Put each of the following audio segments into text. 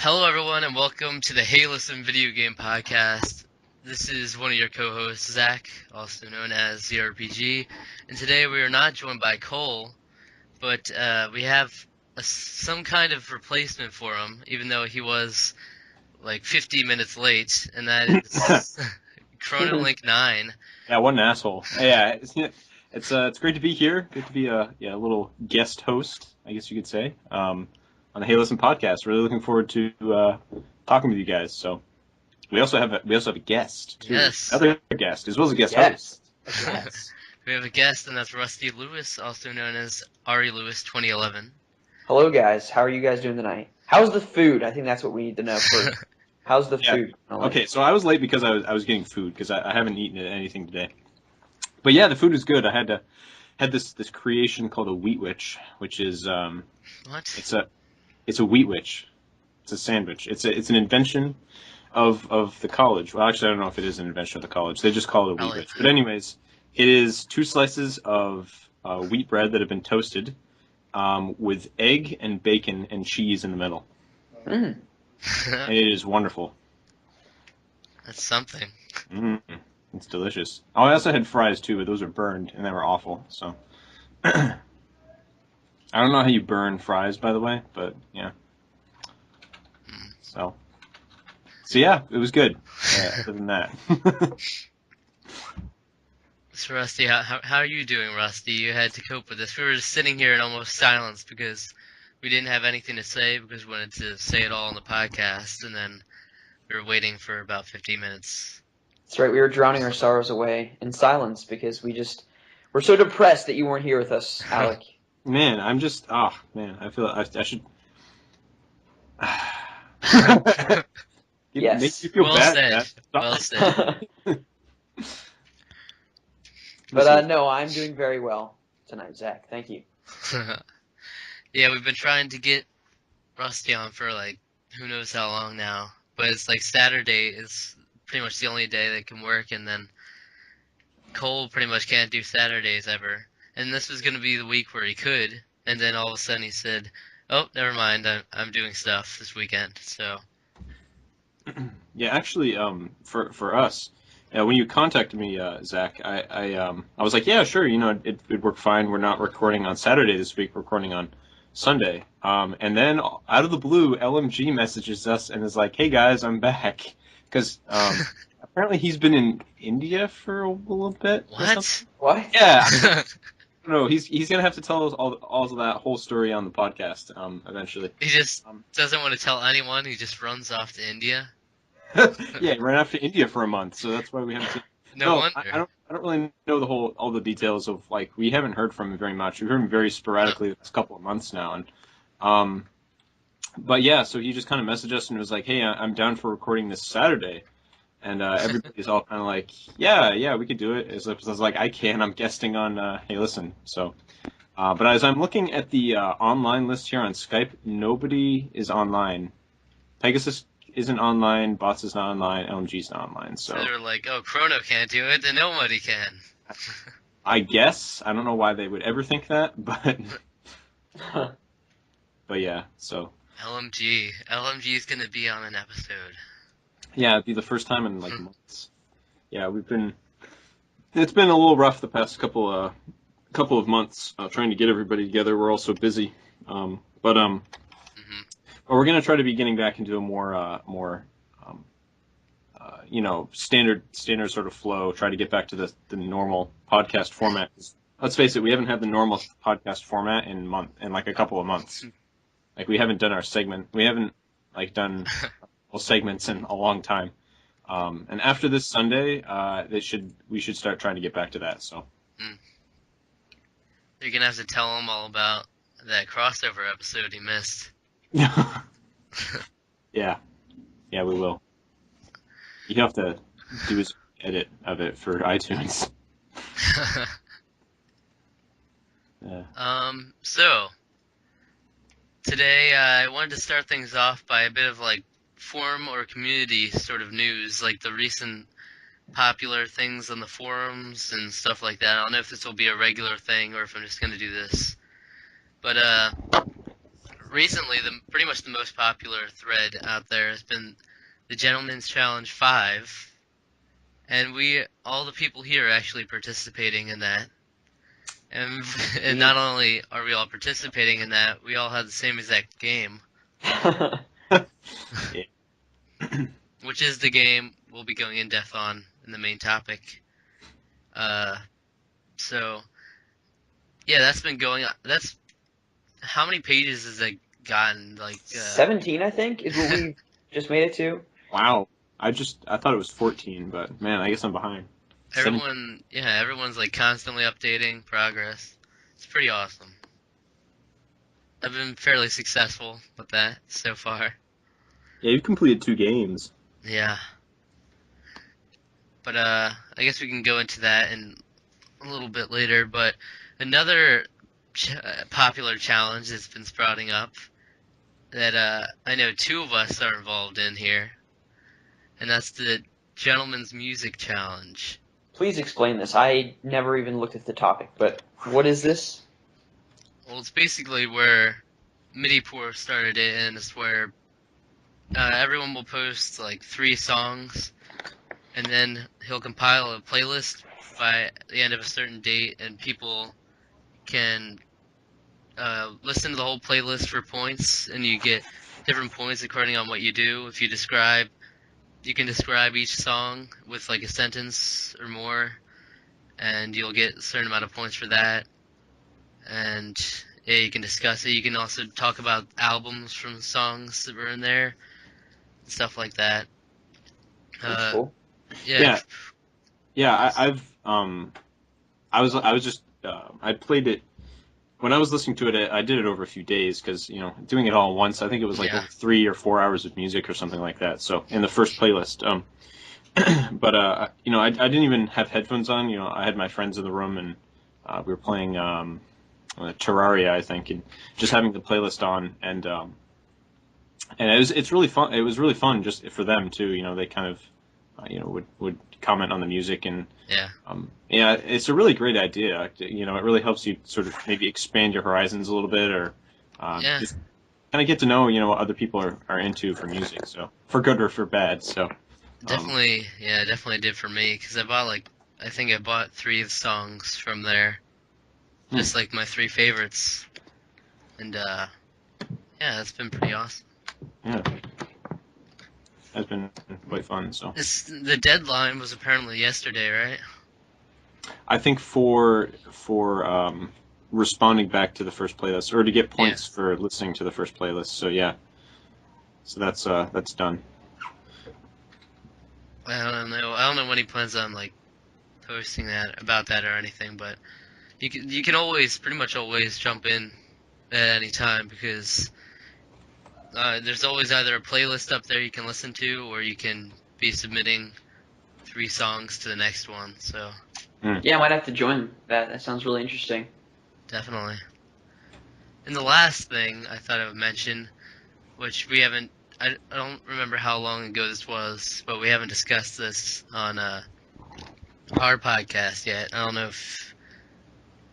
Hello, everyone, and welcome to the Hey Listen video game podcast. This is one of your co-hosts, Zach, also known as ZRPG, and today we are not joined by Cole, but we have some kind of replacement for him, even though he was like 50 minutes late, and that is CronoLink9. Yeah, what an asshole. Yeah, it's great to be here. Good to be a little guest host, I guess you could say, on the Hey Listen podcast. Really looking forward to talking with you guys. So we also have a guest too. Yes. Another guest as well as a guest host. Yes. We have a guest, and that's Rusty Lewis, also known as relewis2011. Hello, guys. How are you guys doing tonight? How's the food? I think that's what we need to know first. How's the Yeah. food? Okay, so I was late because I was getting food because I haven't eaten anything today. But yeah, the food is good. I had this creation called a wheat witch, which is What? it's a wheat witch. It's a sandwich. It's an invention of the college. Well, actually, I don't know if it is an invention of the college. They just call it a wheat witch. But anyways, it is 2 slices of wheat bread that have been toasted with egg and bacon and cheese in the middle. Mm. And it is wonderful. That's something. It's delicious. Oh, I also had fries too, but those are burned and they were awful. So I don't know how you burn fries, by the way, but yeah. So yeah, it was good. Other than that. So Rusty, how are you doing, Rusty? You had to cope with this. We were just sitting here in almost silence because we didn't have anything to say because we wanted to say it all on the podcast, and then we were waiting for about 15 minutes. That's right. We were drowning our sorrows away in silence because we're so depressed that you weren't here with us, Alec. Man, I'm just I feel I should Yes. Makes you feel Well bad. said. Man. Well said. But no, I'm doing very well tonight, Zach. Thank you. Yeah, we've been trying to get Rusty on for like who knows how long now, but it's like Saturday is pretty much the only day they can work, and then Cole pretty much can't do Saturdays ever. And this was gonna be the week where he could, and then all of a sudden he said, "Oh, never mind, I'm doing stuff this weekend." So Yeah, actually, for us, when you contacted me, Zach, I was like, yeah, sure, it'd work fine. We're not recording on Saturday this week. We're recording on Sunday. And then out of the blue, LMG messages us and is like, hey guys, I'm back, because apparently he's been in India for a little bit. what? What? Yeah. No, he's gonna have to tell us all of that whole story on the podcast eventually. He just doesn't want to tell anyone. He just runs off to India. Yeah, he ran off to India for a month, so that's why we haven't seen. No wonder. I don't really know all the details of, like, we haven't heard from him very much. We've heard him very sporadically the last couple of months now, and but yeah, so he just kind of messaged us and was like, hey, I'm down for recording this Saturday, and everybody's all kind of like, yeah, we could do it. I was like, I can. I'm guesting on Hey Listen. So, but as I'm looking at the online list here on Skype, nobody is online. Pegasus isn't online, Bots is not online, LMG's not online. So they're like, oh, Chrono can't do it, then nobody can. I guess. I don't know why they would ever think that, but yeah, so. LMG is gonna be on an episode. Yeah, it'd be the first time in like months. Yeah, it's been a little rough the past couple of months trying to get everybody together. We're all so busy. But we're gonna try to be getting back into a more standard sort of flow. Try to get back to the normal podcast format. Let's face it, we haven't had the normal podcast format in like a couple of months. Like, we haven't done our segment. We haven't like done segments in a long time. And after this Sunday, we should start trying to get back to that. So You're gonna have to tell him all about that crossover episode he missed. Yeah, we will. You have to do his edit of it for iTunes. So today I wanted to start things off by a bit of like forum or community sort of news, like the recent popular things on the forums and stuff like that. I don't know if this will be a regular thing or if I'm just gonna do this. But recently, pretty much the most popular thread out there has been the Gentleman's Challenge 5, and all the people here are actually participating in that. And, and not only are we all participating in that, we all have the same exact game. Which is the game we'll be going in depth on in the main topic. So, yeah, that's been going on. That's how many pages has it gotten? Like 17, I think, is what we just made it to. Wow. I thought it was 14, but man, I guess I'm behind. Everyone's like constantly updating progress. It's pretty awesome. I've been fairly successful with that so far. Yeah, you've completed 2 games. Yeah. But I guess we can go into that in a little bit later. But another popular challenge that's been sprouting up that I know 2 of us are involved in here, and that's the Gentleman's Music Challenge. Please explain this. I never even looked at the topic, but what is this? Well, it's basically where Midipoor started it, and it's where everyone will post like 3 songs, and then he'll compile a playlist by the end of a certain date, and people can listen to the whole playlist for points, and you get different points according on what you do. If you can describe each song with like a sentence or more, and you'll get a certain amount of points for that. And yeah, you can discuss it. You can also talk about albums from songs that were in there, and stuff like that. That's cool. Yeah. Yeah. I played it when I was listening to it. I did it over a few days because doing it all at once. I think it was like over 3 or 4 hours of music or something like that. So in the first playlist, but I didn't even have headphones on. I had my friends in the room and we were playing Terraria, I think, and just having the playlist on and it's really fun. It was really fun just for them too. They kind of would comment on the music and it's a really great idea. It really helps you sort of maybe expand your horizons a little bit or just kind of get to know what other people are into for music. So for good or for bad. So definitely did for me because I think I bought 3 songs from there, just like my 3 favorites, and it's been pretty awesome. Yeah. Has been quite fun. So the deadline was apparently yesterday, right? I think for responding back to the first playlist or to get points for listening to the first playlist. So yeah, so that's done. I don't know when he plans on like posting about that or anything, but you can pretty much always jump in at any time because there's always either a playlist up there you can listen to, or you can be submitting 3 songs to the next one. So yeah, I might have to join that. That sounds really interesting. Definitely. And the last thing I thought I would mention, which we haven't, I don't remember how long ago this was, but we haven't discussed this on our podcast yet. I don't know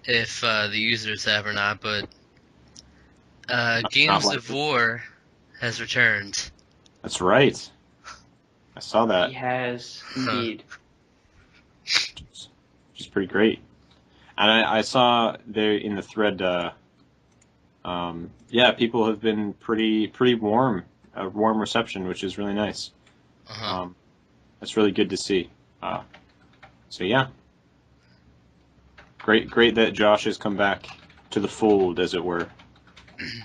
if the users have or not, but Games of War has returned. That's right. I saw that. He has indeed. Which is pretty great. And I saw there in the thread, people have been pretty warm, a warm reception, which is really nice. That's really good to see. So yeah, great that Josh has come back to the fold, as it were.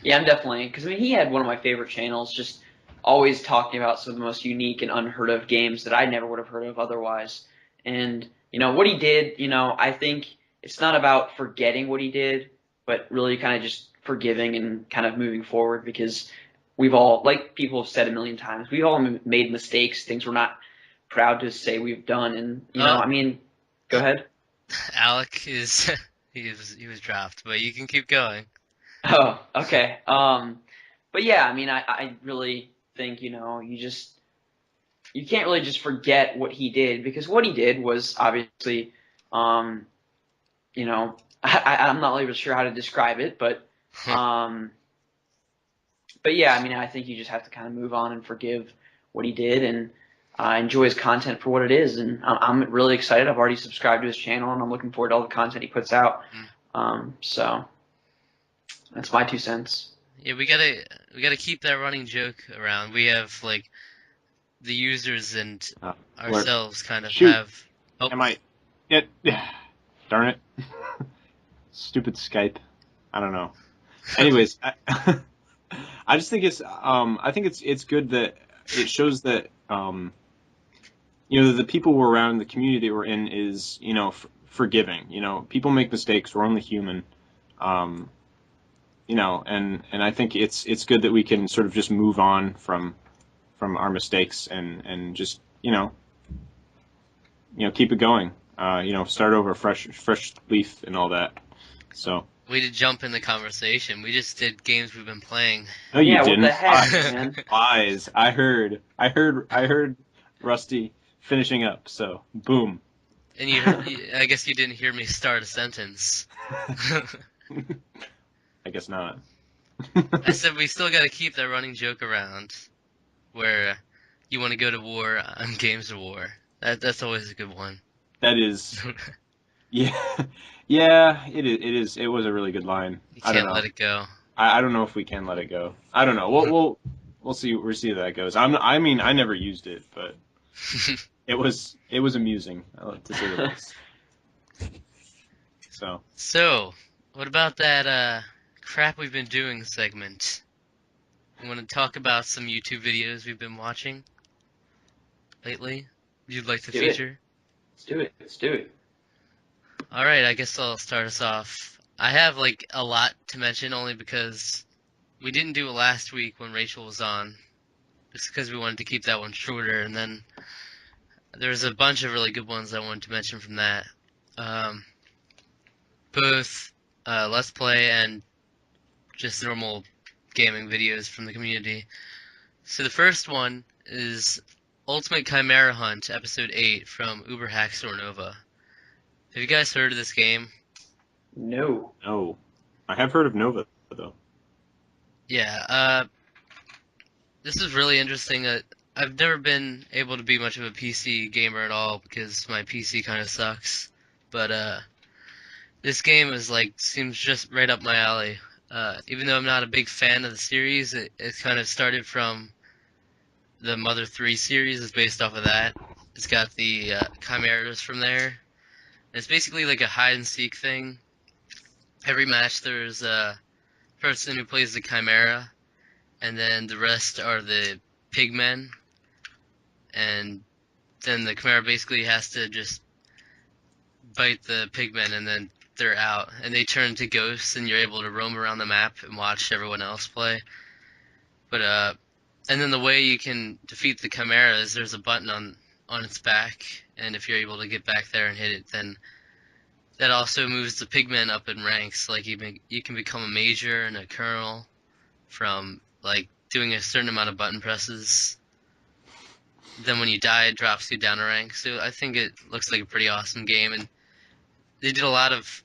Yeah, I'm definitely, because he had one of my favorite channels, just always talking about some of the most unique and unheard of games that I never would have heard of otherwise. And what he did, I think it's not about forgetting what he did, but really kind of just forgiving and kind of moving forward, because we've all, like people have said a million times, we've all made mistakes, things we're not proud to say we've done, and go ahead. Alec he was dropped, but you can keep going. Oh, okay. But yeah, I really think you can't really just forget what he did, because what he did was obviously, I'm not really sure how to describe it, but But yeah, I mean, I think you just have to kind of move on and forgive what he did and enjoy his content for what it is. And I'm really excited. I've already subscribed to his channel, and I'm looking forward to all the content he puts out. So that's my 2 cents. Yeah, we gotta keep that running joke around. We have like the users and ourselves kind of Shoot. have. Oh, Am I? It. Darn it. Stupid Skype. I don't know. Anyways, I just think it's I think it's good that it shows that the people we're around, the community we're in is forgiving. People make mistakes. We're only human. And I think it's good that we can sort of just move on from our mistakes and just keep it going. Start over, fresh leaf and all that. So. We did jump in the conversation. We just did games we've been playing. No, you Yeah, didn't. what the heck, man? Lies. I heard Rusty finishing up. So boom. And I guess you didn't hear me start a sentence. I guess not. I said we still got to keep that running joke around, where you want to go to war on Games of War. That's always a good one. That is. Yeah. Yeah, it is. It was a really good line. You I don't can't know. let it go. I don't know if we can let it go. I don't know. We'll see. We'll see how that goes. I mean, I never used it, but it was amusing, to say the least. So, what about that crap we've been doing segment? You want to talk about some YouTube videos we've been watching lately? You'd like to feature? Let's do it. All right, I guess I'll start us off. I have like a lot to mention only because we didn't do it last week when Rachel was on, just because we wanted to keep that one shorter. And then there's a bunch of really good ones I wanted to mention from that. Both Let's Play and just normal gaming videos from the community. So the first one is Ultimate Chimera Hunt, Episode 8 from Uber Hackstore Nova. Have you guys heard of this game? No. No. I have heard of Nova, though. Yeah, this is really interesting. I've never been able to be much of a PC gamer at all because my PC kind of sucks. But this game seems just right up my alley. Even though I'm not a big fan of the series, it kind of started from the Mother 3 series. It's based off of that. It's got the chimeras from there. It's basically like a hide and seek thing. Every match there's a person who plays the chimera, and then the rest are the pigmen. And then the chimera basically has to just bite the pigmen, and then they're out. And they turn into ghosts, and you're able to roam around the map and watch everyone else play. But and then the way you can defeat the chimera is there's a button on its back, and if you're able to get back there and hit it, then that also moves the pigmen up in ranks. Like you can become a major and a colonel from like doing a certain amount of button presses. Then when you die, it drops you down a rank. So I think it looks like a pretty awesome game, and they did a lot of.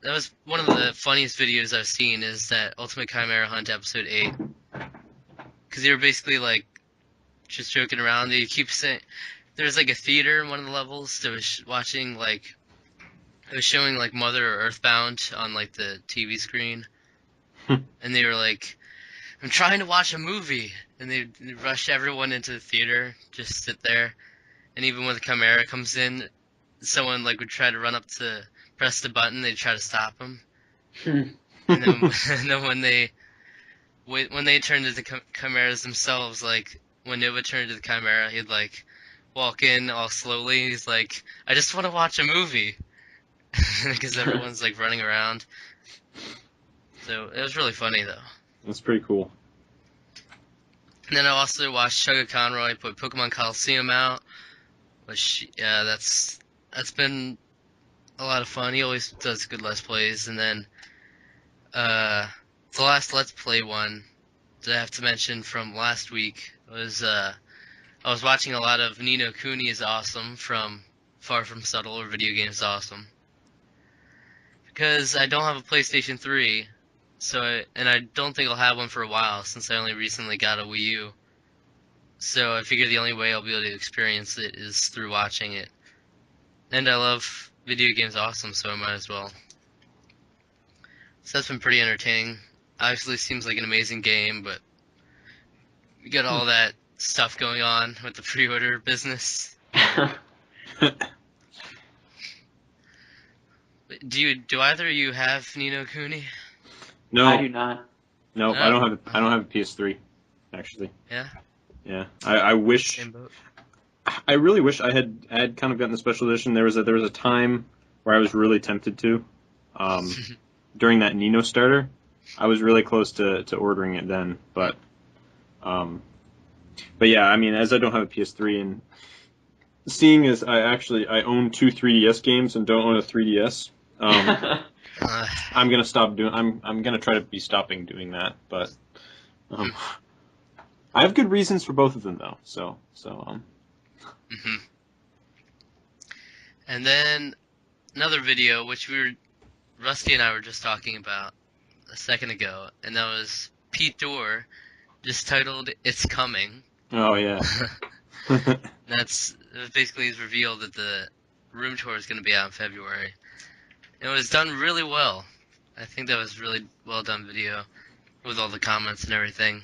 That was one of the funniest videos I've seen. Is that Ultimate Chimera Hunt Episode 8? Because they were basically like just joking around. They keep saying there's like a theater in one of the levels that was watching like it was showing like Mother or Earthbound on like the TV screen, and they were like, "I'm trying to watch a movie," and they rush everyone into the theater, just sit there, and even when the chimera comes in, someone like would try to run up to press the button, they'd try to stop him, and then when they turned into chimeras themselves, like when Nova turned into the chimera, he'd like walk in all slowly. He's like, "I just want to watch a movie," because everyone's like running around. So it was really funny though. That's pretty cool. And then I also watched Chugga Conroy put Pokemon Coliseum out, which that's been a lot of fun. He always does good Let's Plays. And then the last Let's Play one that I have to mention from last week was I was watching a lot of Nino Kuni is Awesome from Far From Subtle or Video Games Awesome. Because I don't have a PlayStation 3, and I don't think I'll have one for a while since I only recently got a Wii U. So I figure the only way I'll be able to experience it is through watching it. And I love video games awesome, so I might as well. So that's been pretty entertaining. Obviously seems like an amazing game, but you got all that stuff going on with the pre-order business. Do either of you have Ni no Kuni? No, I do not. no, No. I don't have a PS3, actually. Yeah. Yeah, I wish. Same boat. I really wish I had kind of gotten the special edition. There was a time where I was really tempted to. During that Nino starter, I was really close to ordering it then, but yeah, I mean, as I don't have a PS3 and seeing as I own two 3DS games and don't own a 3DS, I'm gonna stop doing. I'm gonna try to be stopping doing that, but I have good reasons for both of them though. So. Mm-hmm. And then another video, which Rusty and I were just talking about a second ago, and that was Pete Dorr, just titled "It's Coming." Oh yeah. That's basically he's revealed that the room tour is going to be out in February. It was done really well. I think that was really well done video with all the comments and everything.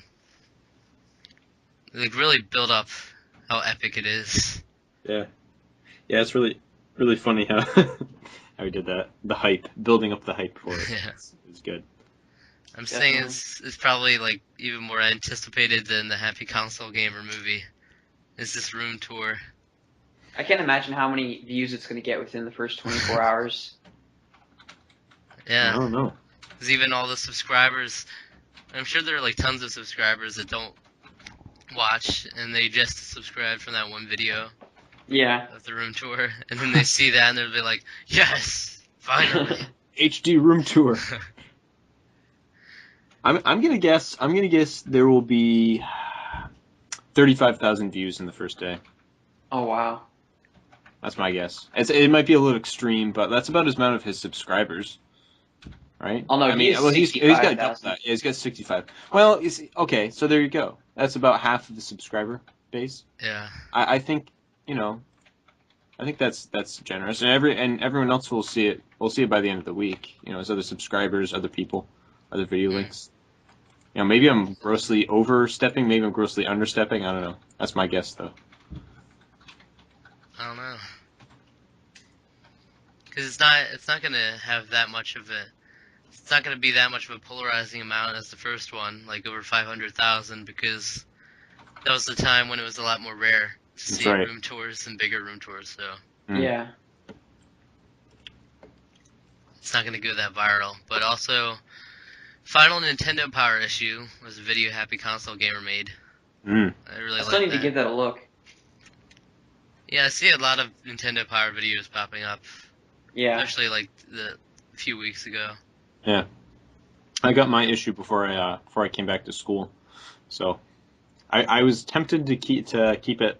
Like really build up how epic it is. Yeah, it's really funny how how he did that. The hype, building up the hype for it. Yeah. It's good. I'm saying it's probably like even more anticipated than the Happy Console Gamer movie. Is this room tour? I can't imagine how many views it's going to get within the first 24 hours. Yeah. I don't know. Because even all the subscribers, I'm sure there are like tons of subscribers that don't watch and they just subscribed from that one video Yeah. of the room tour, and then they see that and they'll be like, yes, finally. HD room tour. I'm gonna guess there will be 35,000 views in the first day. Oh wow. That's my guess. It might be a little extreme, but that's about as amount of his subscribers, right? Oh no, he's got double that. Yeah, he's got 65. Well, okay, so there you go. That's about half of the subscriber base. Yeah. I think I think that's generous, and everyone else will see it. We'll see it by the end of the week. As other subscribers, other people, other video links. Maybe I'm grossly overstepping. Maybe I'm grossly understepping. I don't know. That's my guess, though. I don't know. Because it's not gonna have that much of a. It's not gonna be that much of a polarizing amount as the first one, like over 500,000, because that was the time when it was a lot more rare to see room tours and bigger room tours. So. Yeah. It's not gonna go that viral, but also. Final Nintendo Power issue was a video Happy Console Gamer made. I really I still need to give that a look. Yeah, I see a lot of Nintendo Power videos popping up. Yeah. Especially like a few weeks ago. Yeah. I got my issue before I came back to school, so I was tempted to keep it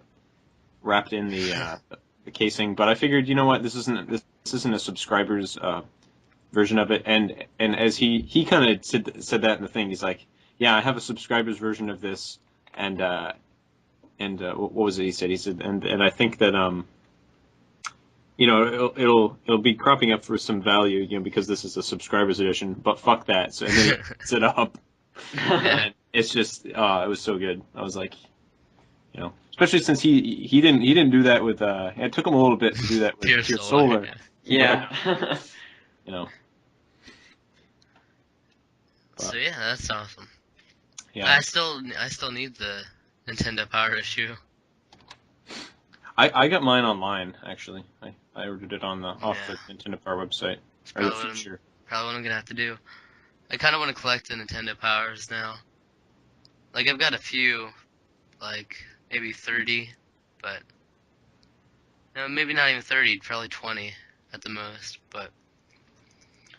wrapped in the casing, but I figured, you know what, this isn't a subscriber's version of it, and as he kind of said that in the thing, he's like, yeah, I have a subscriber's version of this, and what was it he said? He said, and I think that it'll be cropping up for some value, because this is a subscriber's edition, but fuck that. So and then he puts it up, and it's just it was so good. I was like, especially since he didn't do that with it took him a little bit to do that with Pure Solar. Yeah. So yeah, that's awesome. Yeah. I still need the Nintendo Power issue. I got mine online, actually. I ordered it off the Nintendo Power website. Probably what I'm gonna have to do. I kind of want to collect the Nintendo Powers now. Like I've got a few, like maybe 30, but maybe not even 30, probably 20 at the most. But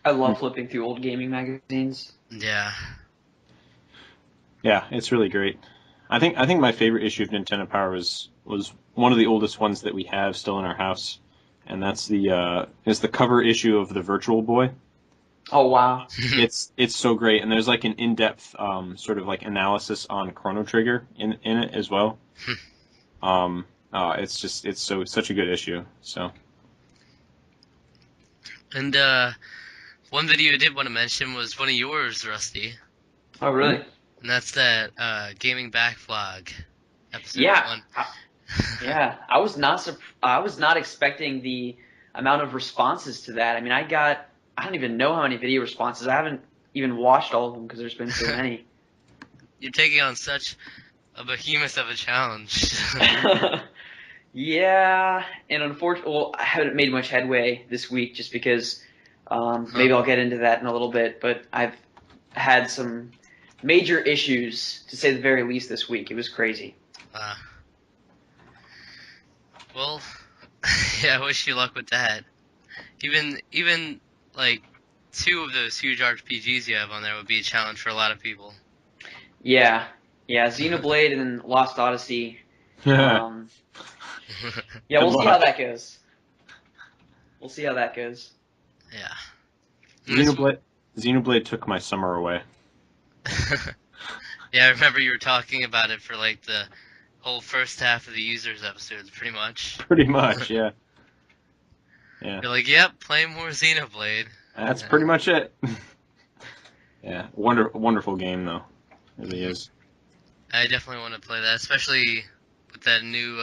I love flipping through old gaming magazines. Yeah. Yeah, it's really great. I think my favorite issue of Nintendo Power was one of the oldest ones that we have still in our house, and that's the cover issue of the Virtual Boy. Oh wow. It's so great, and there's like an in-depth sort of like analysis on Chrono Trigger in it as well. It's such a good issue. So And one video I did want to mention was one of yours, Rusty, Oh really? and that's that gaming backlog episode Yeah. 1. Yeah. I was not expecting the amount of responses to that. I mean, I don't even know how many video responses. I haven't even watched all of them because there's been so many. You're taking on such a behemoth of a challenge. Yeah, and unfortunately, well, I haven't made much headway this week just because maybe I'll get into that in a little bit. But I've had some major issues, to say the very least, this week. It was crazy. Well, yeah, I wish you luck with that. Even like 2 of those huge RPGs you have on there would be a challenge for a lot of people. Yeah, yeah, Xenoblade and Lost Odyssey. Um, yeah, Good we'll see how luck. that goes. We'll see how that goes. Yeah. Xenoblade took my summer away. Yeah, I remember you were talking about it for like the whole first half of the users episodes, pretty much. Pretty much, yeah. Yeah, You're like, yep, play more Xenoblade. that's pretty much it. Yeah, wonderful game though, it really is. I definitely want to play that, especially with that new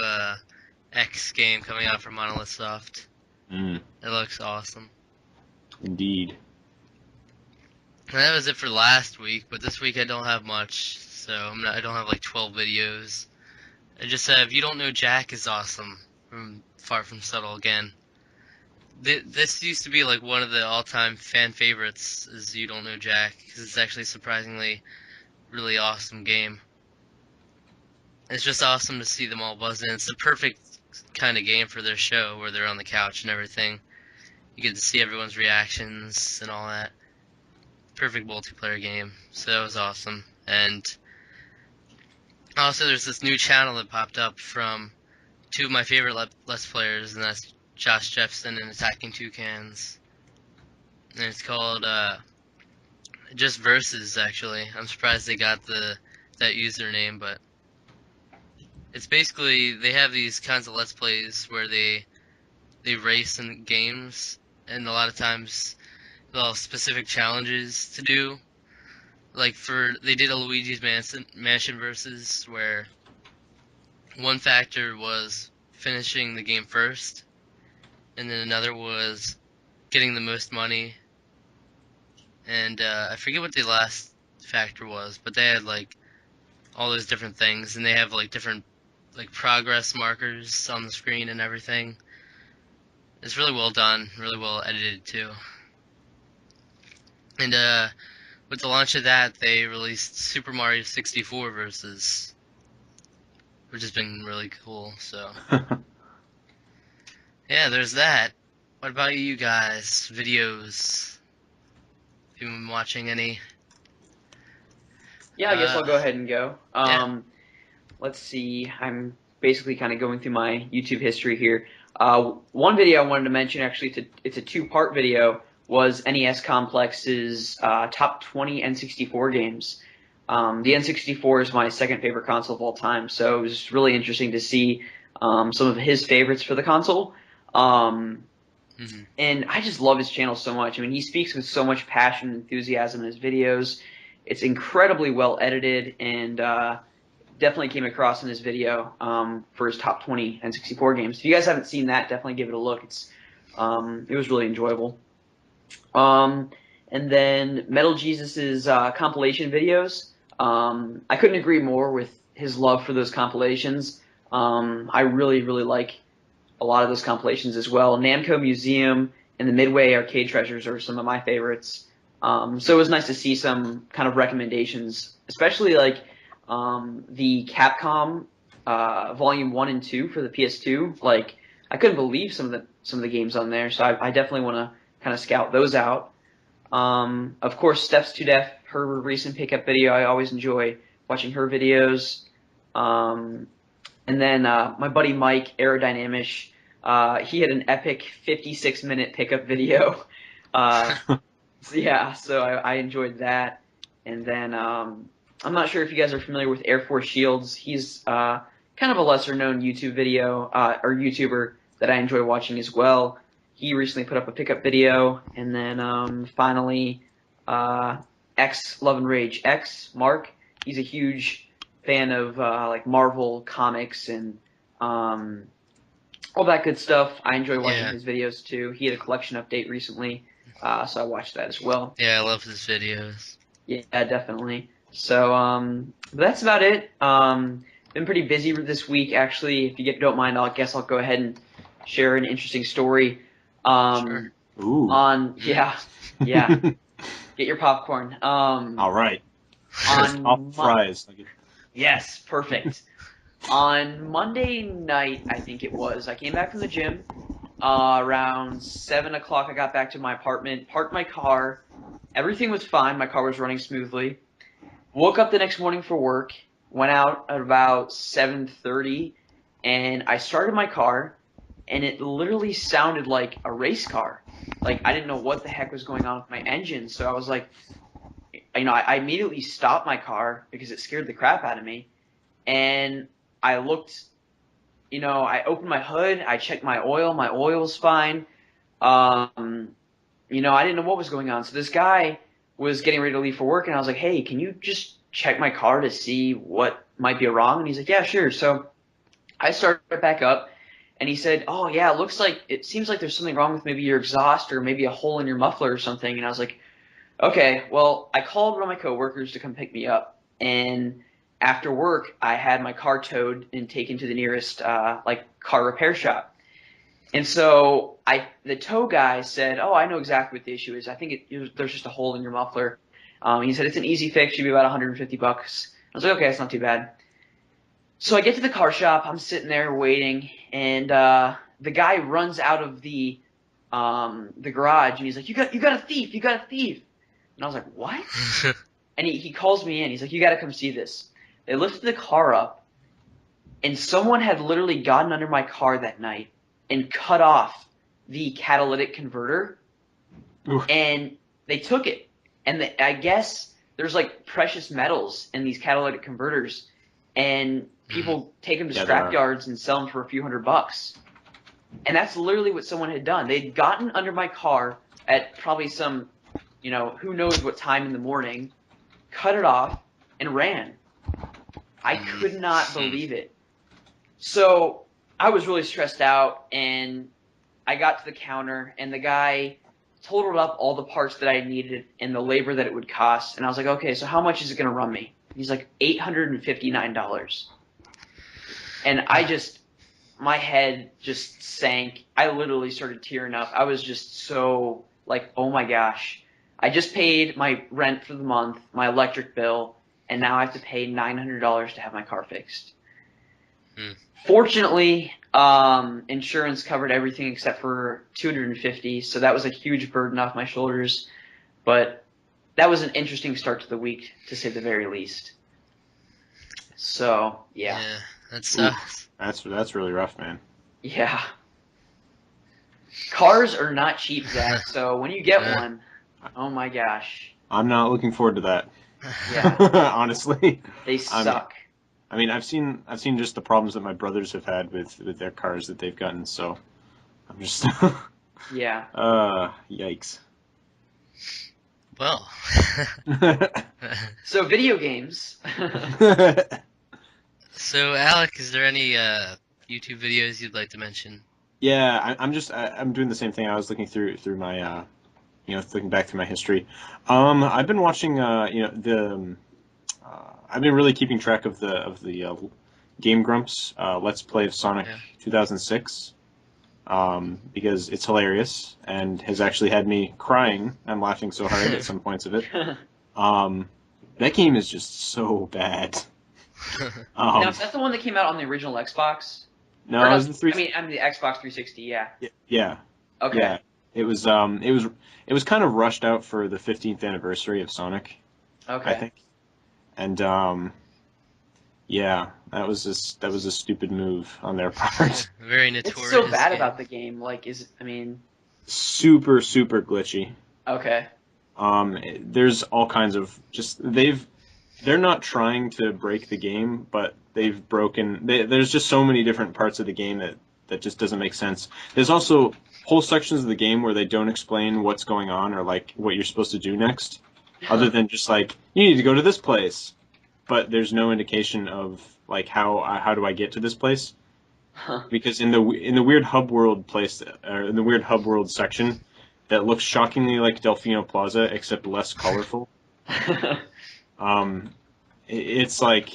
X game coming out from Monolith Soft. Mm, It looks awesome. indeed. And that was it for last week, but this week I don't have much, so I don't have like 12 videos. I just have You Don't Know Jack is awesome from Far From Subtle again. This used to be like one of the all-time fan favorites, is You Don't Know Jack, because it's actually surprisingly really awesome game. It's just awesome to see them all buzzing. It's the perfect kind of game for their show where they're on the couch and everything. You get to see everyone's reactions and all that. Perfect multiplayer game. So that was awesome. And also there's this new channel that popped up from 2 of my favorite Let's Players, and that's Josh Jepson and Attacking Toucans. And it's called just Versus, actually. I'm surprised they got that username, but it's basically, they have these kinds of Let's Plays where they race in games, and a lot of times they'll have specific challenges to do. Like they did a Luigi's Mansion Versus where one factor was finishing the game first, and then another was getting the most money, and I forget what the last factor was, but they had like all those different things, and they have like different like progress markers on the screen and everything. It's really well done, really well edited too. And with the launch of that, they released Super Mario 64 Versus, which has been really cool. So yeah, there's that. What about you guys? Videos? Have you been watching any? Yeah, I guess I'll go ahead and go. Yeah. Let's see. I'm basically kind of going through my YouTube history here. One video I wanted to mention, actually, it's a 2-part video, was NES Complex's top 20 N64 games. The N64 is my second favorite console of all time, so it was really interesting to see some of his favorites for the console. And I just love his channel so much. I mean, he speaks with so much passion and enthusiasm in his videos. It's incredibly well edited, and definitely came across in his video for his top 20 N64 games. If you guys haven't seen that, definitely give it a look. It was really enjoyable. And then Metal Jesus's compilation videos. I couldn't agree more with his love for those compilations. I really, really like a lot of those compilations as well. Namco Museum and the Midway Arcade Treasures are some of my favorites. So it was nice to see some kind of recommendations, especially like the Capcom Volume 1 and 2 for the PS2. Like, I couldn't believe some of the games on there, so I definitely want to kind of scout those out. Of course, Steps to Death, her recent pickup video, I always enjoy watching her videos. And then my buddy Mike, Aerodynamish, he had an epic 56-minute pickup video. So I enjoyed that. And then I'm not sure if you guys are familiar with Air Force Shields. He's kind of a lesser known YouTube video or YouTuber that I enjoy watching as well. He recently put up a pickup video, and then finally X Love and Rage X Mark. He's a huge fan of like Marvel comics and all that good stuff. I enjoy watching his videos too. He had a collection update recently, so I watched that as well. Yeah, I love his videos. Yeah, definitely. So that's about it. Been pretty busy this week, actually. If you don't mind, I guess I'll go ahead and share an interesting story. Sure. On yeah. Get your popcorn. All right. On fries. Yes, perfect. On Monday night, I think it was, I came back from the gym. Around 7 o'clock, I got back to my apartment, parked my car. Everything was fine. My car was running smoothly. Woke up the next morning for work. Went out at about 7:30, and I started my car, and it literally sounded like a race car. Like, I didn't know what the heck was going on with my engine, so I was like, I immediately stopped my car because it scared the crap out of me. And I looked, I opened my hood, I checked my oil was fine. I didn't know what was going on. So this guy was getting ready to leave for work, and I was like, hey, can you just check my car to see what might be wrong? And he's like, yeah, sure. So I started it back up, and he said, oh, yeah, it seems like there's something wrong with maybe your exhaust or maybe a hole in your muffler or something. And I was like, okay, well, I called one of my coworkers to come pick me up, and after work, I had my car towed and taken to the nearest car repair shop. And so the tow guy said, oh, I know exactly what the issue is. I think there's just a hole in your muffler. He said it's an easy fix. Should be about $150. I was like, okay, that's not too bad. So I get to the car shop. I'm sitting there waiting, and the guy runs out of the garage, and he's like, you got a thief. You got a thief. And I was like, what? And he calls me in. He's like, you got to come see this. They lifted the car up, and someone had literally gotten under my car that night and cut off the catalytic converter. Oof. And they took it. And I guess there's like precious metals in these catalytic converters, and people take them to scrap yards and sell them for a few $100. And that's literally what someone had done. They'd gotten under my car at probably some, who knows what time in the morning, cut it off, and ran. I could not believe it. So I was really stressed out, and I got to the counter, and the guy totaled up all the parts that I needed and the labor that it would cost. And I was like, okay, so how much is it going to run me? He's like, $859. And my head just sank. I literally started tearing up. I was just so like, oh my gosh. I just paid my rent for the month, my electric bill, and now I have to pay $900 to have my car fixed. Fortunately, insurance covered everything except for $250, so that was a huge burden off my shoulders. But that was an interesting start to the week, to say the very least. So yeah, that sucks. That's really rough, man. Yeah, cars are not cheap, Zach. So when you get one, oh my gosh, I'm not looking forward to that. Yeah, honestly, they suck. I mean, I've seen just the problems that my brothers have had with their cars that they've gotten. So I'm just yeah. Yikes. Well. So video games. So Alec, is there any YouTube videos you'd like to mention? Yeah, I'm doing the same thing. I was looking through my looking back through my history. I've been watching I've been really keeping track of the Game Grumps Let's Play of Sonic 2006 because it's hilarious and has actually had me crying. I'm laughing so hard at some points of it. That game is just so bad. Now, is that the one that came out on the original Xbox? No, it was the 360. I mean the Xbox 360. Yeah. Yeah. Okay. Yeah. It was kind of rushed out for the 15th anniversary of Sonic. Okay. I think. And yeah, that was a stupid move on their part. Very notorious. What's so bad about the game? Like, super Super glitchy. Okay. There's all kinds of they're not trying to break the game, but they've broken. There's just so many different parts of the game that just doesn't make sense. There's also whole sections of the game where they don't explain what's going on or like what you're supposed to do next, other than just like you need to go to this place, but there's no indication of like how do I get to this place. Because in the weird hub world place, or in the weird hub world section, that looks shockingly like Delfino Plaza except less colorful. It's like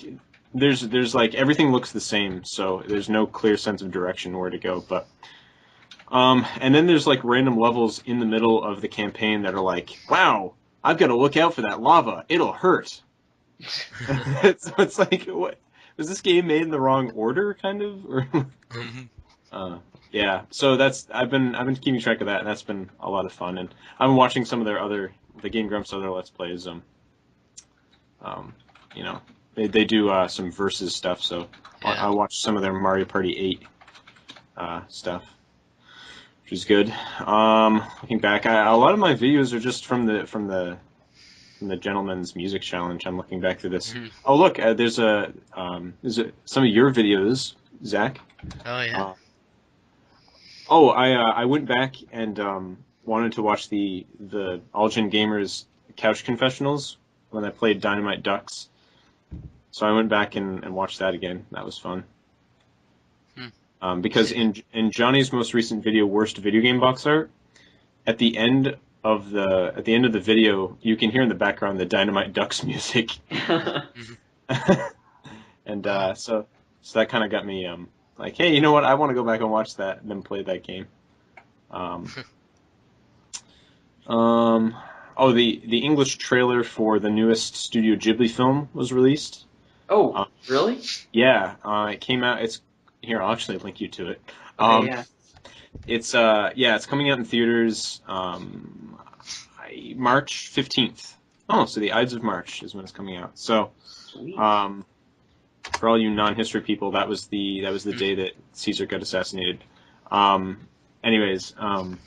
there's like everything looks the same, so there's no clear sense of direction where to go. But and then there's like random levels in the middle of the campaign that are like, wow, I've got to look out for that lava. It'll hurt. It's like, what was this game made in the wrong order, kind of? Or yeah. So I've been keeping track of that, and that's been a lot of fun. And I've been watching some of the Game Grumps other Let's Plays. You know, they do some versus stuff. So I watched some of their Mario Party 8 stuff, which is good. Looking back, a lot of my videos are just from the Gentleman's Music Challenge. I'm looking back through this. Mhm. Oh, look, there's some of your videos, Zach. Oh yeah. I went back and wanted to watch the All Gen Gamers Couch Confessionals when I played Dynamite Ducks. So I went back and watched that again. That was fun. Because in Johnny's most recent video, Worst Video Game Box Art, at the end of the video, you can hear in the background the Dynamite Ducks music. And so that kind of got me like, hey, you know what? I want to go back and watch that and then play that game. The English trailer for the newest Studio Ghibli film was released. Oh, really? Yeah, it came out. It's here. I'll actually link you to it. Okay, yeah. It's coming out in theaters March 15th. Oh, so the Ides of March is when it's coming out. So, Sweet. for all you non-history people, that was the day that Caesar got assassinated. Anyways, but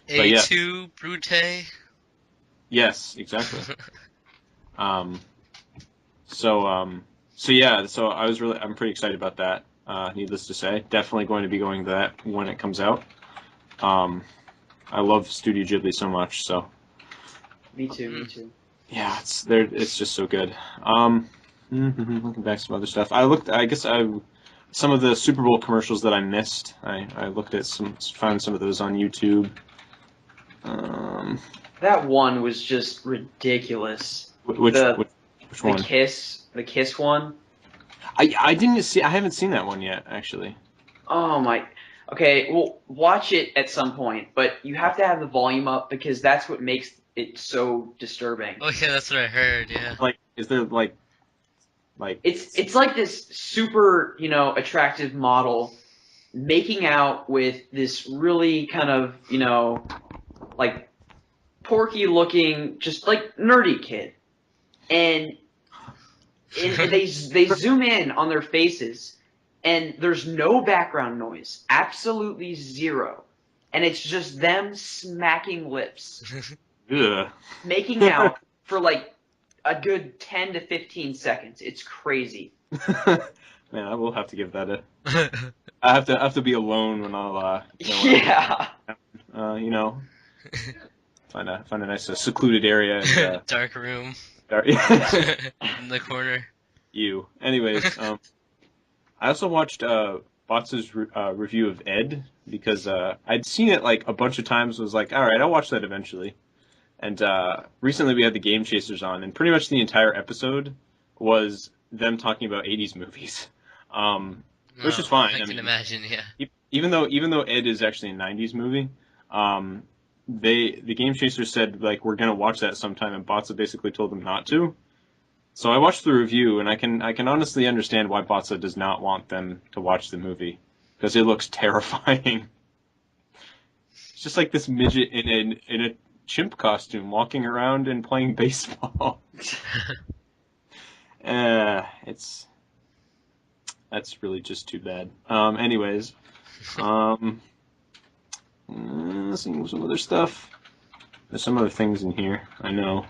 yeah. A2 Brute. Yes, exactly. So I'm pretty excited about that. Needless to say, definitely going to be going to that when it comes out. I love Studio Ghibli so much, so. Me too. Yeah, it's just so good. Looking back some other stuff. Some of the Super Bowl commercials that I missed. I looked at found some of those on YouTube. That one was just ridiculous. Which one? The Kiss one. I haven't seen that one yet, actually. Oh my. Okay, well, watch it at some point, but you have to have the volume up because that's what makes it so disturbing. Oh yeah, that's what I heard. Yeah. Like, is there like? It's like this super, attractive model making out with this really kind of, like porky looking, just like nerdy kid, and they zoom in on their faces, and there's no background noise, absolutely zero, and it's just them smacking lips, making out for like a good 10 to 15 seconds. It's crazy. Man, I will have to give that I have to be alone when I'll Yeah. find a nice secluded area. And, Dark room dark, in the corner. Anyways, I also watched Botz's review of Ed because I'd seen it like a bunch of times. Was like, all right, I'll watch that eventually. And recently we had the Game Chasers on, and pretty much the entire episode was them talking about 80s movies, which is fine. I can imagine, yeah. Even though Ed is actually a 90s movie, the Game Chasers said like we're gonna watch that sometime, and Botza basically told them not to. So I watched the review, and I can honestly understand why Botza does not want them to watch the movie because it looks terrifying. It's just like this midget in a chimp costume walking around and playing baseball. That's really just too bad. Anyways, seeing some other stuff. There's some other things in here, I know.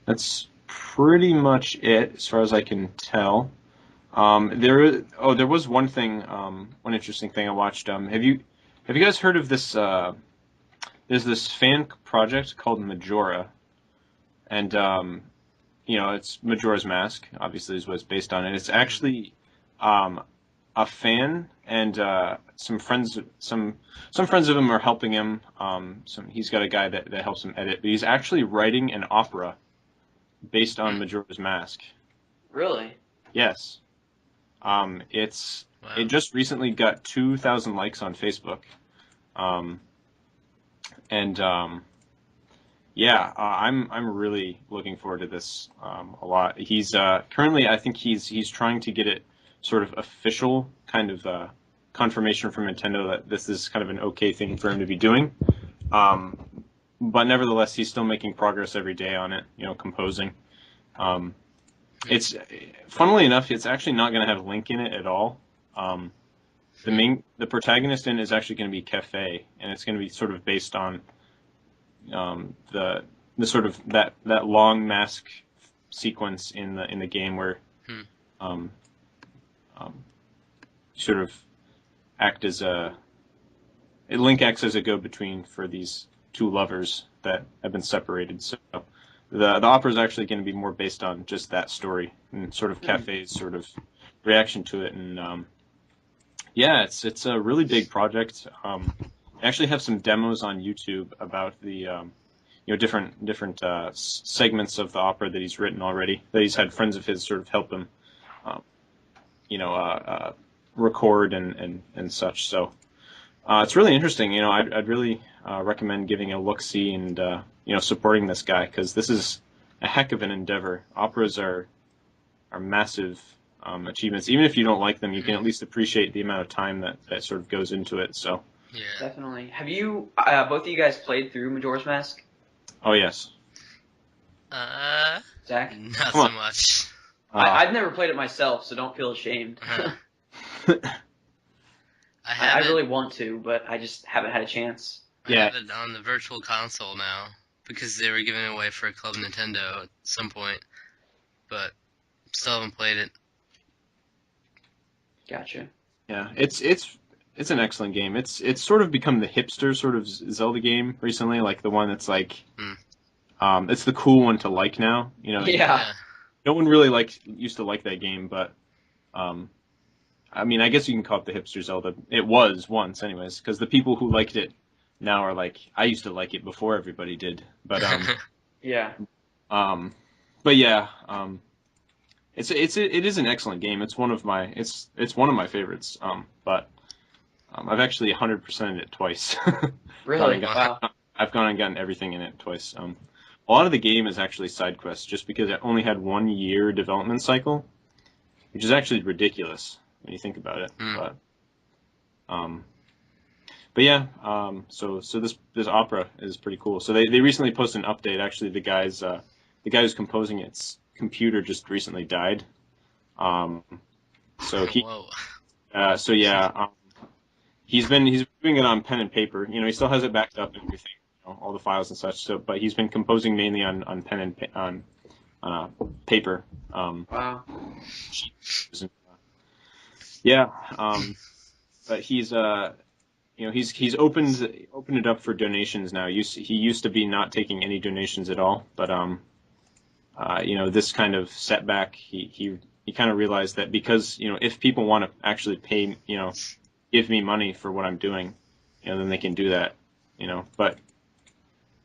That's pretty much it as far as I can tell. There was one thing, one interesting thing I watched. Have you guys heard of this? There's this fan project called Majora, and it's Majora's Mask. Obviously, is what it's based on, and it's actually a fan and some friends of him are helping him. He's got a guy that helps him edit, but he's actually writing an opera based on Majora's Mask. Really? Yes. It just recently got 2,000 likes on Facebook. I'm really looking forward to this a lot. He's currently, I think he's trying to get it sort of official kind of confirmation from Nintendo that this is kind of an okay thing for him to be doing. But nevertheless, he's still making progress every day on it, composing. It's funnily enough, it's actually not going to have Link in it at all. The protagonist in it is actually going to be Cafe, and it's going to be sort of based on the sort of that long mask sequence in the game where sort of Link acts as a go-between for these two lovers that have been separated. So the opera is actually going to be more based on just that story and sort of Cafe's sort of reaction to it. And it's a really big project. I actually have some demos on YouTube about the different segments of the opera that he's written already. That he's had friends of his sort of help him, record and such. So it's really interesting. I'd really recommend giving a look-see and supporting this guy, because this is a heck of an endeavor. Operas are massive achievements. Even if you don't like them, you can at least appreciate the amount of time that sort of goes into it. So yeah, definitely. Have you both of you guys played through Majora's Mask? Oh yes. Zach? Not so much. I've never played it myself, so don't feel ashamed. I really want to, but I just haven't had a chance. I have it on the virtual console now, because they were giving it away for Club Nintendo at some point, but still haven't played it. Gotcha. Yeah, it's an excellent game. It's sort of become the hipster sort of Zelda game recently, like the one that's like, it's the cool one to like now. Yeah. No one really used to like that game, but I mean, I guess you can call it the hipster Zelda. It was once, anyways, because the people who liked it now are like, I used to like it before everybody did. But yeah. But yeah, it is an excellent game. It's one of my favorites. But I've actually 100%ed it twice. Really? Wow. I've gone and gotten everything in it twice. A lot of the game is actually side quests, just because it only had 1 year development cycle, which is actually ridiculous when you think about it. But yeah, so this opera is pretty cool. So they recently posted an update. Actually, the guy who's composing its computer just recently died. So he, he's been doing it on pen and paper. He still has it backed up and everything, all the files and such. So, but he's been composing mainly on pen and on paper. Wow. Yeah, but he's he's opened it up for donations now. He used to be not taking any donations at all, but this kind of setback, he kind of realized that, because if people want to actually pay, give me money for what I'm doing, then they can do that, but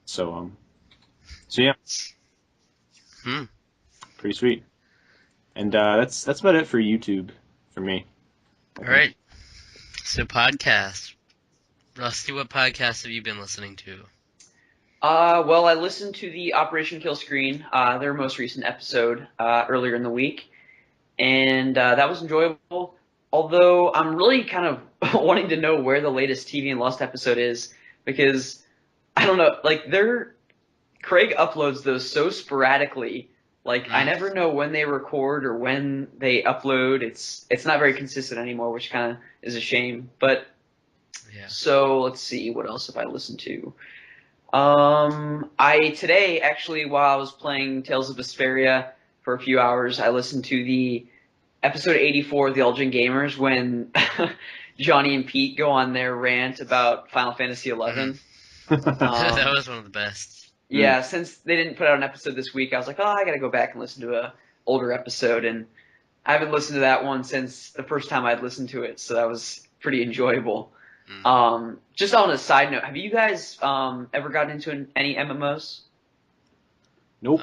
so yeah. Pretty sweet. And that's about it for YouTube for me. All right. So podcast. Rusty, what podcasts have you been listening to? Well, I listened to the Operation Kill Screen, their most recent episode, earlier in the week, and that was enjoyable. Although I'm really kind of wanting to know where the latest TV and Lust episode is, because I don't know, Craig uploads those so sporadically Like I never know when they record or when they upload. It's not very consistent anymore, which kind of is a shame. But Yeah. so let's see, what else have I listened to? I today actually, while I was playing Tales of Vesperia for a few hours, I listened to the episode 84 of the Elgin Gamers when Johnny and Pete go on their rant about Final Fantasy XI. That was one of the best. Yeah, since they didn't put out an episode this week, I was like, oh, I gotta go back and listen to a older episode, and I haven't listened to that one since the first time I'd listened to it, so that was pretty enjoyable. Just on a side note, have you guys ever gotten into any MMOs? Nope.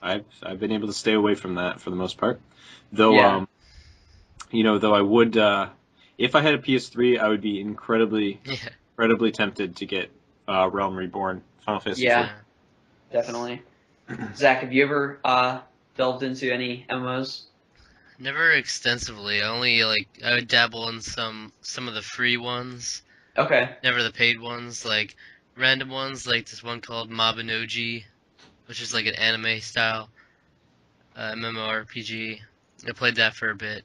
I've been able to stay away from that for the most part. Though, Yeah. Though I would, if I had a PS3, I would be incredibly tempted to get Realm Reborn, Final Fantasy Yeah. IV. Definitely. Zach, have you ever delved into any MMOs? Never extensively. Only I would dabble in some of the free ones. Okay. Never the paid ones. Like random ones, like this one called Mabinogi, which is like an anime style MMORPG. I played that for a bit.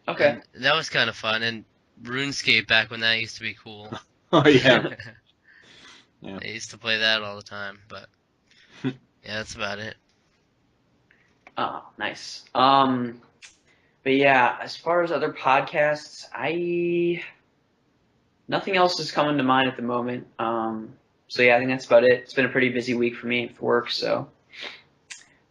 Okay. And that was kind of fun. And RuneScape back when that used to be cool. Oh yeah. I used to play that all the time, but yeah, that's about it. Oh, nice. But yeah, as far as other podcasts, nothing else is coming to mind at the moment. So yeah, I think that's about it. It's been a pretty busy week for me with work. So,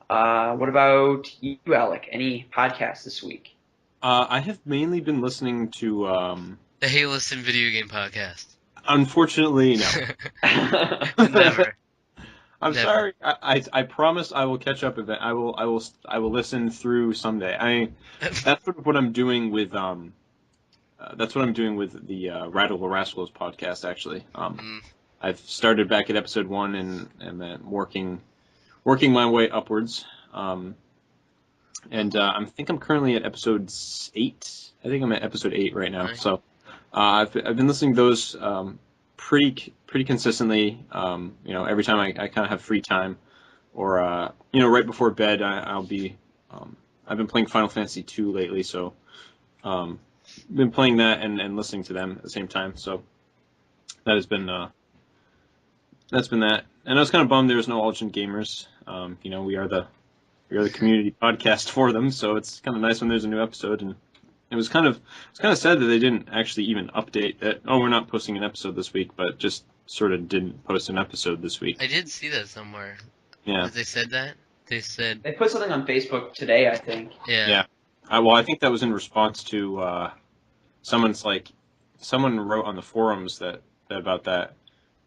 what about you, Alec? Any podcasts this week? I have mainly been listening to. The Hey Listen video game podcast. Unfortunately, no. Never. I'm Never. sorry. I promise I will catch up with it. I will listen through someday. That's sort of what I'm doing with that's what I'm doing with the Radical Rascals podcast actually. I've started back at episode 1 and then working my way upwards. And I think I'm currently at episode 8. I think I'm at episode 8 right now. Nice. So I've been listening to those pretty consistently. Every time I kind of have free time, or right before bed, I'll be. I've been playing Final Fantasy 2 lately, so been playing that and listening to them at the same time. So that has been that's been that. And I was kind of bummed there was no Ultimate Gamers. We are the community podcast for them, so it's kind of nice when there's a new episode. And it was kind of sad that they didn't actually even update that. Oh, we're not posting an episode this week, but just sort of didn't post an episode this week. I did see that somewhere. Yeah. They said that? They said... They put something on Facebook today, I think. Yeah. I think that was in response to someone wrote on the forums that about that.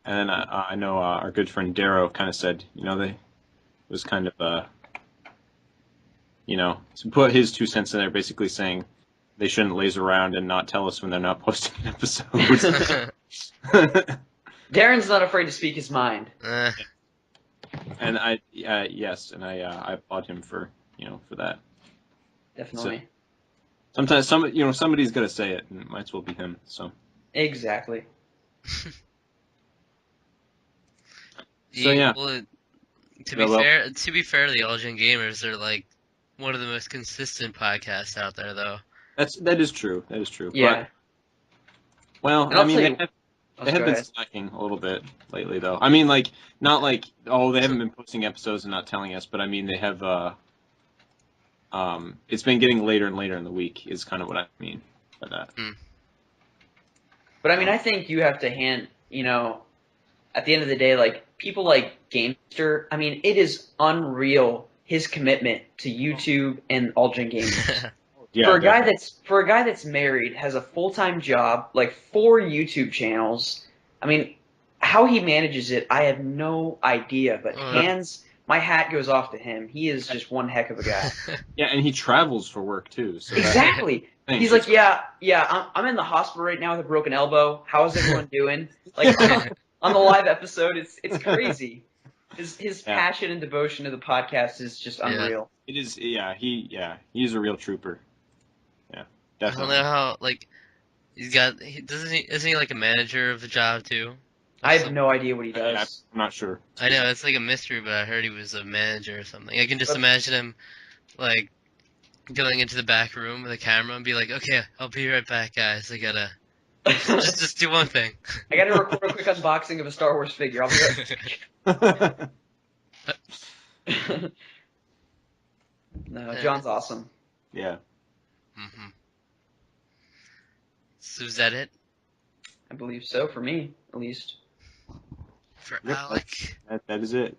And then I know our good friend Darrow kind of said, they was kind of, to put his 2 cents in there, basically saying they shouldn't laze around and not tell us when they're not posting an episode. Darren's not afraid to speak his mind. And I applaud him for that. Definitely. So, sometimes somebody's got to say it, and it might as well be him. So exactly. yeah. Well, to be fair to the Elgin Gamers, they're like one of the most consistent podcasts out there, though. That is true. That is true. Yeah. But, I mean, they have been slacking a little bit lately, though. I mean, not like they haven't been posting episodes and not telling us, but I mean they have. It's been getting later and later in the week. Is kind of what I mean by that. But I mean, I think you have to at the end of the day, people like Gamester. I mean, it is unreal his commitment to YouTube and Ultimate Gaming. Yeah, for a guy that's married, has a full-time job, 4 YouTube channels. I mean, how he manages it, I have no idea. But my hat goes off to him. He is just one heck of a guy. Yeah, and he travels for work too. So exactly. He's like, I'm in the hospital right now with a broken elbow. How's everyone doing? On the live episode, it's crazy. His passion and devotion to the podcast is just unreal. It is. Yeah, he's a real trooper. Yeah, definitely. I don't know how isn't he like a manager of the job too? I have no idea what he does. I'm not sure. I know it's like a mystery, but I heard he was a manager or something. I can just But- imagine him like going into the back room with a camera and be like, "Okay, I'll be right back, guys. I gotta just do one thing." I gotta record a quick unboxing of a Star Wars figure. I'll be right. No, John's awesome. Yeah. hmm So is that it I believe so, for me, at least. for Yep, Alec? That is it.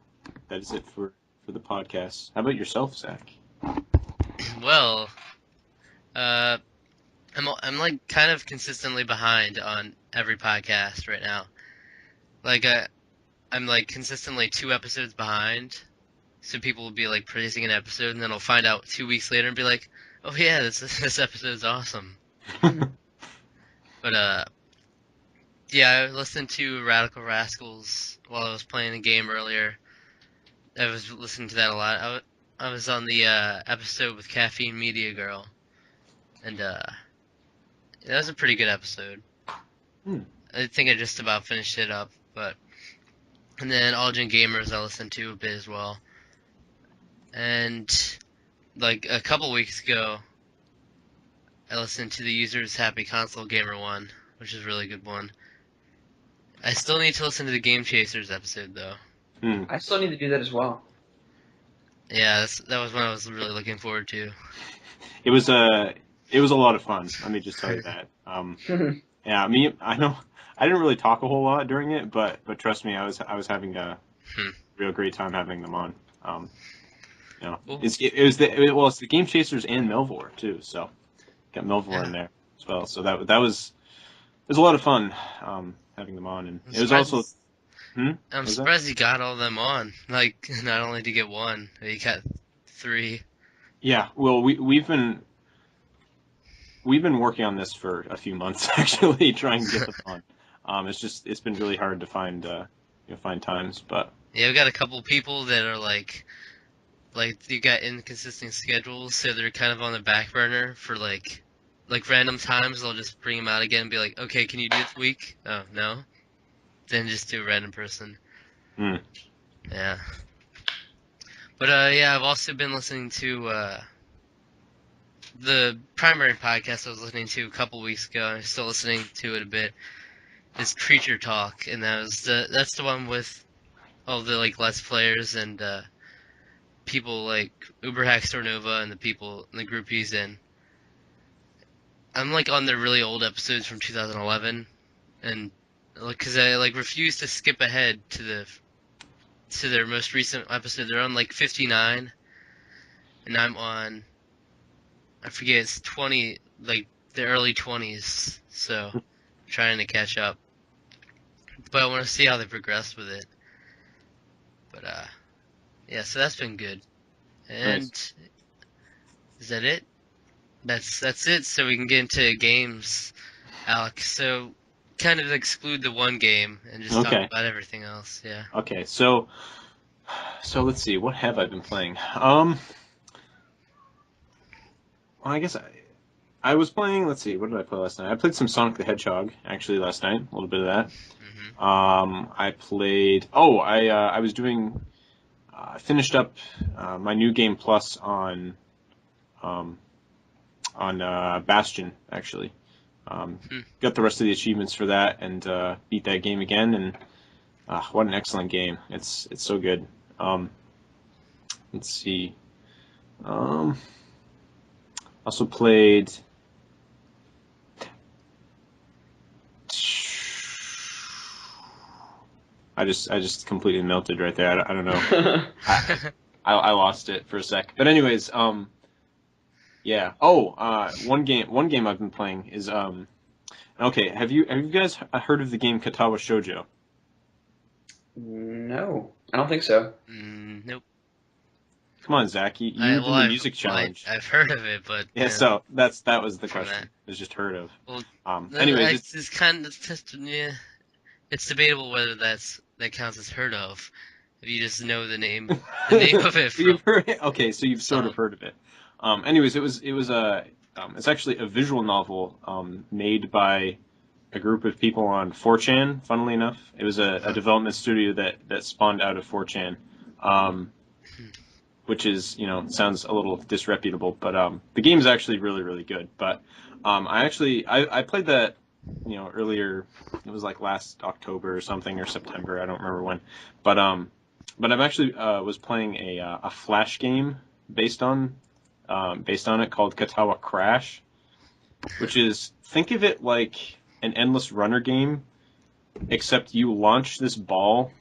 That is it for the podcast. How about yourself, Zach? Well, I'm like kind of consistently behind on every podcast right now. Like I'm like consistently 2 episodes behind. So people will be like praising an episode, and then I'll find out 2 weeks later and be like, "Oh yeah, this episode is awesome." But yeah, I listened to Radical Rascals while I was playing a game earlier. I was listening to that a lot. I was on the episode with Caffeine Media Girl, and that was a pretty good episode. I think I just about finished it up, and then Algen Gamers I listened to a bit as well. And like a couple weeks ago, I listened to the User's Happy Console Gamer one, which is a really good one. I still need to listen to the Game Chasers episode though. I still need to do that as well. Yeah, that was one I was really looking forward to. It was a lot of fun. Let me just tell you that. Yeah, I know I didn't really talk a whole lot during it, but trust me, I was having a real great time having them on. It's the Game Chasers and Melvor too, so got Melvor in there as well. So it was a lot of fun having them on, and it was also. I'm surprised he got all them on. Like, not only to get one, he got 3. Yeah, well, we've been working on this for a few months actually, trying to get them on. It's been really hard to find times, but yeah, we got a couple people that are like you got inconsistent schedules, so they're kind of on the back burner for like random times. They'll just bring them out again and be like, "Okay, can you do this week?" Oh no. Then just do a random person. Yeah. But yeah, I've also been listening to the primary podcast I was listening to a couple weeks ago. I'm still listening to it a bit. It's Creature Talk, and that's the one with all the like Let's Players and people like Uberhack Stornova and the people in the group he's in. I'm like on their really old episodes from 2011, and because I like refuse to skip ahead to their most recent episode. They're on like 59, and I'm on, I forget, it's 20, like the early 20s. So I'm trying to catch up, but I want to see how they progress with it. But yeah, so that's been good. And nice. Is that it? That's it. So we can get into games, Alec. So kind of exclude the one game and just talk about everything else. Yeah. Okay. So let's see. What have I been playing? Well, I guess I was playing. Let's see. What did I play last night? I played some Sonic the Hedgehog actually last night. A little bit of that. I played. I was doing. I finished up my new game plus on Bastion actually. Got the rest of the achievements for that and beat that game again, and what an excellent game. It's so good. Let's see. Also played. I just completely melted right there. I don't know. I lost it for a sec. But anyways, yeah. One game I've been playing is okay. Have you guys heard of the game Katawa Shoujo? No, I don't think so. Nope. Come on, Zach. You've in the music challenge. I've heard of it, but yeah. So that was the question. It's just heard of. Well, anyways, it's kind of it's debatable whether that counts as heard of. If you just know the name of it. You've heard it? Okay, so you've sort of heard of it. Anyways, it's actually a visual novel made by a group of people on 4chan. Funnily enough, it was a development studio that spawned out of 4chan, which is sounds a little disreputable, but the game is actually really really good. But I played that earlier. It was like last October or something, or September. I don't remember when. But I'm actually was playing a Flash game based on it called Katawa Crash, which is, think of it like an endless runner game, except you launch this ball.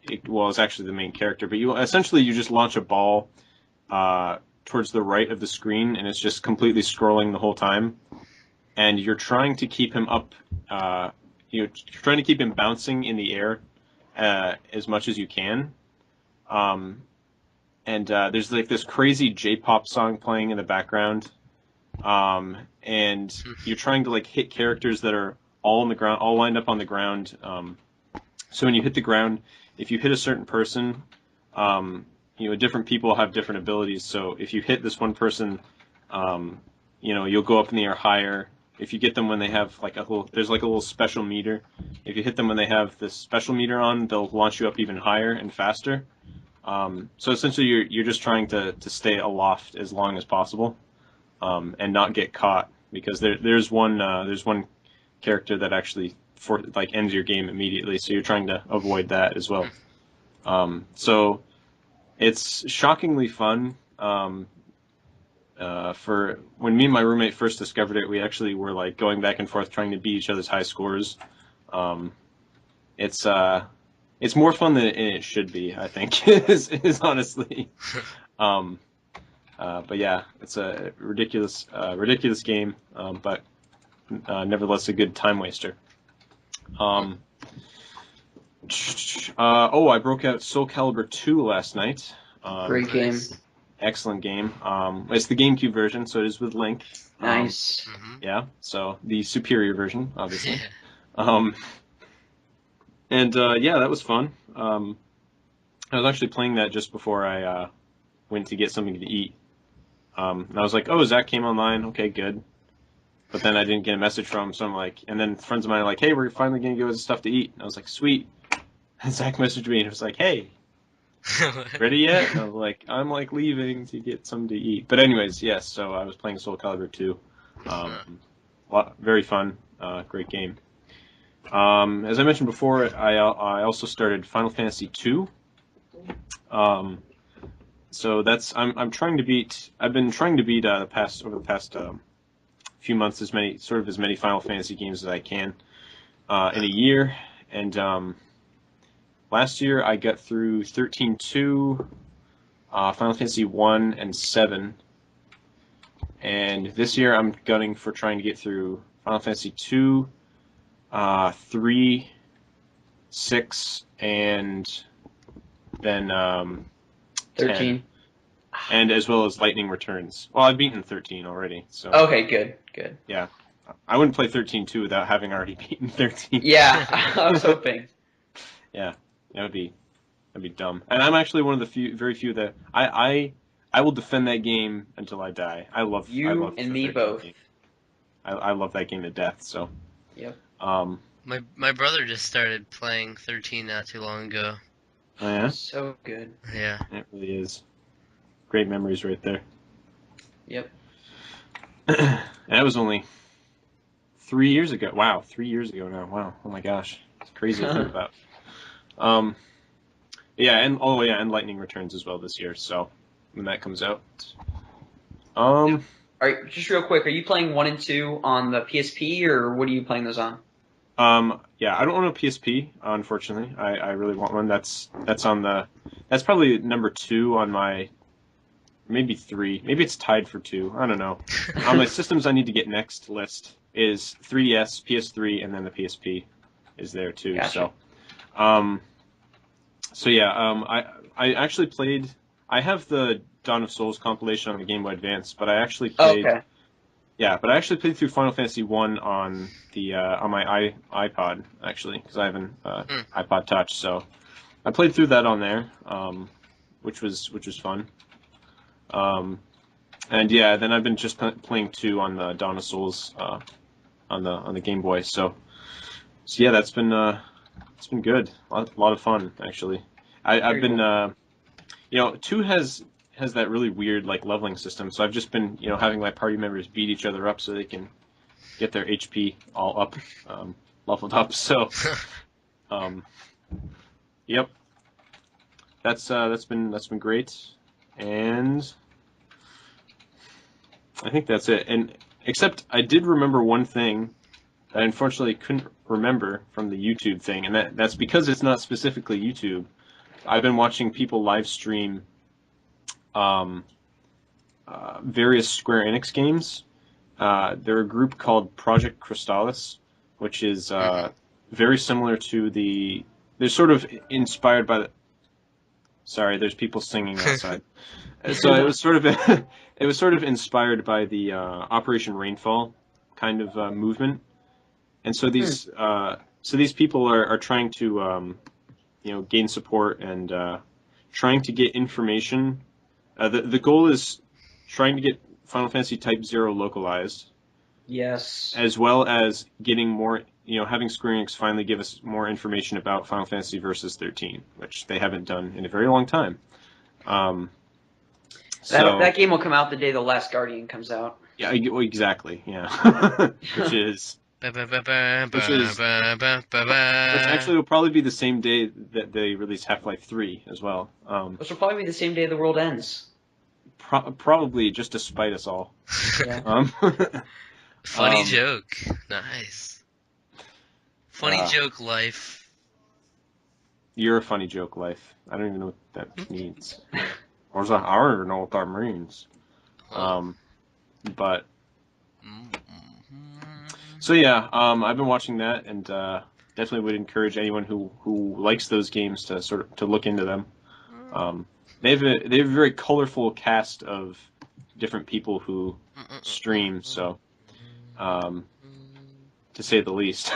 It's actually the main character, but you just launch a ball towards the right of the screen, and it's just completely scrolling the whole time. And you're trying to keep him up. You're trying to keep him bouncing in the air as much as you can. And there's like this crazy J-pop song playing in the background. And you're trying to like hit characters that are all on the ground, all lined up on the ground. So when you hit the ground, if you hit a certain person, different people have different abilities. So if you hit this one person, you'll go up in the air higher. If you get them when they have there's like a little special meter. If you hit them when they have this special meter on, they'll launch you up even higher and faster. So essentially, you're just trying to stay aloft as long as possible, and not get caught, because there's one character that actually ends your game immediately. So you're trying to avoid that as well. So it's shockingly fun. For when me and my roommate first discovered it, we actually were like going back and forth trying to beat each other's high scores. It's more fun than it should be, I think, is honestly. But yeah, it's a ridiculous game, but nevertheless a good time waster. I broke out Soul Calibur 2 last night. Great game. Excellent game. It's the GameCube version, so it is with Link. Nice. Yeah, so the superior version, obviously. Yeah, that was fun. I was actually playing that just before I went to get something to eat. And I was like, oh, Zach came online. Okay, good. But then I didn't get a message from him, so I'm like, and then friends of mine are like, hey, we're finally going to go get stuff to eat. And I was like, sweet. And Zach messaged me and was like, hey, ready yet? And I was like, I'm like leaving to get something to eat. But anyways, yes, so I was playing Soul Calibur 2. Very fun, great game. As I mentioned before, I also started Final Fantasy 2. So that's I'm trying to beat. I've been trying to beat over the past few months as many Final Fantasy games as I can in a year. And last year I got through 13-2, Final Fantasy 1 and 7. And this year I'm gunning for trying to get through Final Fantasy 2, 3, 6, and then 13. 10. And as well as Lightning Returns. Well, I've beaten 13 already. So Okay, good. yeah. I wouldn't play 13-2 without having already beaten 13. Yeah, I was hoping. Yeah, that'd be dumb. And I'm actually one of the very few that I will defend that game until I die. I love and me both. I love that game to death. So. Yep. My brother just started playing 13 not too long ago. Oh, yeah? So good. Yeah. It really is. Great memories right there. Yep. And that was only 3 years ago. Wow, 3 years ago now. Wow. Oh my gosh. It's crazy to think about. Yeah, and and Lightning Returns as well this year, so when that comes out. All right, just real quick, are you playing 1 and 2 on the PSP, or what are you playing those on? Yeah, I don't own a PSP, unfortunately. I really want one. That's probably number 2 on my, maybe 3. Maybe it's tied for 2. I don't know. On my systems I need to get next list is 3DS, PS3, and then the PSP is there too. Gotcha. So I actually played. I have the Dawn of Souls compilation on the Game Boy Advance, but I actually played. Okay. Yeah, but I actually played through Final Fantasy 1 on the on my iPod actually, because I have an iPod Touch. So I played through that on there, which was fun. And yeah, then I've been just playing 2 on the Dawn of Souls on the Game Boy. So yeah, it's been good. A lot of fun actually. I've been you know, 2 has that really weird like leveling system. So I've just been, you know, having my party members beat each other up so they can get their HP all up, leveled up. So yep, that's been great, and I think that's it. And except I did remember one thing that I unfortunately couldn't remember from the YouTube thing, and that's because it's not specifically YouTube. I've been watching people live stream various Square Enix games. They're a group called Project Crystallis, which is very similar to the. They're sort of inspired by the. Sorry, there's people singing outside. So it was sort of it was sort of inspired by the Operation Rainfall kind of movement, and so these people are trying to you know, gain support and trying to get information. The goal is trying to get Final Fantasy Type 0 localized. Yes. As well as getting more, you know, having Square Enix finally give us more information about Final Fantasy Versus 13, which they haven't done in a very long time. That game will come out the day The Last Guardian comes out. Yeah, exactly. Yeah, which actually will probably be the same day that they release Half-Life 3 as well. Which will probably be the same day the world ends. Probably just to spite us all. Yeah. Funny joke. Nice. Funny joke life. You're a funny joke life. I don't even know what that means. I don't even know what that means. But so yeah, I've been watching that, and definitely would encourage anyone who likes those games to look into them. They have a very colorful cast of different people who stream, so to say the least.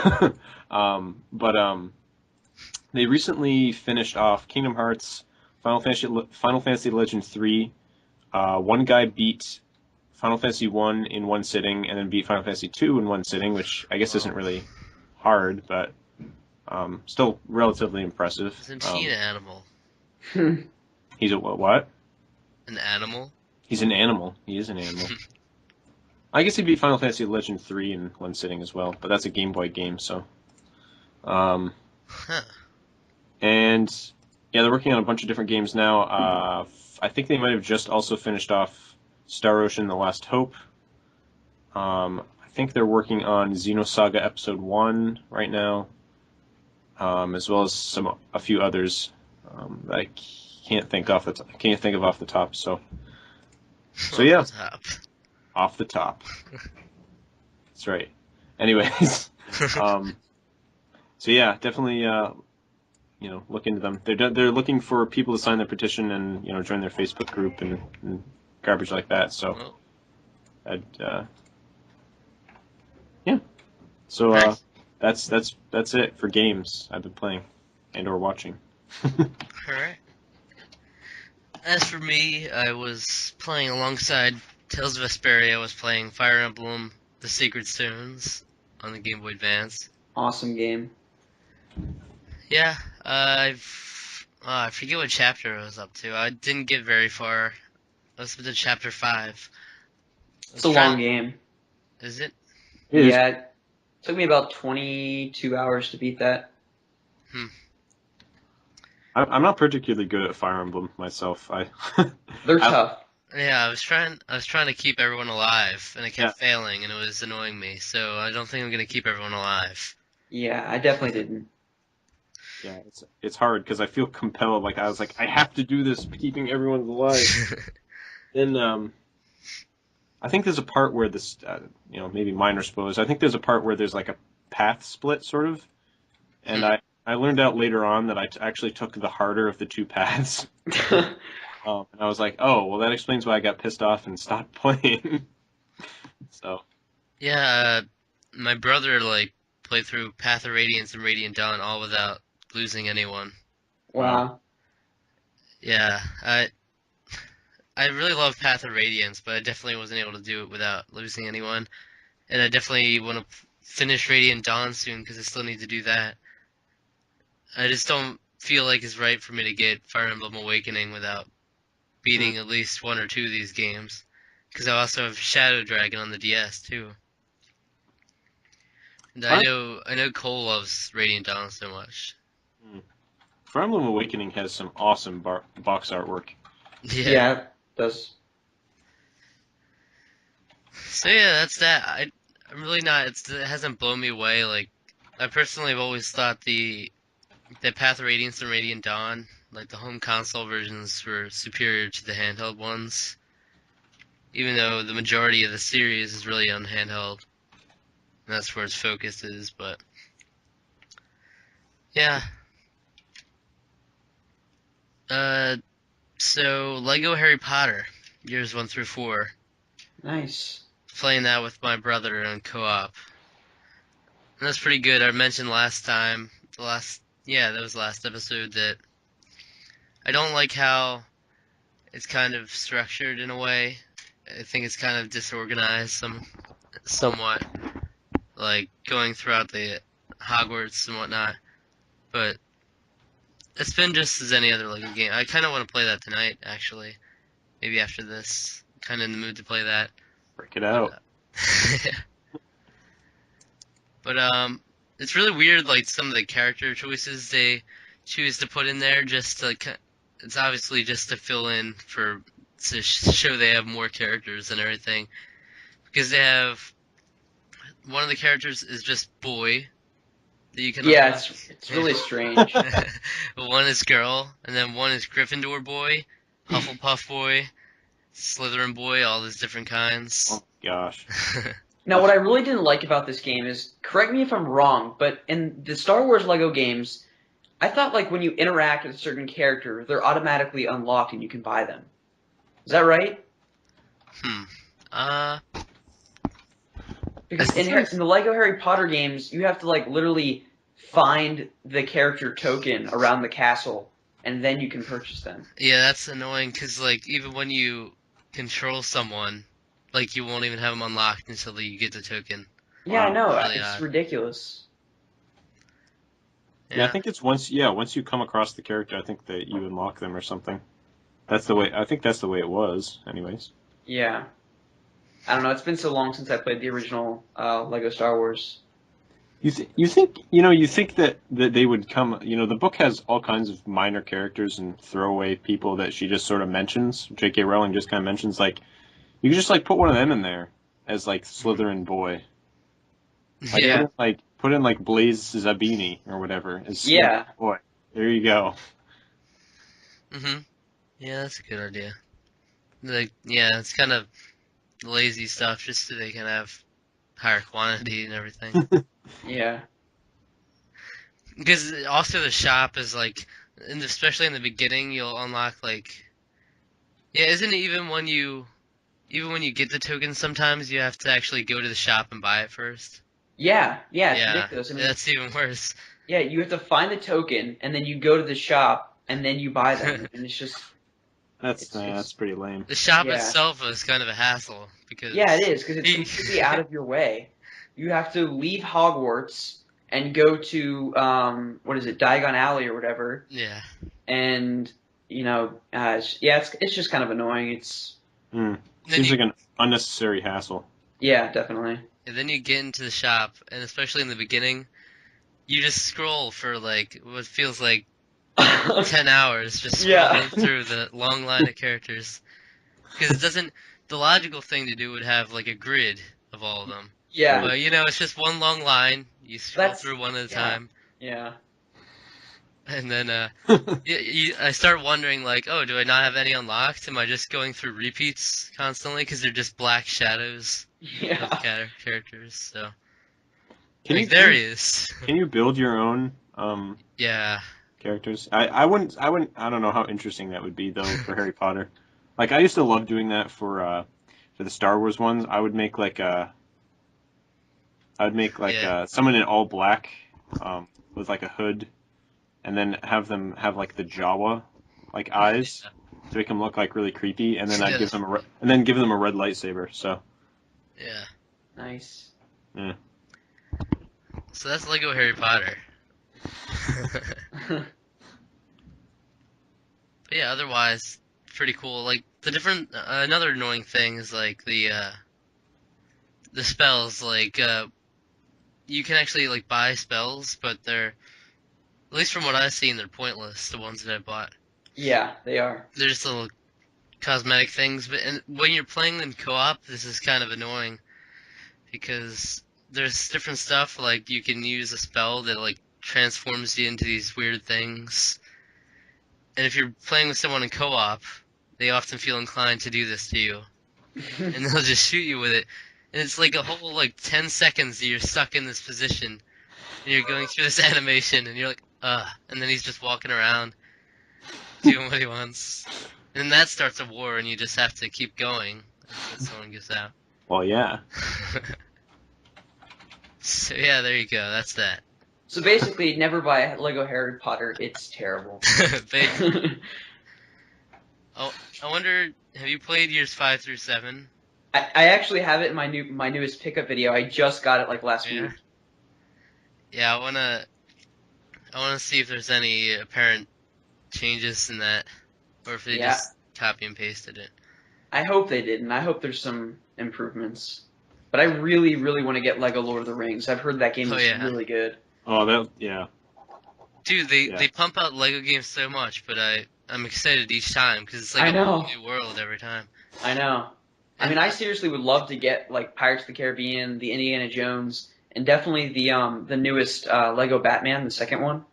But they recently finished off Kingdom Hearts, Final Fantasy Legend 3. One guy beat Final Fantasy 1 in one sitting, and then beat Final Fantasy 2 in one sitting, which I guess isn't really hard, but still relatively impressive. Isn't he an animal? He's a what? An animal? He's an animal. He is an animal. I guess he beat Final Fantasy Legend 3 in one sitting as well, but that's a Game Boy game, so. And yeah, they're working on a bunch of different games now. I think they might have just also finished off Star Ocean: The Last Hope. I think they're working on Xenosaga Episode 1 right now, as well as a few others that I can't think of off the top. So yeah, off the top. That's right. Anyways, so yeah, definitely you know, look into them. They're looking for people to sign their petition and, you know, join their Facebook group and garbage like that. So yeah. So nice. That's it for games I've been playing and or watching. Alright. As for me, I was playing alongside Tales of Vesperia. I was playing Fire Emblem: The Sacred Stones on the Game Boy Advance. Awesome game. Yeah, I forget what chapter I was up to. I didn't get very far. I was up to chapter 5. It's a long game. Is it? Yeah, it took me about 22 hours to beat that. I'm not particularly good at Fire Emblem myself. They're tough. Yeah, I was trying to keep everyone alive, and I kept failing, and it was annoying me. So I don't think I'm gonna keep everyone alive. Yeah, I definitely didn't. Yeah, it's hard because I feel compelled. Like I was like, I have to do this, keeping everyone alive. Then I think there's a part where this, you know, maybe minor spoilers. I think there's a part where there's like a path split, sort of, and I learned out later on that I actually took the harder of the two paths. And I was like, oh, well, that explains why I got pissed off and stopped playing. So. Yeah, my brother played through Path of Radiance and Radiant Dawn all without losing anyone. Wow. Yeah, I really love Path of Radiance, but I definitely wasn't able to do it without losing anyone. And I definitely want to finish Radiant Dawn soon because I still need to do that. I just don't feel like it's right for me to get Fire Emblem Awakening without beating at least one or two of these games. Because I also have Shadow Dragon on the DS too. And I know Cole loves Radiant Dawn so much. Fire Emblem Awakening has some awesome box artwork. Yeah, it does. So yeah, that's that. I'm really not. It hasn't blown me away. Like, I personally have always thought the Path of Radiance and Radiant Dawn, like the home console versions, were superior to the handheld ones. Even though the majority of the series is really on handheld, and that's where its focus is. But yeah. So Lego Harry Potter, years 1 through 4. Nice. Playing that with my brother on co-op. And that's pretty good. I mentioned last time, that was last episode, that I don't like how it's kind of structured in a way. I think it's kind of disorganized somewhat, like going throughout the Hogwarts and whatnot. But it's been just as any other Lego game. I kind of want to play that tonight, actually. Maybe after this. Kind of in the mood to play that. Break it out. But it's really weird, like some of the character choices they choose to put in there. Just to, it's obviously just to fill in to show they have more characters and everything. Because they have one of the characters is just boy. That you can unlock. It's really strange. One is girl, and then one is Gryffindor boy, Hufflepuff boy, Slytherin boy, all those different kinds. Oh gosh. Now, what I really didn't like about this game is, correct me if I'm wrong, but in the Star Wars Lego games, I thought like when you interact with a certain character, they're automatically unlocked and you can buy them. Is that right? Because in the Lego Harry Potter games, you have to like literally find the character token around the castle, and then you can purchase them. Yeah, that's annoying because like even when you control someone, like you won't even have them unlocked until you get the token. Yeah, I know. Really it's odd. Ridiculous. Yeah, I think it's once you come across the character, I think that you unlock them or something. That's the way. I think that's the way it was, anyways. Yeah. I don't know. It's been so long since I played the original Lego Star Wars. You think that they would come. The book has all kinds of minor characters and throwaway people that she just sort of mentions. J.K. Rowling just kind of mentions, like, you could just like put one of them in there as like Slytherin boy. Like, Yeah. Put in like Blaze Zabini or whatever as Yeah. Slytherin boy. There you go. Yeah, that's a good idea. Like, yeah, it's kind of lazy stuff just so they can have higher quantity and everything. Yeah. Because also the shop is like, and especially in the beginning, you'll unlock like, yeah, isn't it even when you get the token, sometimes you have to actually go to the shop and buy it first? Yeah. It's ridiculous. I mean, that's even worse. Yeah, you have to find the token, and then you go to the shop, and then you buy them, and it's just. That's pretty lame. The shop itself is kind of a hassle because. Yeah, it is because it's completely out of your way. You have to leave Hogwarts and go to what is it, Diagon Alley or whatever. Yeah. And it's just kind of annoying. It's. Seems like an unnecessary hassle. Yeah, definitely. And then you get into the shop, and especially in the beginning, you just scroll for like what feels like 10 hours just scrolling through the long line of characters. Because it doesn't. The logical thing to do would have like a grid of all of them. Yeah. But it's just one long line. You scroll through one at a time. Yeah. And then I start wondering, like, oh, do I not have any unlocked? Am I just going through repeats constantly? Because they're just black shadows of characters. So there he is. Can you build your own characters? I wouldn't. I don't know how interesting that would be though for Harry Potter. Like I used to love doing that for the Star Wars ones. I would make someone in all black with like a hood. And then have them have like the Jawa like eyes to make them look like really creepy, and then I'd give them a red lightsaber. So yeah, nice. Yeah. So that's Lego Harry Potter. But yeah, otherwise, pretty cool. Like, the different, another annoying thing is, like, the spells. Like, you can actually, like, buy spells, but they're, at least from what I've seen, they're pointless, the ones that I bought. Yeah, they are. They're just little cosmetic things, but when you're playing in co-op, this is kind of annoying, because there's different stuff, like, you can use a spell that, like, transforms you into these weird things. And if you're playing with someone in co-op, they often feel inclined to do this to you. And they'll just shoot you with it. And it's like a whole, like, 10 seconds that you're stuck in this position. And you're going through this animation, and you're like, and then he's just walking around, doing what he wants. And then that starts a war, and you just have to keep going until someone gets out. Well, yeah. So yeah, there you go, that's that. So basically, never buy Lego Harry Potter. It's terrible. Oh, I wonder, have you played years 5 through 7? I actually have it in my newest pickup video. I just got it like last week. Yeah, I wanna see if there's any apparent changes in that, or if they just copy and pasted it. I hope they didn't. I hope there's some improvements. But I really, really want to get Lego Lord of the Rings. I've heard that game is really good. Oh, yeah. Dude, they pump out Lego games so much, but I'm excited each time, because it's like I a know. whole new world every time. I know. I mean, I seriously would love to get like Pirates of the Caribbean, the Indiana Jones, and definitely the newest Lego Batman, the second one.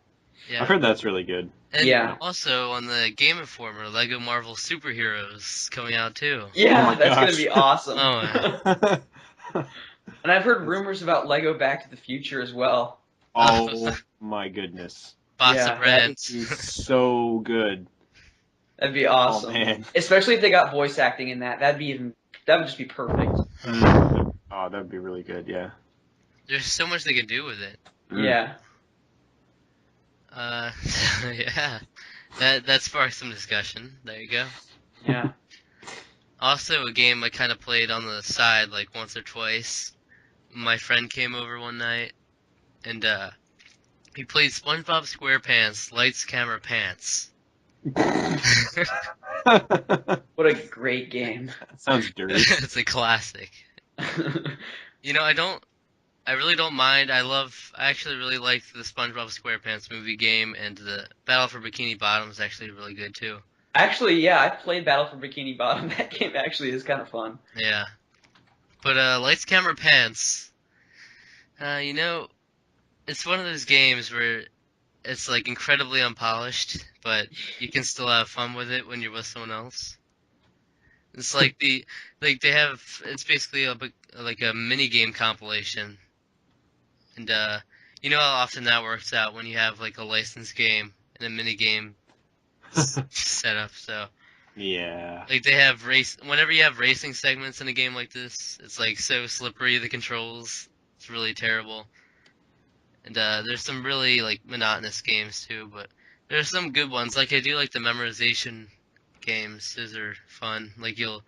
Yeah. I've heard that's really good. And also on the Game Informer, Lego Marvel Superheroes coming out too. Yeah, my that's gosh. gonna be awesome. Oh, And I've heard rumors about Lego Back to the Future as well. Oh my goodness. Box Yeah, of bread. It's so good. That'd be awesome. Oh man. Especially if they got voice acting in that. That would just be perfect. Oh, that would be really good, yeah. There's so much they can do with it. Yeah. Yeah. That sparked some discussion. There you go. Yeah. Also, a game I kind of played on the side, like, once or twice. My friend came over one night, and he played SpongeBob SquarePants Lights Camera Pants. What a great game. That sounds dirty. It's a classic. You know, I really don't mind. I actually really liked the SpongeBob SquarePants movie game, and the Battle for Bikini Bottom is actually really good too. Actually, yeah, I played Battle for Bikini Bottom. That game actually is kind of fun. Yeah. But Lights Camera Pants, you know, it's one of those games where it's like incredibly unpolished, but you can still have fun with it when you're with someone else. It's like it's basically like a mini game compilation. And you know how often that works out when you have like a licensed game and a mini game set up. So Yeah. like they have whenever you have racing segments in a game like this, it's like so slippery, the controls, it's really terrible. And there's some really like monotonous games too, but there's some good ones. Like I do like the memorization games. Those are fun. Like you'll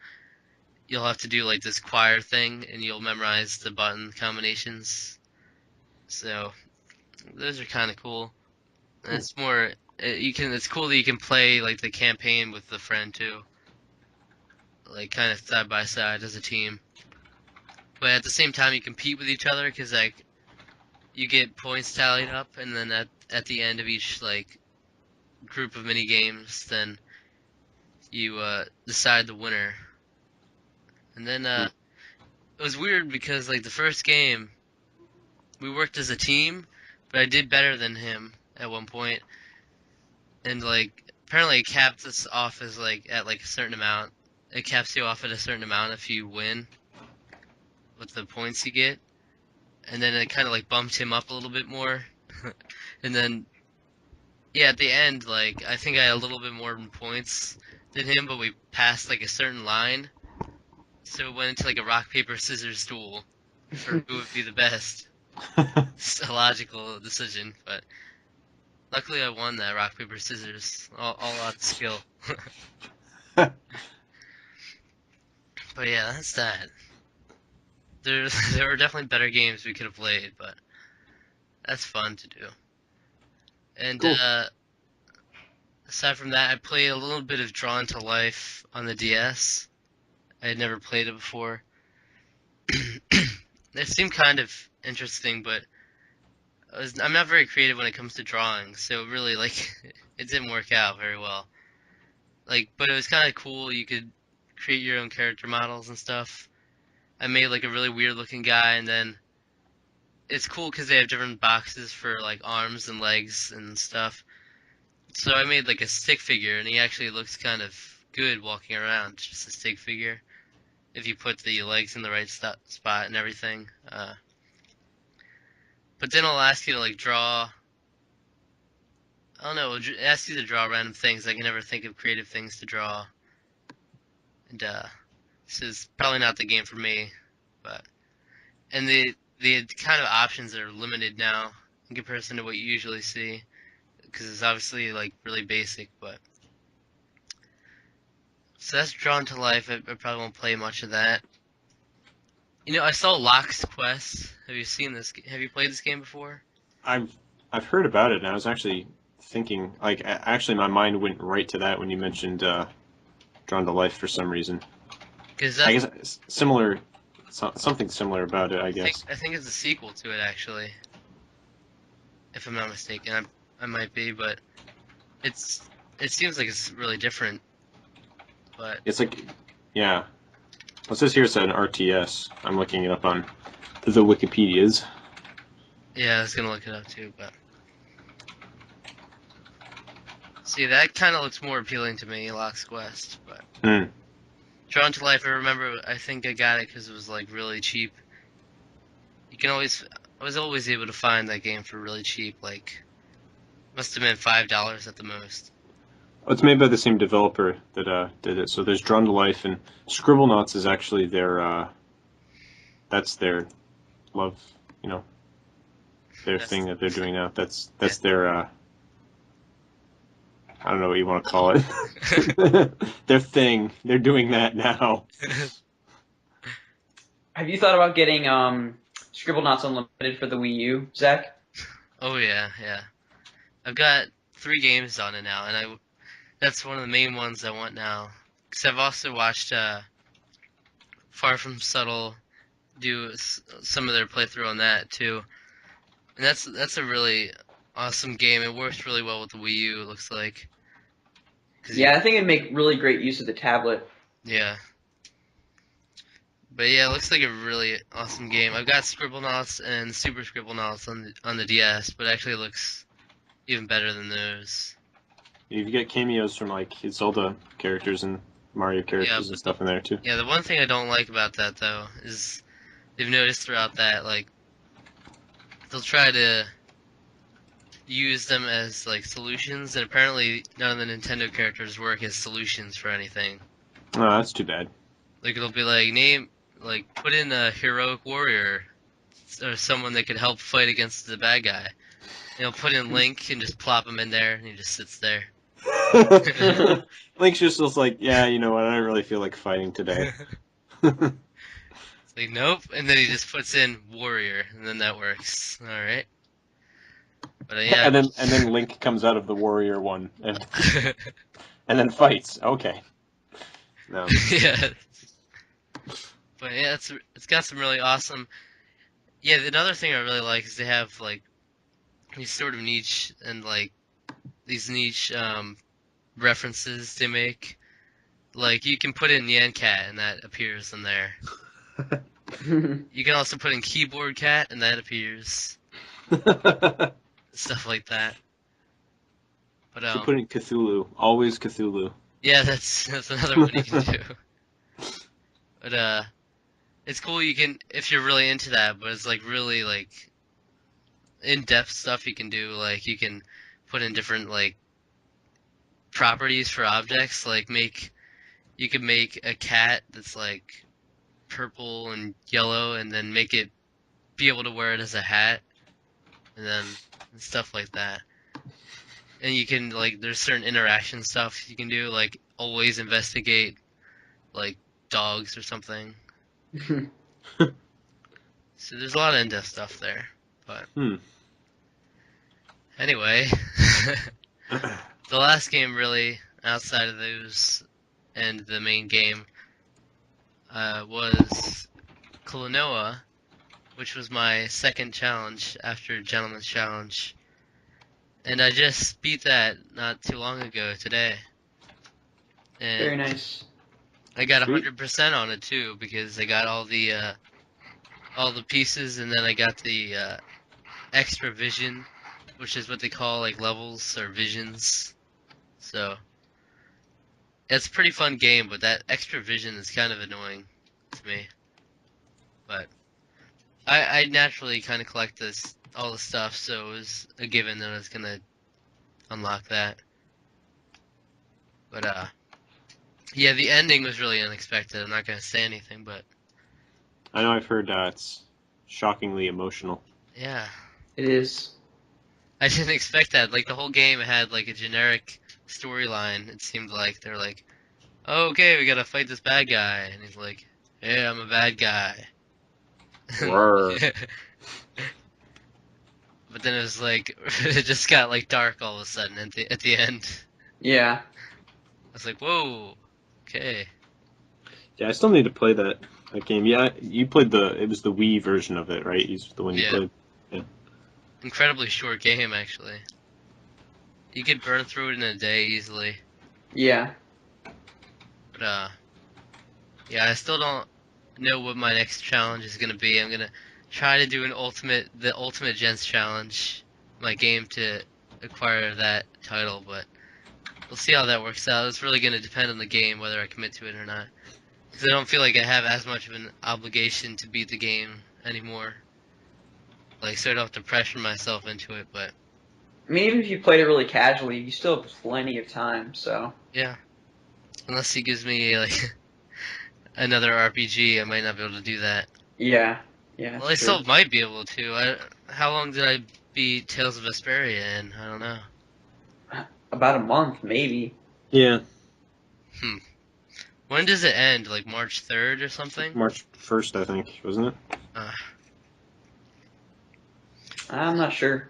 have to do like this choir thing, and you'll memorize the button combinations. So those are kind of cool. And it's more it's cool that you can play like the campaign with the friend too, like kind of side by side as a team. But at the same time, you compete with each other, because like you get points tallied up, and then at the end of each like group of mini games, then you decide the winner. And then it was weird because like the first game, we worked as a team, but I did better than him at one point, and like apparently it capped us off as like at like a certain amount. It caps you off at a certain amount if you win with the points you get, and then it kind of like bumped him up a little bit more. And then yeah, at the end, like I think I had a little bit more points than him, but we passed like a certain line, so it went into like a rock paper scissors duel for who would be the best. It's a logical decision, but luckily I won that rock paper scissors, all out of skill. But yeah, that's that. There were definitely better games we could have played, but that's fun to do. And Cool. aside from that, I played a little bit of Drawn to Life on the DS. I had never played it before. It seemed kind of interesting, but I'm not very creative when it comes to drawing, so really, like, it didn't work out very well. Like, but it was kind of cool. You could create your own character models and stuff. I made like a really weird looking guy, and then it's cool because they have different boxes for like arms and legs and stuff. So I made like a stick figure, and he actually looks kind of good walking around, just a stick figure, if you put the legs in the right spot and everything. But then it'll ask you to like draw. I don't know. It'll ask you to draw random things. I can never think of creative things to draw. And this is probably not the game for me. And the kind of options are limited now in comparison to what you usually see, because it's obviously like really basic. But so that's Drawn to Life. I probably won't play much of that. You know, I saw Locke's Quest. Have you seen this? Have you played this game before? I've heard about it, and I was actually thinking, like, actually my mind went right to that when you mentioned Drawn to Life for some reason. Because I guess it's similar, something similar about it. I guess. I think it's a sequel to it, actually, if I'm not mistaken. I might be, but it seems like it's really different. But It's like, yeah. Well, it says here it's an RTS. I'm looking it up on the Wikipedias. yeah, I was gonna look it up too. But see, that kind of looks more appealing to me, Locke's Quest. But Drawn to Life, I remember. I think I got it because it was like really cheap. I was always able to find that game for really cheap. Like, must have been $5 at the most. Oh, it's made by the same developer that did it. So there's Drawn to Life, and Scribblenauts is actually their that's their love, their thing that they're doing now. That's their I don't know what you want to call it. Their thing. They're doing that now. Have you thought about getting Scribblenauts Unlimited for the Wii U, Zach? Oh yeah. I've got 3 games on it now, and that's one of the main ones I want now. Because I've also watched Far From Subtle do some of their playthrough on that too, and that's a really awesome game. It works really well with the Wii U. It looks like. Yeah, I think it'd make really great use of the tablet. Yeah. But yeah, it looks like a really awesome game. I've got Scribblenauts and Super Scribblenauts on the DS, but it actually looks even better than those. You get cameos from like Zelda characters and Mario characters and stuff in there too. Yeah, the one thing I don't like about that though is they've noticed throughout that, like, they'll try to use them as like solutions, and apparently none of the Nintendo characters work as solutions for anything. Oh, that's too bad. Like, it'll be like put in a heroic warrior or someone that could help fight against the bad guy. They'll put in Link and just plop him in there, and he just sits there. Link's just looks like, yeah, you know what? I don't really feel like fighting today. It's like, nope, and then he just puts in warrior, and then that works. All right. But yeah. And then Link comes out of the warrior one and fights. Okay. No. Yeah. But yeah, it's got some really awesome. Yeah, another thing I really like is they have like these sort of niche and like these niche references they make. Like, you can put in Nyan Cat and that appears in there. You can also put in Keyboard Cat and that appears. Stuff like that. But you put in Cthulhu. Always Cthulhu. Yeah, that's another one you can do. But it's cool. You can, if you're really into that, but it's like really like in-depth stuff you can do. Like, you can put in different like properties for objects. Like, you could make a cat that's like purple and yellow, and then make it be able to wear it as a hat, and then stuff like that. And you can, like, there's certain interaction stuff you can do, like always investigate like dogs or something. So there's a lot of in-depth stuff there, but Anyway, the last game really, outside of those and the main game, was Klonoa, which was my second challenge after Gentleman's Challenge. And I just beat that not too long ago today. And Very nice. I got Sweet. 100% on it too, because I got all the pieces, and then I got the extra vision, which is what they call like levels or visions. So it's a pretty fun game, but that extra vision is kind of annoying to me. But I naturally kind of collect all the stuff, so it was a given that I was gonna unlock that. But yeah, the ending was really unexpected. I'm not gonna say anything, but I know I've heard it's shockingly emotional. yeah, It is. I didn't expect that. Like the whole game had like a generic storyline. It seemed like they're like, oh, okay, we gotta fight this bad guy, and he's like, yeah, I'm a bad guy. Roar. But then it was like, it just got like dark all of a sudden at the end. Yeah. I was like, whoa, okay. Yeah, I still need to play that game. Yeah, you played it was the Wii version of it, right? It's the one you Yeah. played. Incredibly short game, actually. You could burn through it in a day easily. Yeah. But yeah, I still don't know what my next challenge is gonna be. I'm gonna try to do the ultimate Gens challenge, my game to acquire that title, but we'll see how that works out. It's really gonna depend on the game whether I commit to it or not. Because I don't feel like I have as much of an obligation to beat the game anymore. Like, so I don't have to pressure myself into it, but I mean, even if you played it really casually, you still have plenty of time, so. yeah. Unless he gives me, like, another RPG, I might not be able to do that. Yeah. Yeah. Well, I still might be able to. How long did I beat Tales of Vesperia in? I don't know. About a month, maybe. Yeah, When does it end? Like March 3rd or something? March 1st, I think, wasn't it? I'm not sure.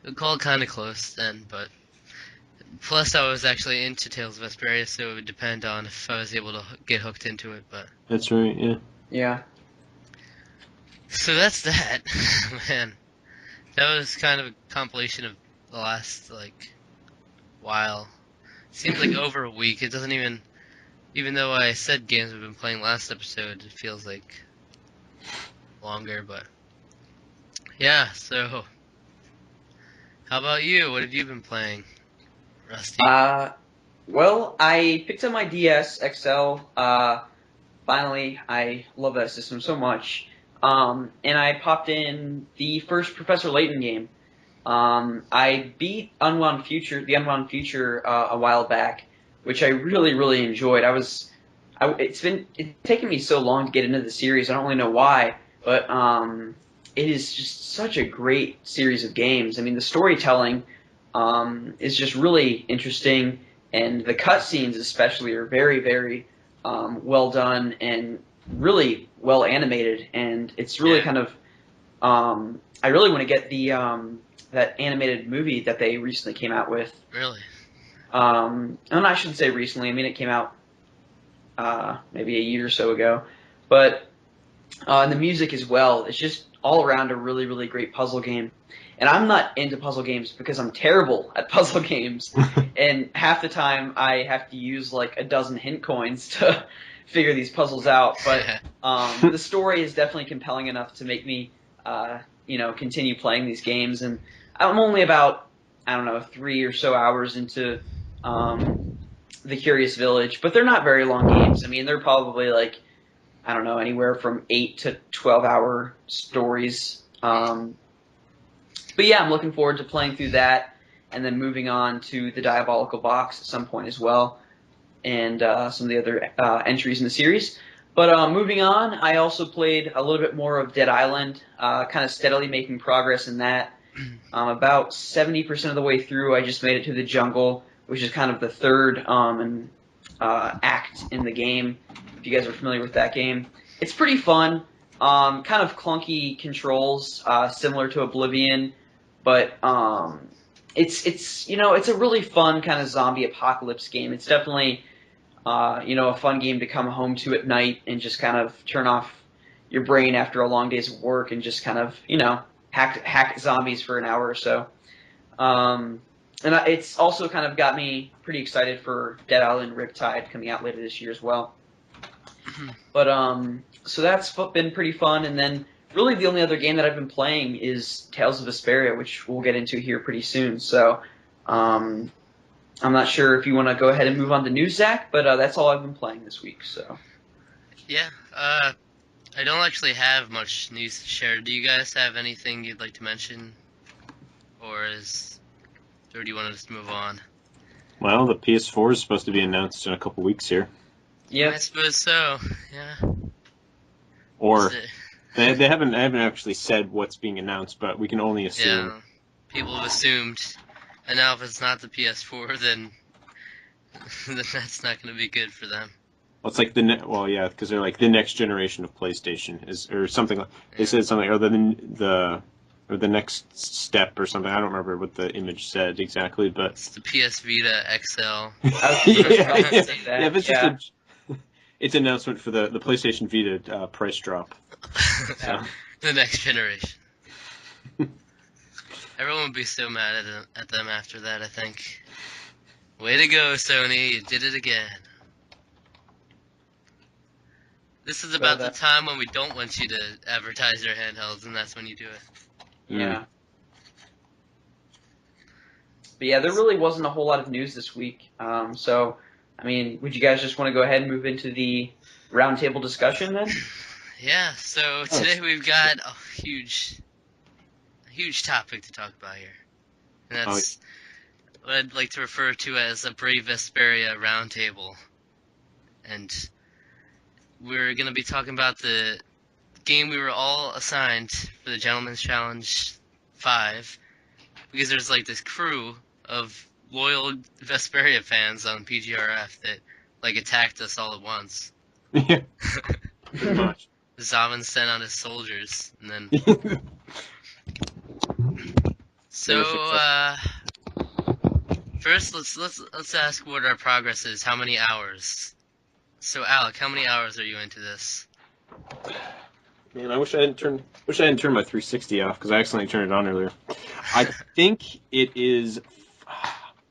We'll call it kind of close then, but plus I was actually into Tales of Vesperia, so it would depend on if I was able to get hooked into it. But That's right. Yeah. Yeah. so that's that, man. That was kind of a compilation of the last like while. Seems like over a week. It doesn't even though I said games we've been playing last episode, it feels like longer. But yeah, so how about you? What have you been playing, Rusty? Well, I picked up my DS XL. Finally, I love that system so much. And I popped in the first Professor Layton game. I beat the Unwound Future a while back, which I really, really enjoyed. It's taken me so long to get into the series. I don't really know why, but it is just such a great series of games. I mean, the storytelling is just really interesting, and the cutscenes especially are very, very well done and really well animated. And it's really kind of I really want to get that animated movie that they recently came out with. Really? And I shouldn't say recently. I mean, it came out maybe a year or so ago. But and the music as well. It's just all around a really, really great puzzle game. And I'm not into puzzle games because I'm terrible at puzzle games. And half the time I have to use like a dozen hint coins to figure these puzzles out. But the story is definitely compelling enough to make me continue playing these games. And I'm only about, 3 or so hours into the Curious Village, but they're not very long games. I mean, they're probably like, anywhere from 8 to 12-hour stories. But yeah, I'm looking forward to playing through that and then moving on to the Diabolical Box at some point as well, and some of the other entries in the series. But moving on, I also played a little bit more of Dead Island, kind of steadily making progress in that. About 70% of the way through, I just made it to the jungle, which is kind of the third act in the game, if you guys are familiar with that game. It's pretty fun, kind of clunky controls, similar to Oblivion, but it's it's a really fun kind of zombie apocalypse game. It's definitely a fun game to come home to at night and just kind of turn off your brain after a long day's work and just kind of hack zombies for an hour or so. It's also kind of got me pretty excited for Dead Island Riptide coming out later this year as well. But so that's been pretty fun, and then really the only other game that I've been playing is Tales of Vesperia, which we'll get into here pretty soon. So I'm not sure if you want to go ahead and move on to news, Zach, but that's all I've been playing this week. So Yeah, I don't actually have much news to share. Do you guys have anything you'd like to mention, or do you want to just move on? Well, the PS4 is supposed to be announced in a couple weeks here. yeah, I suppose so. Yeah. Or they haven't actually said what's being announced, but we can only assume. Yeah, people have assumed, and now if it's not the PS4, then that's not going to be good for them. Well, it's like because they're like the next generation of PlayStation is, or something. They said something other than or the next step or something. I don't remember what the image said exactly, but It's the PS Vita XL. It's an announcement for the PlayStation Vita price drop. So. The next generation. Everyone would be so mad at them after that, I think. Way to go, Sony. You did it again. This is about the time when we don't want you to advertise your handhelds, and that's when you do it. Yeah. But yeah, there really wasn't a whole lot of news this week. So, I mean, would you guys just want to go ahead and move into the roundtable discussion then? Yeah, so today we've got a huge topic to talk about here. And that's what I'd like to refer to as a Brave Vesperia Roundtable. And we're going to be talking about the game we were all assigned for the Gentleman's Challenge 5. Because there's like this crew of loyal Vesperia fans on PGRF that like attacked us all at once. Yeah, pretty much. Zavin sent out his soldiers, and then. So first let's ask what our progress is. How many hours? So Alec, how many hours are you into this? Man, I wish I hadn't turned my 360 off because I accidentally turned it on earlier. I think it is.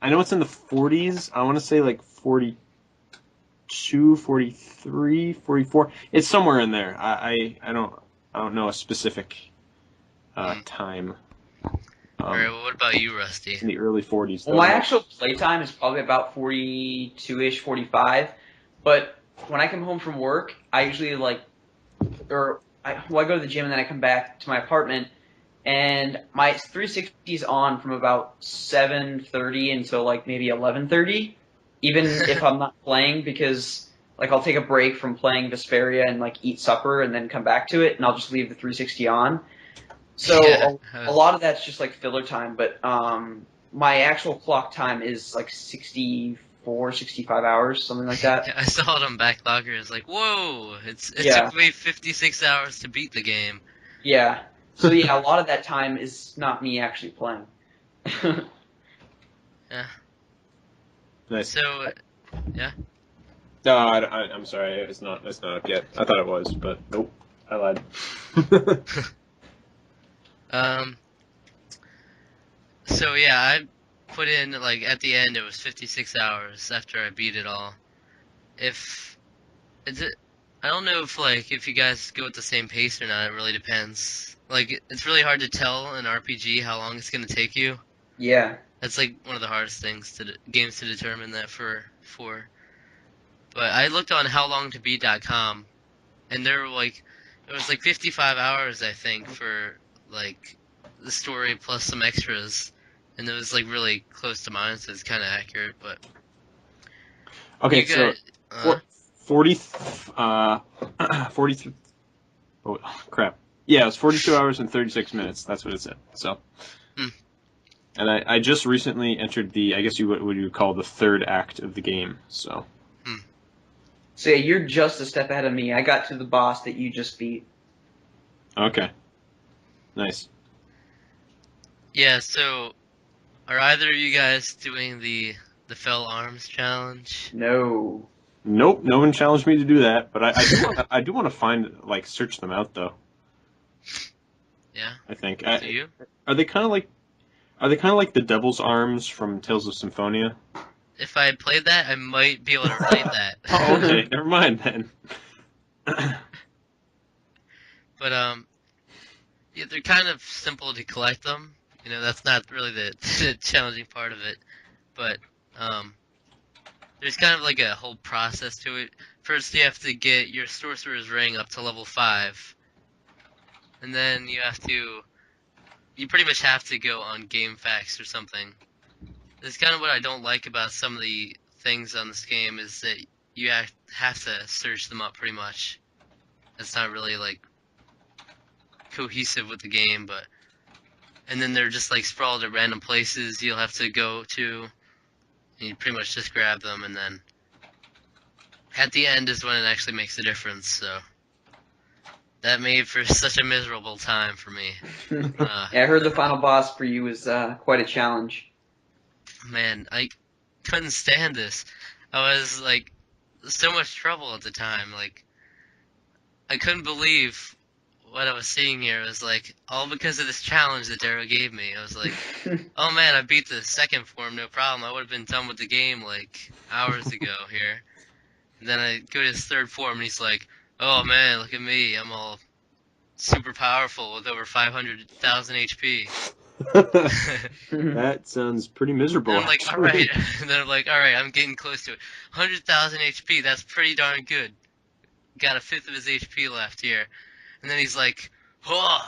I know it's in the 40s. I want to say like 42, 43, 44. It's somewhere in there. I don't know a specific time. Alright, well, what about you, Rusty? In the early 40s. Well, my actual playtime is probably about 42-ish, 45. But when I come home from work, I usually I go to the gym and then I come back to my apartment, and my 360 is on from about 7:30 until like maybe 11:30, even if I'm not playing, because like I'll take a break from playing Vesperia and like eat supper and then come back to it, and I'll just leave the 360 on. So a lot of that's just like filler time, but my actual clock time is like 64, 65 hours, something like that. I saw it on Backlogger. It's like, whoa! It took me 56 hours to beat the game. Yeah. So yeah, a lot of that time is not me actually playing. Yeah. Nice. So, yeah. No, I'm sorry. It's not up yet. I thought it was, but nope. I lied. So yeah, I put in like at the end it was 56 hours after I beat it all. I don't know if you guys go at the same pace or not. It really depends. Like it's really hard to tell in RPG how long it's gonna take you. Yeah. That's like one of the hardest games to determine that for. But I looked on howlongtobeat.com, and there was like 55 hours I think for like the story plus some extras, and it was like really close to mine, so it's kind of accurate. But okay, so 43. Oh crap! Yeah, it was 42 hours and 36 minutes. That's what it said. So, and I just recently entered I guess what you would call the third act of the game. So. So yeah, you're just a step ahead of me. I got to the boss that you just beat. Okay. Nice. Yeah, so are either of you guys doing the Fell Arms challenge? No. Nope, no one challenged me to do that, but I do want to find like search them out though. Yeah. I think Do you? are they kind of like the Devil's Arms from Tales of Symphonia? If I had played that, I might be able to relate that. Oh, okay, never mind then. But yeah, they're kind of simple to collect them. You know, that's not really the challenging part of it. But there's kind of like a whole process to it. First, you have to get your Sorcerer's Ring up to level 5. And then you pretty much have to go on Game Facts or something. That's kind of what I don't like about some of the things on this game is that you have to search them up pretty much. It's not really like cohesive with the game, but and then they're just like sprawled at random places you'll have to go to, and you pretty much just grab them, and then at the end is when it actually makes a difference. So that made for such a miserable time for me. Yeah, I heard the final boss for you was quite a challenge. Man, I couldn't stand this. I was like so much trouble at the time. Like I couldn't believe what I was seeing here. It was like all because of this challenge that Darrow gave me. I was like, oh man, I beat the second form, no problem. I would have been done with the game like hours ago here. And then I go to his third form, and he's like, oh man, look at me. I'm all super powerful with over 500,000 HP. That sounds pretty miserable. And I'm like, actually. alright. And then I'm like, alright, I'm getting close to it. 100,000 HP, that's pretty darn good. Got a fifth of his HP left here. And then he's like, oh,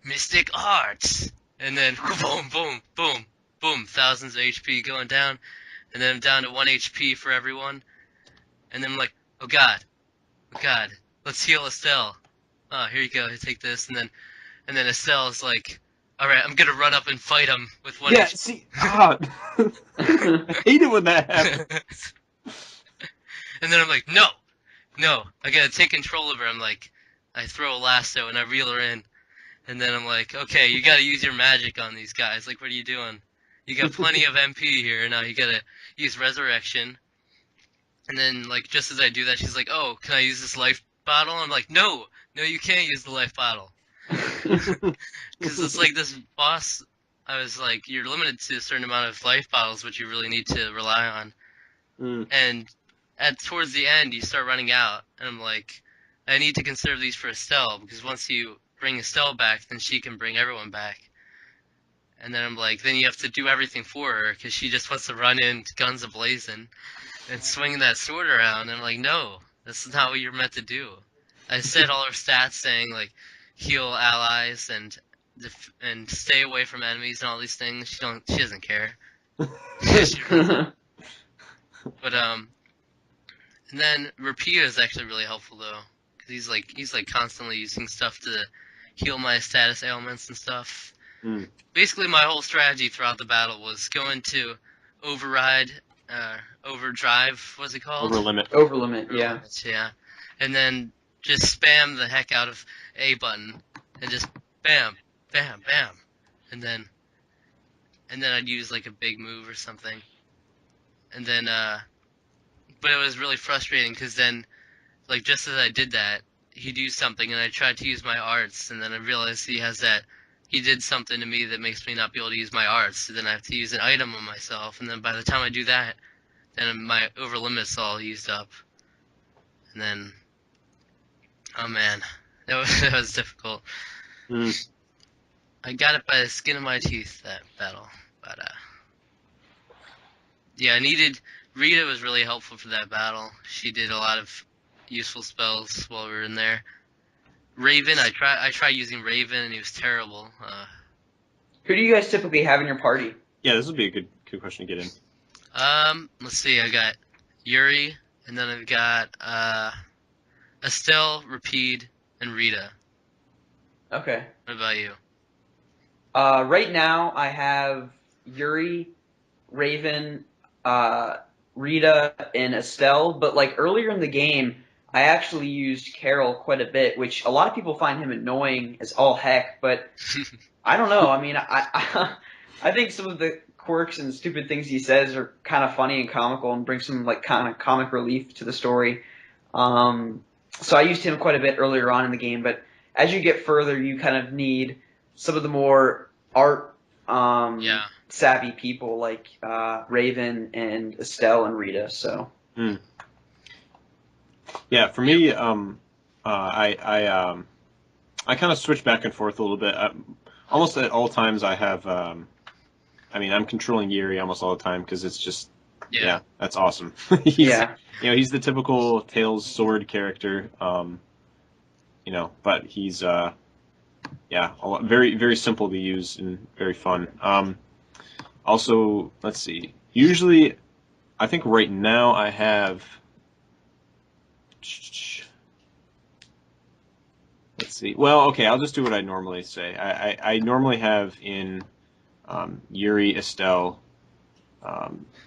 Mystic Arts. And then boom, boom, boom, boom, thousands of HP going down. And then I'm down to 1 HP for everyone. And then I'm like, oh god, let's heal Estelle. Oh, here you go, take this. And then Estelle's like, alright, I'm gonna run up and fight him with 1 Yeah, HP. see, I hate it when that happens. And then I'm like, no, I gotta take control of her. I'm like, I throw a lasso and I reel her in. And then I'm like, okay, you gotta use your magic on these guys. Like, what are you doing? You got plenty of MP here. Now you gotta use Resurrection. And then, like, just as I do that, she's like, oh, can I use this life bottle? I'm like, no, you can't use the life bottle. Because it's like this boss, I was like, you're limited to a certain amount of life bottles, which you really need to rely on. And towards the end, you start running out. And I'm like, I need to conserve these for Estelle, because once you bring Estelle back, then she can bring everyone back. And then I'm like, then you have to do everything for her, because she just wants to run in guns a-blazing and swinging that sword around. And I'm like, no, this is not what you're meant to do. I said all her stats saying, like, heal allies and stay away from enemies and all these things. She doesn't care. But and then Rapia is actually really helpful though, because he's like constantly using stuff to heal my status ailments and stuff. Basically, my whole strategy throughout the battle was going to overdrive, what's it called? Overlimit, yeah. Yeah. And then just spam the heck out of A button, and just bam, bam, bam, and then I'd use like a big move or something, and then but it was really frustrating because then, like, just as I did that, he'd use something, and I tried to use my arts, and then I realized he did something to me that makes me not be able to use my arts, so then I have to use an item on myself, and then by the time I do that, then my overlimit's all used up, and then, oh man, that was difficult. I got it by the skin of my teeth, that battle, but yeah, Rita was really helpful for that battle. She did a lot of useful spells while we were in there. Raven, I tried using Raven, and he was terrible. Who do you guys typically have in your party? Yeah, this would be a good question to get in. Let's see. I got Yuri, and then I've got Estelle, Rapide, and Rita. Okay. What about you? Right now, I have Yuri, Raven, Rita, and Estelle. But like earlier in the game, I actually used Carol quite a bit, which a lot of people find him annoying as all heck, but I don't know. I mean, I think some of the quirks and stupid things he says are kind of funny and comical and bring some like kind of comic relief to the story. So I used him quite a bit earlier on in the game, but as you get further, you kind of need some of the more art savvy people like Raven and Estelle and Rita. So. Yeah, for me, I kind of switch back and forth a little bit. Almost at all times, I have. I mean, I'm controlling Yuri almost all the time because it's just. Yeah, that's awesome. He's the typical Tales sword character. But he's very very simple to use and very fun. Also, let's see. Usually, I think right now I have. Let's see. Well, okay, I'll just do what I normally say. I normally have in Yuri, Estelle.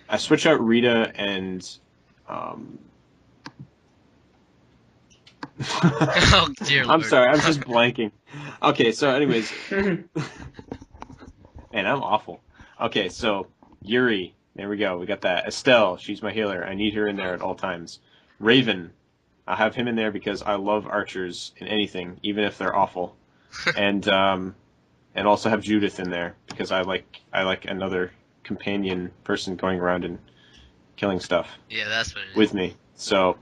I switch out Rita and. Oh dear Lord. I'm sorry, I'm just blanking. Okay, so anyways, man, I'm awful. Okay, so Yuri, there we go. We got that. Estelle, she's my healer. I need her in there at all times. Raven, I have him in there because I love archers in anything, even if they're awful. And also have Judith in there because I like another companion person going around and killing stuff. Yeah, that's what it is. With me. So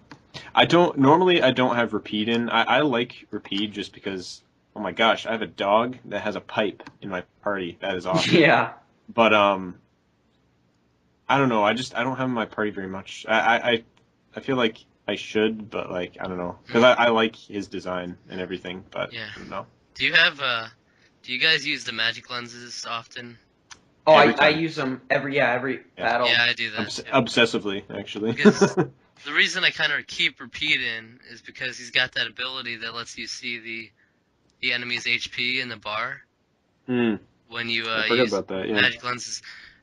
I don't have Rapide in. I like Rapide just because, oh my gosh, I have a dog that has a pipe in my party. That is awesome. Yeah. But I don't know. I don't have him in my party very much. I feel like I should, but like I don't know because I like his design and everything. But yeah. I don't know. Do you guys use the magic lenses often? Oh, I use them every battle. Yeah, I do that. Obsessively, actually. Because the reason I kind of keep Rapide in is because he's got that ability that lets you see the enemy's HP in the bar when you use magic lenses.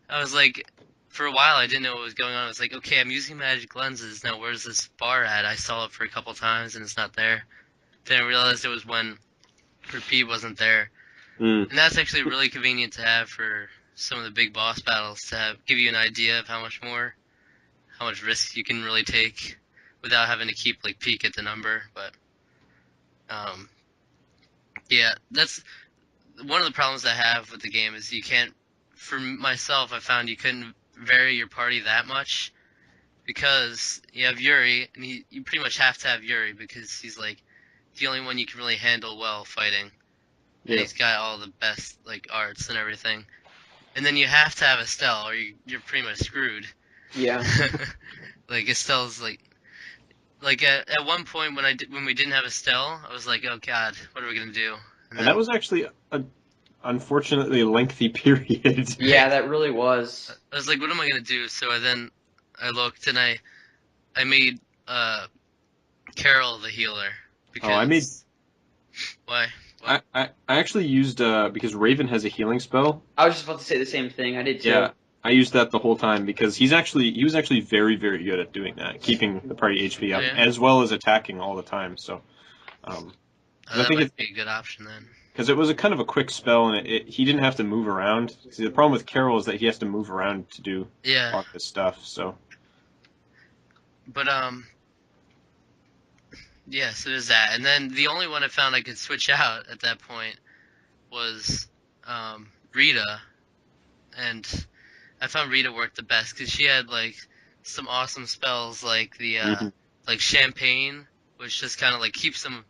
I was like, for a while I didn't know what was going on. I was like, okay, I'm using magic lenses. Now where's this bar at? I saw it for a couple times and it's not there. Then I realized it was when Rapide wasn't there. And that's actually really convenient to have for some of the big boss battles to give you an idea of how much risk you can really take without having to keep like peek at the number. But yeah, that's one of the problems I have with the game is you can't. For myself, I found you couldn't vary your party that much because you have Yuri, and you pretty much have to have Yuri because he's like the only one you can really handle well fighting. And he's got all the best like arts and everything. And then you have to have Estelle, or you're pretty much screwed. Yeah. Like Estelle's like at one point when we didn't have Estelle, I was like, oh god, what are we gonna do? And that was actually a unfortunately lengthy period. Yeah, that really was. I was like, what am I gonna do? So I looked and I made Carol the healer because. Why? I actually used because Raven has a healing spell. I was just about to say the same thing. I did too. Yeah, I used that the whole time because he was actually very very good at doing that, keeping the party HP up as well as attacking all the time. So, I think it'd be a good option then. Because it was a kind of a quick spell and he didn't have to move around. See, the problem with Carol is that he has to move around to do all this stuff. So. But yeah, so there's that. And then the only one I found I could switch out at that point was Rita. And I found Rita worked the best because she had like some awesome spells like the like Champagne, which just kind of like keeps them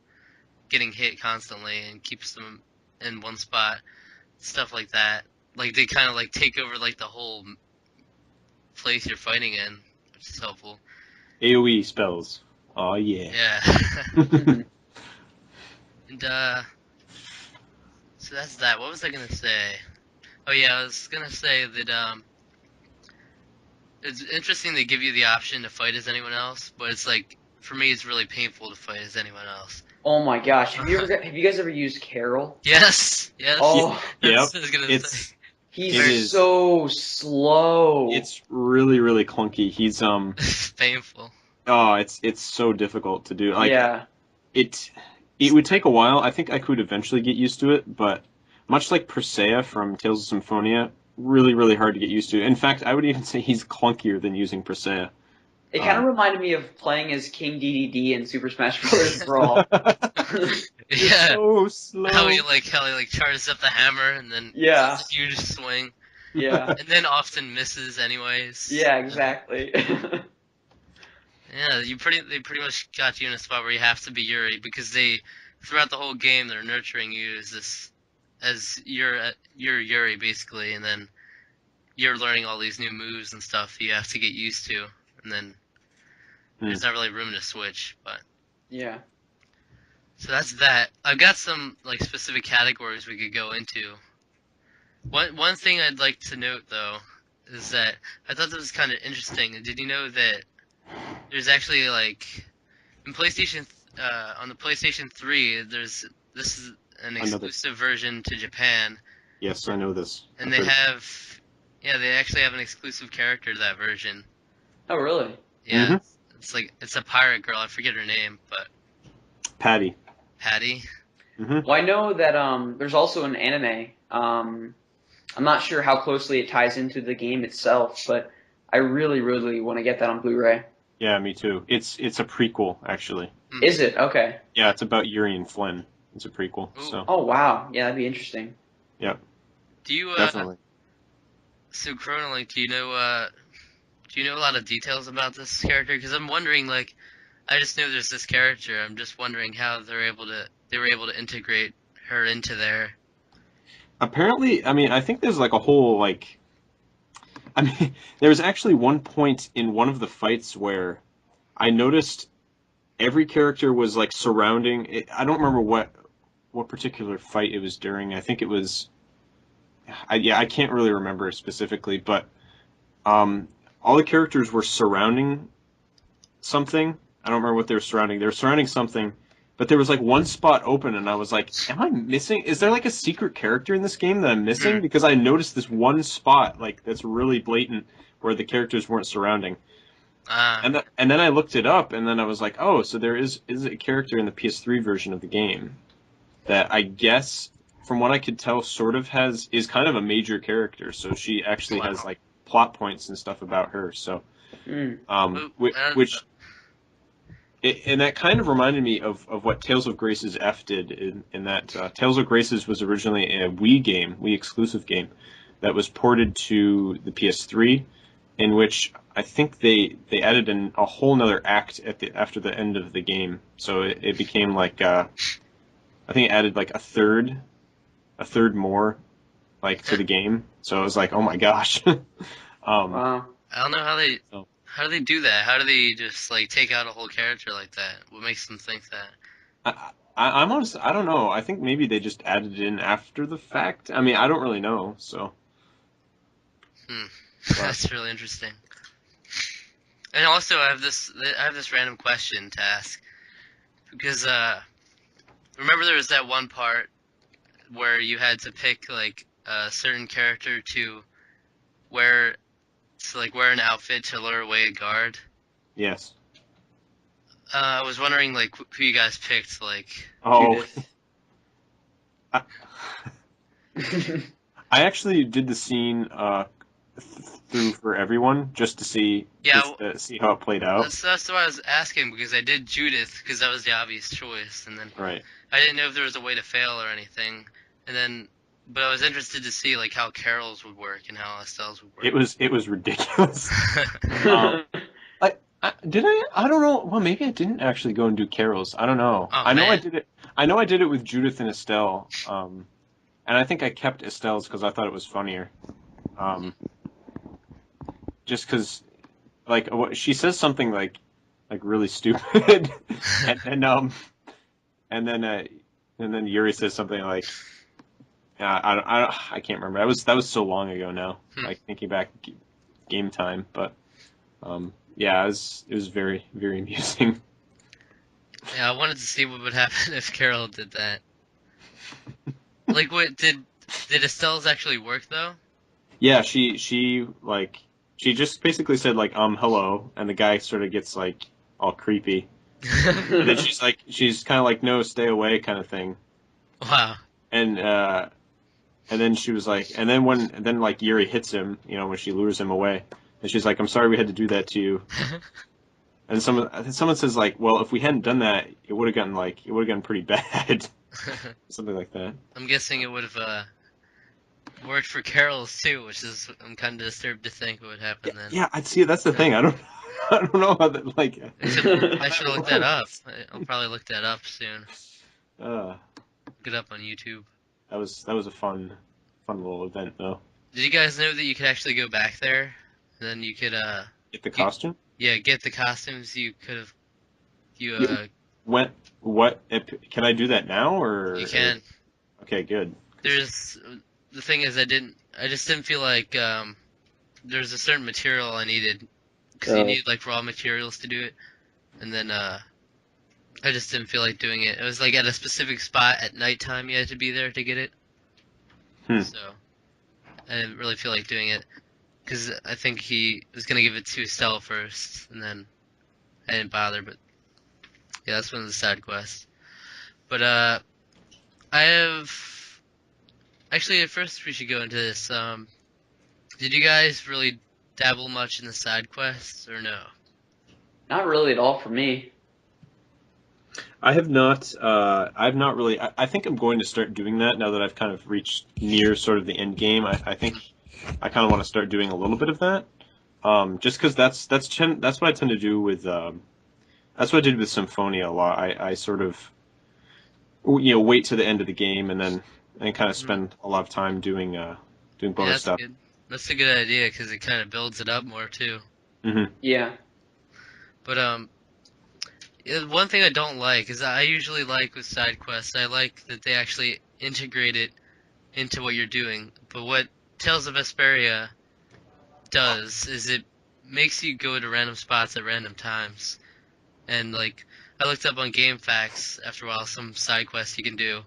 getting hit constantly and keeps them in one spot. Stuff like that. Like they kind of like take over like the whole place you're fighting in, which is helpful. AoE spells. Oh yeah. Yeah. And so that's that. What was I gonna say? Oh yeah, I was gonna say that it's interesting they give you the option to fight as anyone else, but it's like for me it's really painful to fight as anyone else. Oh my gosh, have you guys ever used Carol? Yes. Oh, yep. That's what I was gonna say. He's so slow. It's really really clunky. He's painful. Oh, it's so difficult to do. Like Yeah. it it would take a while. I think I could eventually get used to it, but much like Persea from Tales of Symphonia, really, really hard to get used to. In fact, I would even say he's clunkier than using Persea. It kind of reminded me of playing as King DDD in Super Smash Bros. Brawl. It's Yeah, so slow. how he like charges up the hammer and then Yeah. does a huge swing, Yeah. and then often misses anyways. Yeah, exactly. Yeah, they pretty much got you in a spot where you have to be Yuri because they throughout the whole game they're nurturing you as you're Yuri basically, and then you're learning all these new moves and stuff you have to get used to, and then there's not really room to switch. But Yeah. so that's that. I've got some like specific categories we could go into. One thing I'd like to note though is that I thought this was kind of interesting. Did you know that there's actually like in PlayStation on the PlayStation 3 this is an exclusive version to Japan. Yes, I know this. And they actually have an exclusive character to that version. Oh, really? Yeah. It's a pirate girl. I forget her name, but Patty. Patty. Well, I know that there's also an anime. I'm not sure how closely it ties into the game itself, but I really, really want to get that on Blu-ray. Yeah, me too. It's a prequel, actually. Is it? Okay. Yeah, it's about Yuri and Flynn. It's a prequel. Ooh. So. Oh, wow. Yeah, that'd be interesting. Yep. Do you Definitely. So CronoLink, do you know a lot of details about this character? Because I'm wondering, like, I just know there's this character. I'm just wondering how they were able to integrate her into there. Apparently, I mean, I think there's like a whole like. I mean, there was actually one point in one of the fights where I noticed every character was like surrounding. I don't remember what particular fight it was during. I think it was. I can't really remember specifically, but all the characters were surrounding something. I don't remember what they were surrounding. They were surrounding something, but there was like one spot open, and I was like, "Am I missing? Is there like a secret character in this game that I'm missing?" Because I noticed this one spot like that's really blatant where the characters weren't surrounding. And then I looked it up, and then I was like, "Oh, so there is a character in the PS3 version of the game that I guess, from what I could tell, sort of is kind of a major character. So she actually has like plot points and stuff about her. So, which and that kind of reminded me of what Tales of Grace's F did in that Tales of Grace's was originally a Wii exclusive game that was ported to the PS3, in which I think they added in a whole nother act after the end of the game. So it became like I think it added like a third more like to the game. So it was like, oh my gosh. Wow. I don't know how do they do that? How do they just like take out a whole character like that? What makes them think that? I'm honest. I don't know. I think maybe they just added it in after the fact. I mean, I don't really know. So. That's really interesting. And also, I have this random question to ask because remember there was that one part where you had to pick like a certain character to wear an outfit to lure away a guard. Yes. I was wondering like who you guys picked, like. Oh. I actually did the scene through for everyone just to see see how it played out. That's what I was asking because I did Judith because that was the obvious choice, and then right. I didn't know if there was a way to fail or anything, and then. But I was interested to see like how Carol's would work and how Estelle's would work. It was ridiculous. I don't know. Well, maybe I didn't actually go and do Carol's. I don't know. Oh, I know I did it. I know I did it with Judith and Estelle. And I think I kept Estelle's because I thought it was funnier. Just because, like, she says something like really stupid, and then Yuri says something like. I can't remember. That was so long ago now. Like thinking back, game time. But yeah, it was very, very amusing. Yeah, I wanted to see what would happen if Carol did that. Like, what did Estelle's actually work though? Yeah, she just basically said like hello, and the guy sort of gets like all creepy. And then she's kind of like, no, stay away, kind of thing. Wow. And then she was like, and then like Yuri hits him, when she lures him away, and she's like, I'm sorry we had to do that to you. And someone says like, well, if we hadn't done that, it would have gotten pretty bad, something like that. I'm guessing it would have worked for Carol's too, which is I'm kind of disturbed to think what would happen then. Yeah, I'd see. That's the thing. I don't know how that like. I should have looked that up. I'll probably look that up soon. Uh, Look it up on YouTube. that was a fun little event though. Did you guys know that you could actually go back there, and then you could Get the costume. yeah, get the costumes you could have What? Can I do that now or? you can. Okay, good. There's the thing is I just didn't feel like there's a certain material I needed because you need like raw materials to do it, and then I just didn't feel like doing it. It was like at a specific spot at nighttime you had to be there to get it. So I didn't really feel like doing it because I think he was gonna give it to Stella first, and then I didn't bother. But yeah, that's one of the side quests. But I have actually at first we should go into this. Did you guys really dabble much in the side quests or no? Not really at all for me. I have not. I've not really. I think I'm going to start doing that now that I've kind of reached near sort of the end game. I think I kind of want to start doing a little bit of that. Just because that's what I tend to do with. That's what I did with Symphonia a lot. I sort of, wait to the end of the game and kind of spend a lot of time doing bonus stuff. Good. That's a good idea because it kind of builds it up more too. Mm-hmm. Yeah. But one thing I don't like is I usually like with side quests, I like that they actually integrate it into what you're doing. But what Tales of Vesperia does is it makes you go to random spots at random times. And like I looked up on Game Facts after a while some side quests you can do.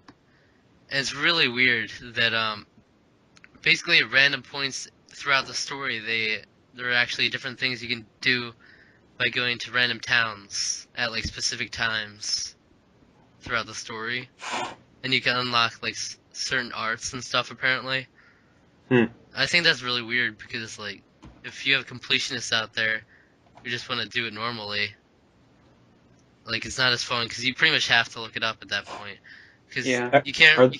And it's really weird that basically at random points throughout the story there are actually different things you can do by going to random towns at like specific times throughout the story, and you can unlock like certain arts and stuff apparently. I think that's really weird because like if you have completionists out there who just want to do it normally, like it's not as fun because you pretty much have to look it up at that point because you can't.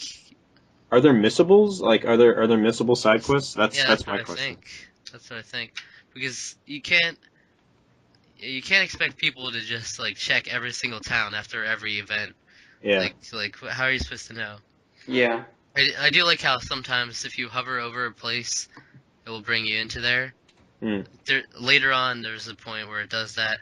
Are there missables? Like, are there missable side quests? That's my question. That's what I think because you can't expect people to just like check every single town after every event. Yeah. Like how are you supposed to know? Yeah. I do like how sometimes if you hover over a place, it will bring you into there. Later on, there's a point where it does that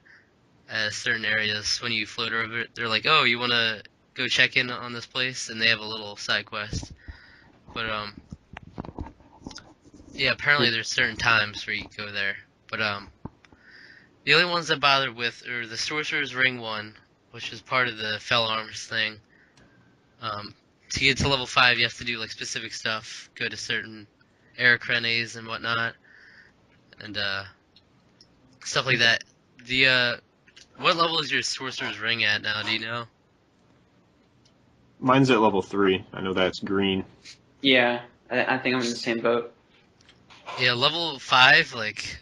at certain areas when you float over it. They're like, oh, you want to go check in on this place, and they have a little side quest. But yeah, apparently there's certain times where you go there. But the only ones I bothered with are the Sorcerer's Ring one, which is part of the Fell Arms thing. To get to level 5, you have to do like specific stuff, go to certain air crenes and whatnot, and stuff like that. What level is your Sorcerer's Ring at now? Do you know? Mine's at level 3. I know that's green. Yeah, I think I'm in the same boat. Yeah, level 5, like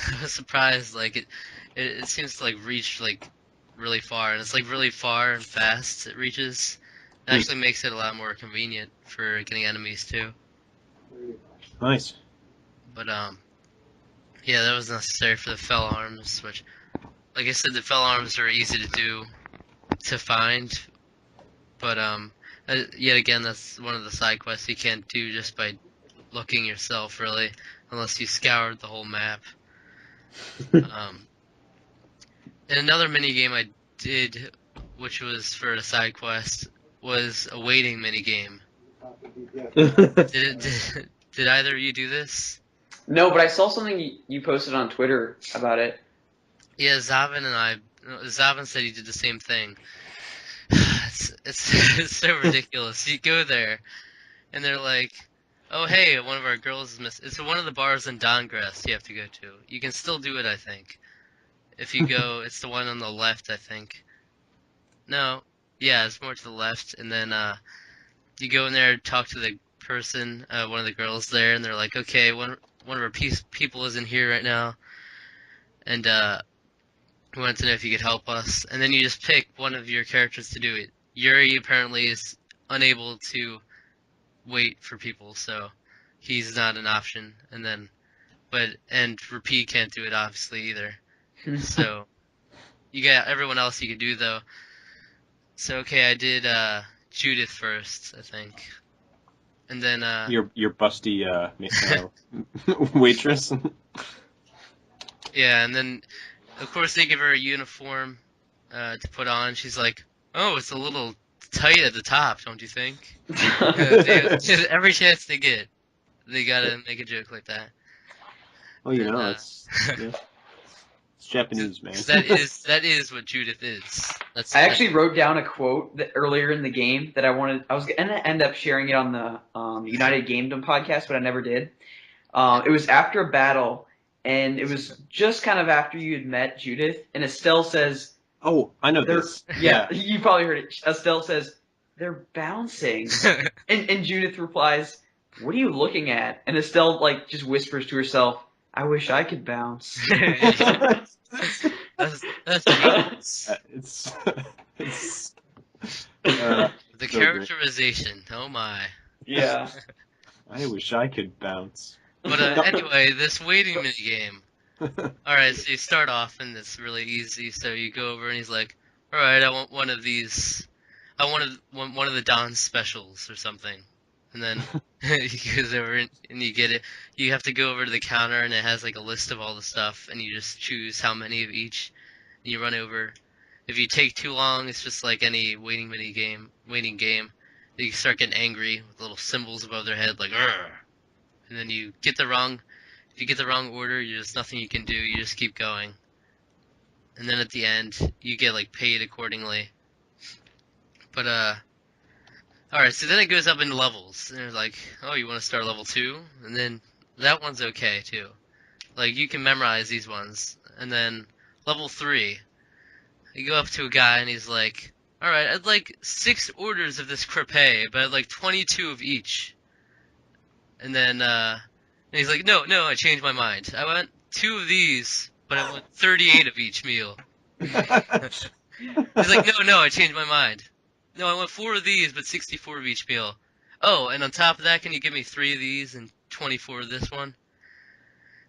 I was surprised. Like it seems to like reach like really far, and it's like really far and fast. It reaches. It actually makes it a lot more convenient for getting enemies too. Nice. But yeah, that was necessary for the Fell Arms, which, like I said, the Fell Arms are easy to do, to find. But yet again, that's one of the side quests you can't do just by looking yourself, really, unless you scoured the whole map. And another mini game I did, which was for a side quest, was a waiting mini game. Did either of you do this? No, but I saw something you posted on Twitter about it. Yeah, Zavin said he did the same thing. It's so ridiculous. You go there, and they're like, "Oh, hey, one of our girls is missing." It's one of the bars in Dongrass you have to go to. You can still do it, I think. If you go, it's the one on the left, I think. No, yeah, it's more to the left, and then you go in there, talk to the person, one of the girls there, and they're like, okay, one of our people is in here right now, and we wanted to know if you could help us. And then you just pick one of your characters to do it. Yuri apparently is unable to wait for people, so he's not an option. And then, and Repeat can't do it obviously either. So you got everyone else you can do though. So okay, I did Judith first, I think, and then your busty waitress. yeah, and then of course they give her a uniform to put on. She's like, "Oh, it's a little tight at the top, don't you think?" Every chance they get, they gotta make a joke like that. Well, you And, know, it's Japanese, man. 'cause that is what Judith is. I actually wrote down a quote that earlier in the game that I was gonna end up sharing it on the United Gamedom podcast, but I never did. It was after a battle, and it was just kind of after you had met Judith, and Estelle says, "Oh, I know this." Yeah, you probably heard it. Estelle says, "They're bouncing," and Judith replies, "What are you looking at?" And Estelle like just whispers to herself, "I wish I could bounce." That's genius. It's The so characterization, oh my. Yeah. I wish I could bounce. But anyway, this waiting minigame. Alright, so you start off and it's really easy. So you go over and he's like, alright, I want one of these. I want one of the Don's specials or something. And then he goes over and you get it. You have to go over to the counter and it has like a list of all the stuff and you just choose how many of each. And you run over. If you take too long, it's just like any waiting game. You start getting angry with little symbols above their head like "Urgh." And then if you get the wrong order, there's nothing you can do. You just keep going. And then at the end, you get like paid accordingly. But alright, so then it goes up in levels. And they're like, oh, you want to start level 2? And then that one's okay too. Like you can memorize these ones. And then level 3, you go up to a guy and he's like, alright, I'd like 6 orders of this crepe, but I'd like 22 of each. And then and he's like, no, I changed my mind. I want 2 of these, but I want 38 of each meal. He's like, no, I changed my mind. No, I want 4 of these, but 64 of each meal. Oh, and on top of that, can you give me 3 of these and 24 of this one?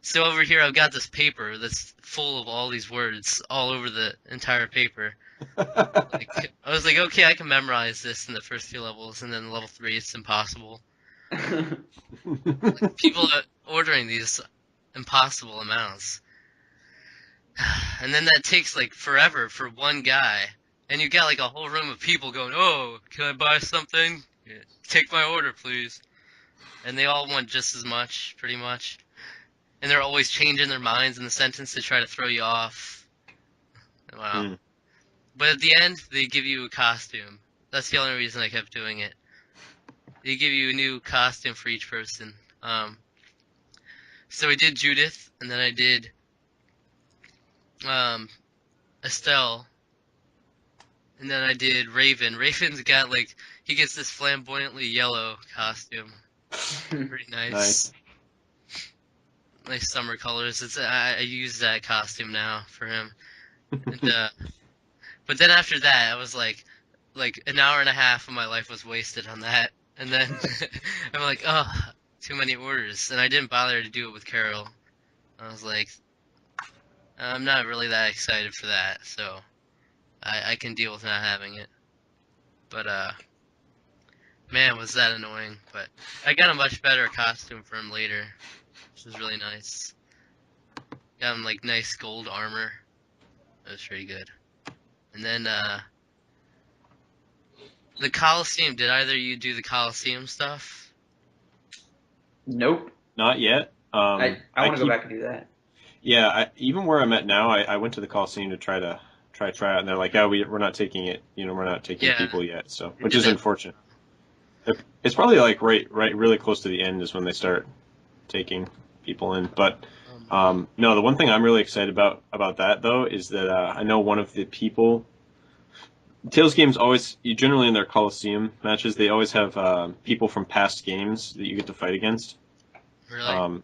So over here, I've got this paper that's full of all these words all over the entire paper. Like, I was like, okay, I can memorize this in the first 2 levels, and then level 3, it's impossible. Like, people are ordering these impossible amounts. And then that takes like forever for one guy. And you got like a whole room of people going, oh, can I buy something? Yeah. Take my order, please. And they all want just as much, pretty much. And they're always changing their minds in the sentence to try to throw you off. Wow. But at the end, they give you a costume. That's the only reason I kept doing it. They give you a new costume for each person. So I did Judith, and then I did Estelle, and then I did Raven. Raven's got like, he gets this flamboyantly yellow costume. Pretty nice. Nice summer colors. I use that costume now for him. And, but then after that, I was like an hour and a half of my life was wasted on that. And then I'm like, oh, too many orders. And I didn't bother to do it with Carol. I was like, I'm not really that excited for that, so I can deal with not having it. But, man, was that annoying. But I got a much better costume for him later, which was really nice. Got him, like, nice gold armor. That was pretty good. And then, the Coliseum, did either of you do the Coliseum stuff? Nope. Not yet. I want to go back and do that. Yeah, even where I'm at now, I went to the Coliseum to try it, and they're like, "Oh, we're not taking it. We're not taking people yet." So, which is unfortunate. It's probably like right, really close to the end is when they start taking people in. But No, the one thing I'm really excited about that though is that I know one of the people. Tales games always, generally in their Coliseum matches, they always have people from past games that you get to fight against. Really?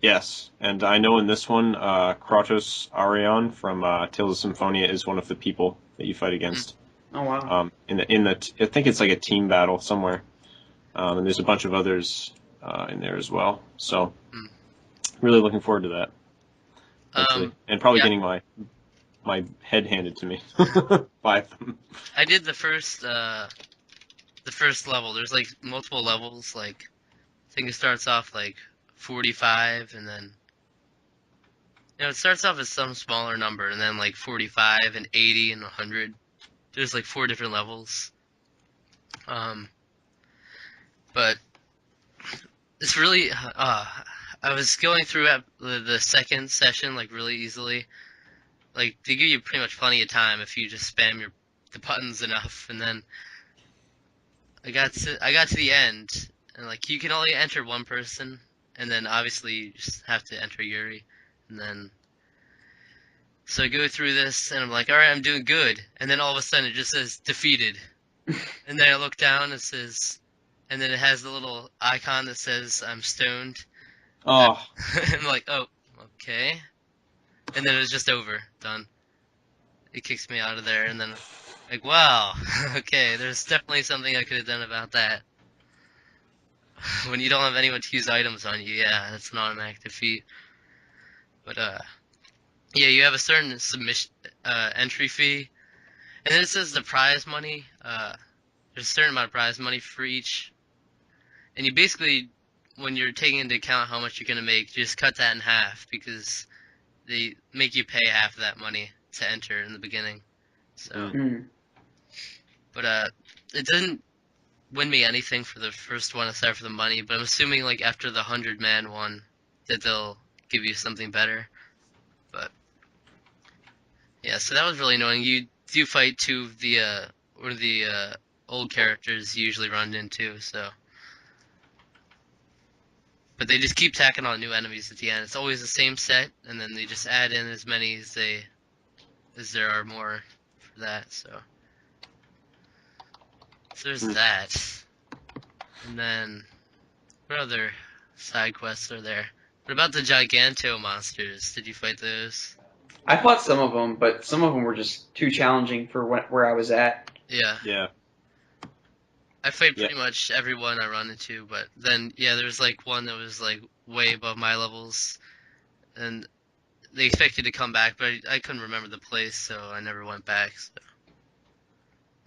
Yes, and I know in this one, Kratos Arion from Tales of Symphonia is one of the people that you fight against. Oh wow. I think it's like a team battle somewhere, and there's a bunch of others in there as well. So, Mm. really looking forward to that. Actually, and probably yeah. getting my head handed to me by them. I did the first level. There's like multiple levels. Like I think it starts off like 45, and then it starts off as some smaller number, and then like 45 and 80 and 100. There's like 4 different levels. But it's really I was going through the second session like really easily. Like they give you pretty much plenty of time if you just spam the buttons enough, and then I got to the end, and like you can only enter one person, and then obviously you just have to enter Yuri, and then so I go through this, and I'm like, all right, I'm doing good, and then all of a sudden it just says defeated, and then I look down, it says, and then it has the little icon that says I'm stoned. Oh, I'm like, oh, okay, and then it was just over, done. It kicks me out of there, and then like, wow, okay, there's definitely something I could have done about that. When you don't have anyone to use items on you, yeah, that's an automatic defeat. But yeah, you have a certain submission entry fee, and then it says the prize money. There's a certain amount of prize money for each, and you basically, when you're taking into account how much you're gonna make, you just cut that in half because they make you pay half of that money to enter in the beginning. So, but it doesn't win me anything for the first one aside from the money, but I'm assuming like after the 100-man one that they'll give you something better. But yeah, so that was really annoying. You do fight two of the old characters you usually run into, so but they just keep tacking on new enemies at the end. It's always the same set, and then they just add in as many as there are more for that. So there's that. And then, what other side quests are there? What about the Giganto monsters? Did you fight those? I fought some of them, but some of them were just too challenging for where I was at. Yeah. yeah. I fight pretty much everyone I run into, but then, yeah, there's like one that was like way above my levels, and they expected to come back, but I couldn't remember the place, so I never went back, so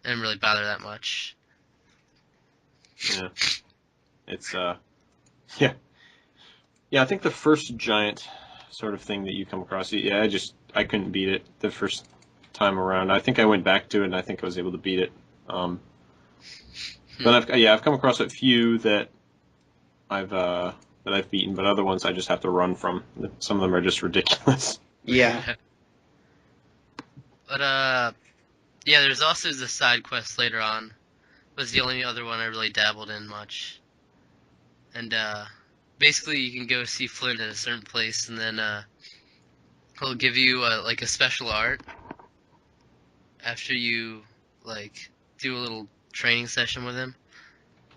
I didn't really bother that much. Yeah. It's yeah. Yeah, I think the first giant sort of thing that you come across, yeah, I couldn't beat it the first time around. I think I went back to it and I think I was able to beat it. But I've come across a few that I've beaten, but other ones I just have to run from. Some of them are just ridiculous. Yeah. But yeah, there's also the side quest later on. Was the only other one I really dabbled in much. And basically you can go see Flint at a certain place, and then he'll give you like a special art after you like do a little training session with him,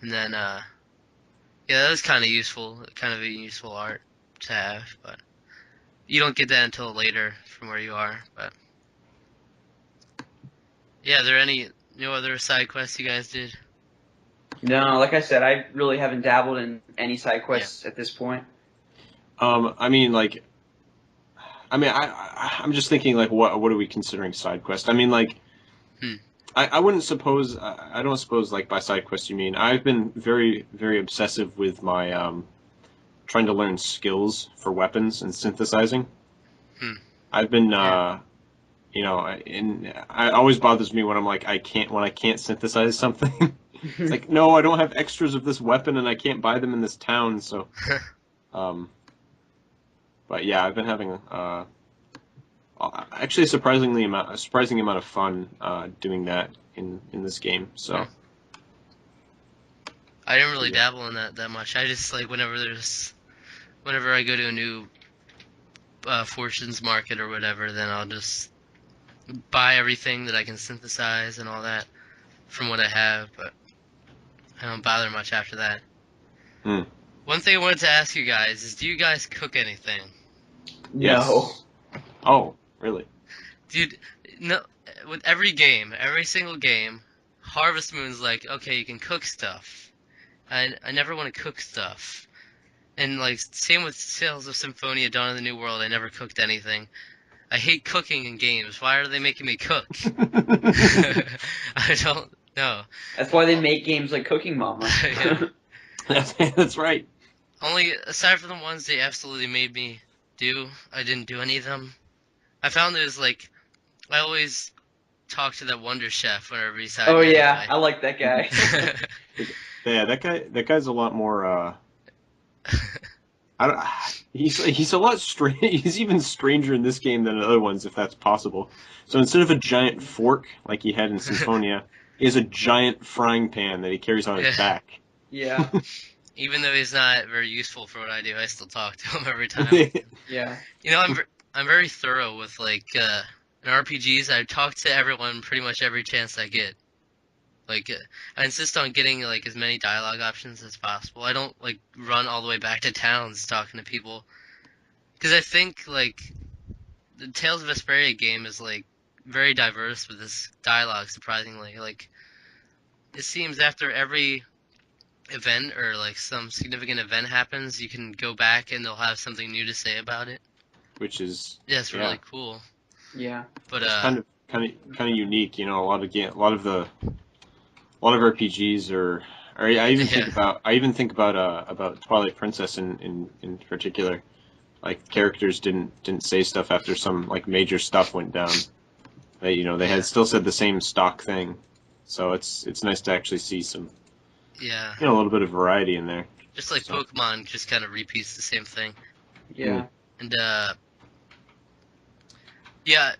and then yeah, that was kind of useful, kind of a useful art to have, but you don't get that until later from where you are. But yeah, are there no other side quests you guys did? No, like I said, I really haven't dabbled in any side quests at this point. I'm just thinking like what are we considering side quest? I mean like I wouldn't suppose I don't suppose like by side quest you mean I've been very very obsessive with my trying to learn skills for weapons and synthesizing. I've been and it always bothers me when I'm like I can't synthesize something. It's like, no, I don't have extras of this weapon and I can't buy them in this town, so but yeah, I've been having actually a surprising amount of fun doing that in this game. So I didn't really dabble in that much. I just like whenever I go to a new fortunes market or whatever, then I'll just buy everything that I can synthesize and all that from what I have, but I don't bother much after that. Hmm. One thing I wanted to ask you guys is, do you guys cook anything? Yes. No. Oh, really? Dude, no, with every game, every single game, Harvest Moon's like, okay, you can cook stuff. I never want to cook stuff. And like, same with Tales of Symphonia, Dawn of the New World, I never cooked anything. I hate cooking in games. Why are they making me cook? I don't know. That's why they make games like Cooking Mama. Yeah. That's right. Only, aside from the ones they absolutely made me do, I didn't do any of them. I found it was like, I always talk to that Wonder Chef whenever he's hiding Oh yeah, anyway. I like that guy. Yeah, that guy's a lot more. I don't, he's a lot he's even stranger in this game than in other ones, if that's possible. So instead of a giant fork like he had in Symphonia, he has a giant frying pan that he carries on his back. Yeah. Even though he's not very useful for what I do, I still talk to him every time. Yeah. You know, I'm very thorough with like in RPGs. I talk to everyone pretty much every chance I get. Like I insist on getting like as many dialogue options as possible. I don't like run all the way back to towns talking to people, because I think like the Tales of Vesperia game is like very diverse with this dialogue. Surprisingly, like it seems after every event or like some significant event happens, you can go back and they'll have something new to say about it. Which is Yeah, it's really cool. Yeah. But it's kind of unique. You know, a lot of RPGs are. Or I even think about Twilight Princess in particular. Like characters didn't say stuff after some like major stuff went down. They had still said the same stock thing. So it's nice to actually see some a little bit of variety in there. Just like Pokemon just kind of repeats the same thing. Yeah. And yeah,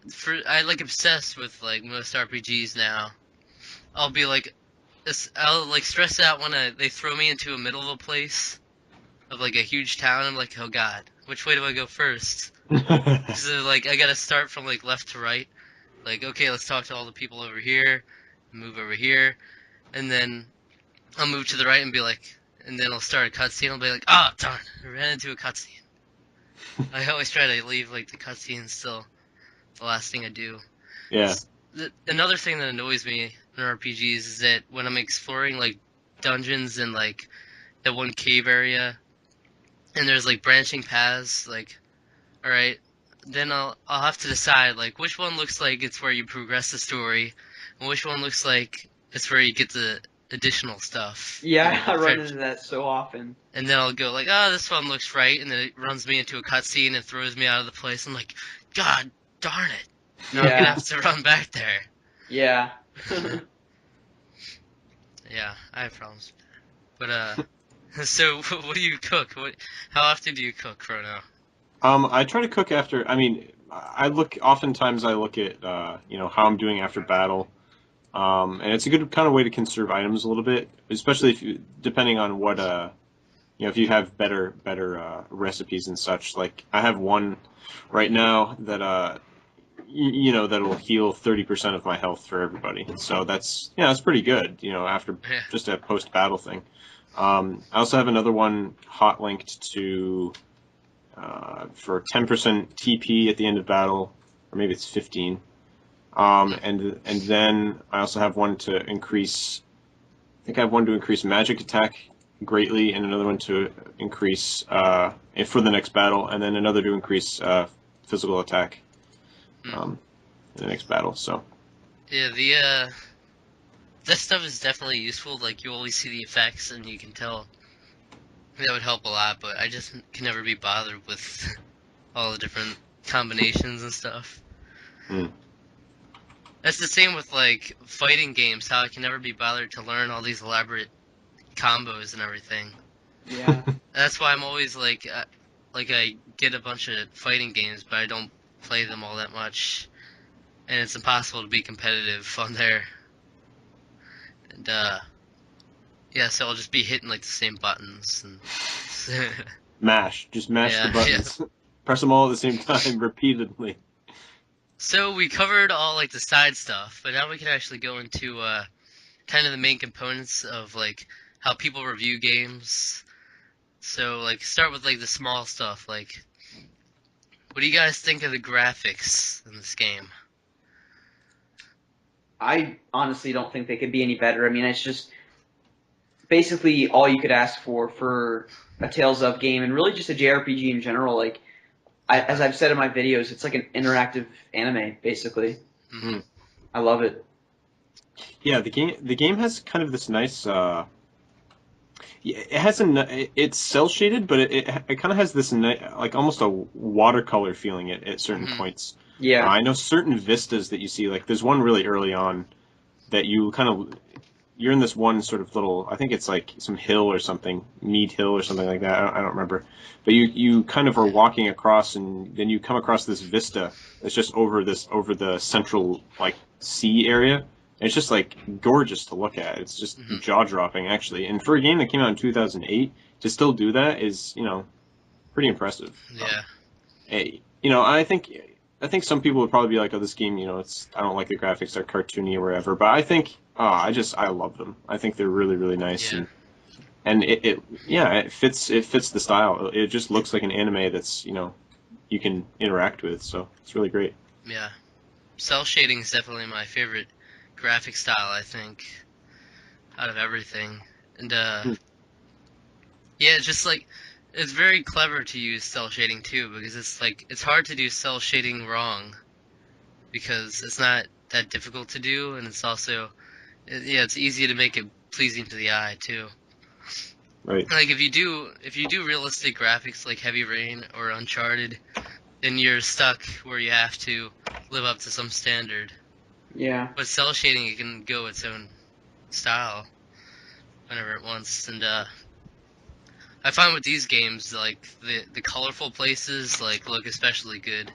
I like obsessed with like most RPGs now. I'll be like, I'll like stress out when they throw me into a middle of a place of like a huge town. I'm like, oh god, which way do I go first? Because like I gotta start from like left to right. Like, okay, let's talk to all the people over here, move over here, and then I'll move to the right and be like, and then I'll start a cutscene. I'll be like, ah, darn, I ran into a cutscene. I always try to leave like the cutscenes still the last thing I do. Yeah. Another thing that annoys me in RPGs is that when I'm exploring like dungeons and like that one cave area, and there's like branching paths, like, all right, then I'll have to decide like which one looks like it's where you progress the story, and which one looks like it's where you get the additional stuff. Yeah, I run into that so often. And then I'll go like, oh, this one looks right, and then it runs me into a cutscene and throws me out of the place. I'm like, god darn it! Now I'm gonna have to run back there. Yeah. Yeah, I have problems with that. But so what do you cook? How often do you cook, Chrono? I try to cook after. I mean, oftentimes I look at how I'm doing after battle, and it's a good kind of way to conserve items a little bit, especially depending on what if you have better recipes and such. Like I have one right now that that will heal 30% of my health for everybody. So that's pretty good. After just a post battle thing. I also have another one hot linked to for 10% TP at the end of battle, or maybe it's 15. And then I also have one to increase. I think I have one to increase magic attack greatly, and another one to increase for the next battle, and then another to increase physical attack in the next battle. So yeah, that stuff is definitely useful. Like you always see the effects, and you can tell that would help a lot. But I just can never be bothered with all the different combinations and stuff. That's the same with like fighting games. How I can never be bothered to learn all these elaborate combos and everything. Yeah. That's why I'm always like I get a bunch of fighting games, but I don't play them all that much, and it's impossible to be competitive on there. And yeah, so I'll just be hitting like the same buttons and just mash the buttons. press them all at the same time repeatedly. So we covered all like the side stuff, but now we can actually go into kind of the main components of like how people review games. So like start with like the small stuff. Like, what do you guys think of the graphics in this game? I honestly don't think they could be any better. I mean, it's just basically all you could ask for a Tales of game, and really just a JRPG in general. Like, as I've said in my videos, it's like an interactive anime, basically. Mm-hmm. I love it. Yeah, the game has kind of this nice. It has it's cell shaded, but it kind of has this like almost a watercolor feeling at certain points. Yeah. I know certain vistas that you see. Like there's one really early on that you're in this one sort of little, I think it's like some hill or something, Mead Hill or something like that. I don't remember. But you kind of are walking across, and then you come across this vista that's just over the central like sea area. And it's just like gorgeous to look at. It's just jaw dropping actually. And for a game that came out in 2008, to still do that is, pretty impressive. Yeah. I think some people would probably be like, oh, this game, I don't like the graphics, they're cartoony or whatever. But I think, I love them. I think they're really, really nice. Yeah. And it fits the style. It just looks like an anime that's, you can interact with. So it's really great. Yeah. Cell shading is definitely my favorite graphic style, I think, out of everything. And, yeah, it's just like, it's very clever to use cell shading too, because it's hard to do cell shading wrong, because it's not that difficult to do, and it's also, it's easy to make it pleasing to the eye too. Right. Like if you do realistic graphics like Heavy Rain or Uncharted, then you're stuck where you have to live up to some standard. Yeah. But cell shading, it can go its own style whenever it wants, and I find with these games, like the colorful places like look especially good.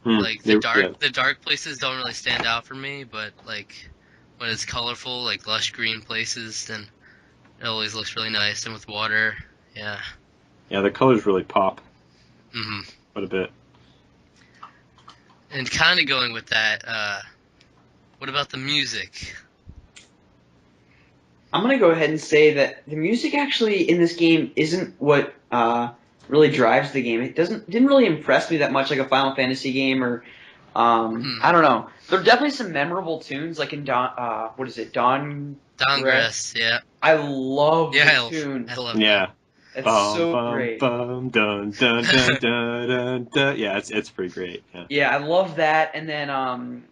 Like the dark places don't really stand out for me, but like when it's colorful, like lush green places, then it always looks really nice. And with water, yeah. Yeah, the colors really pop. Mhm. Quite a bit. And kind of going with that, what about the music? I'm gonna go ahead and say that the music actually in this game isn't what really drives the game. It didn't really impress me that much, like a Final Fantasy game, or I don't know. There are definitely some memorable tunes, like in what is it, Dawngress, yeah. I love the tune. I love that. It's so great. Dun, dun, dun, dun, dun, dun. Yeah, it's pretty great. Yeah, I love that. And then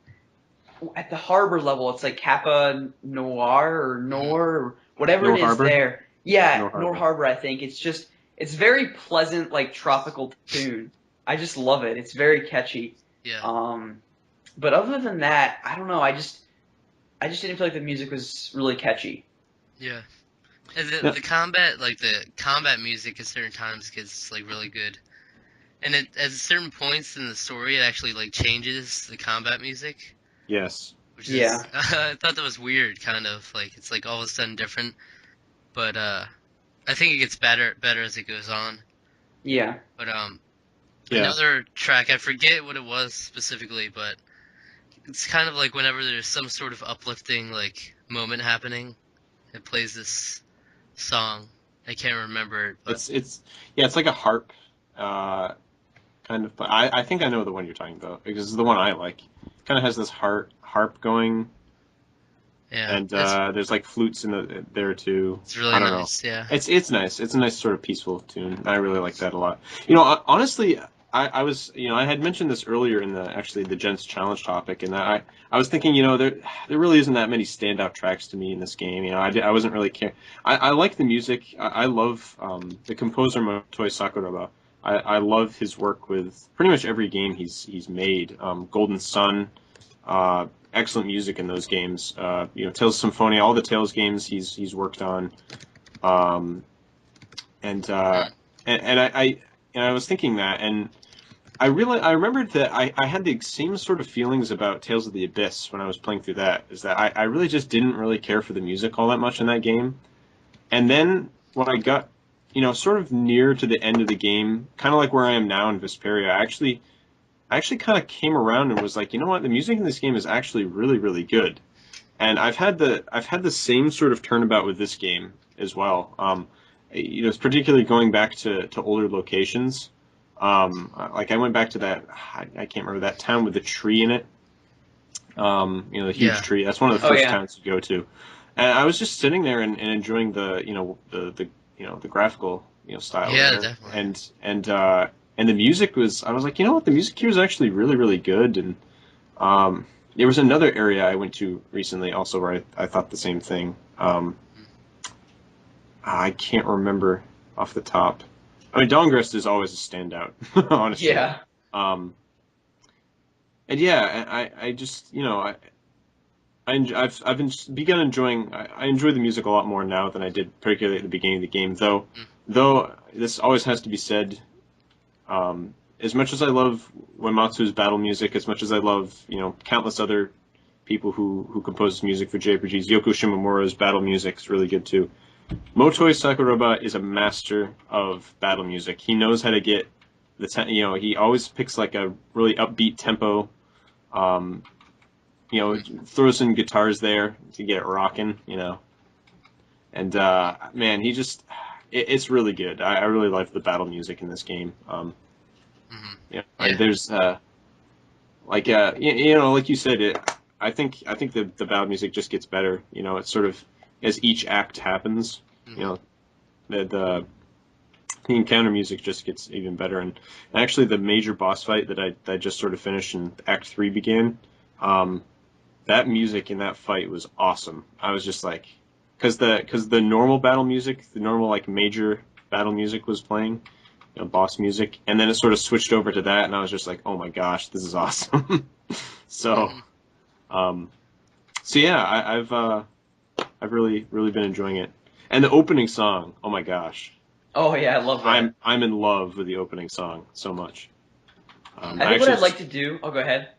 at the harbor level, it's like Kappa Noir or Nor or whatever Nor it is Harbor? there. Yeah, Nor Harbor, I think. It's very pleasant, like tropical tune. I just love it. It's very catchy. Yeah. But other than that, I don't know. I just didn't feel like the music was really catchy. Yeah. And the combat music at certain times gets like really good. And at certain points in the story, it actually like changes the combat music. Yes. Which is, I thought that was weird, kind of like it's like all of a sudden different. But I think it gets better as it goes on. Yeah. But another track, I forget what it was specifically, but it's kind of like whenever there's some sort of uplifting like moment happening, it plays this song. I can't remember it. But it's like a harp, kind of. But I think I know the one you're talking about because it's the one I like. It kind of has this harp going. Yeah. And there's like flutes in there too. It's really nice. Yeah. It's nice. It's a nice sort of peaceful tune. I really like that a lot. Honestly, I was I had mentioned this earlier in the Gents Challenge topic, and I was thinking there really isn't that many standout tracks to me in this game. I wasn't really care. I like the music. I love the composer Motoi Sakuraba. I love his work with pretty much every game he's made. Golden Sun, excellent music in those games. Tales of Symphonia, all the Tales games he's worked on. And I was thinking that, and I remembered that I had the same sort of feelings about Tales of the Abyss when I was playing through that. Is that I really just didn't really care for the music all that much in that game. And then when I got sort of near to the end of the game, kind of like where I am now in Vesperia, I actually kind of came around and was like, you know what, the music in this game is actually really, really good. And I've had the same sort of turnabout with this game as well. It's particularly going back to older locations. Like I went back to that, I can't remember that town with the tree in it. The huge tree. That's one of the first towns you go to. And I was just sitting there and enjoying the graphical style Yeah, there. definitely. And the music was, I was like, you know what, the music here is actually really, really good. And there was another area I went to recently also where I thought the same thing. I can't remember off the top. I mean, Dawngrest is always a standout, honestly. Yeah. And yeah, I just, I've begun enjoying. I enjoy the music a lot more now than I did, particularly at the beginning of the game. Though this always has to be said. As much as I love Uematsu's battle music, as much as I love countless other people who compose music for JRPGs, Yoko Shimomura's battle music is really good too. Motoi Sakuraba is a master of battle music. He knows how to get he always picks like a really upbeat tempo. Throws some guitars there to get it rocking, And man, it's really good. I really like the battle music in this game. There's like you said, I think the battle music just gets better. It's sort of as each act happens, the encounter music just gets even better. And actually, the major boss fight that I just sort of finished and Act 3 began, that music in that fight was awesome. I was just like, because the normal battle music, the normal like major battle music was playing, boss music, and then it sort of switched over to that, and I was just like, oh my gosh, this is awesome. So yeah, I've really been enjoying it, and the opening song, oh my gosh. Oh yeah, I love that. I'm in love with the opening song so much. I think what I'd like to do. Oh, go ahead.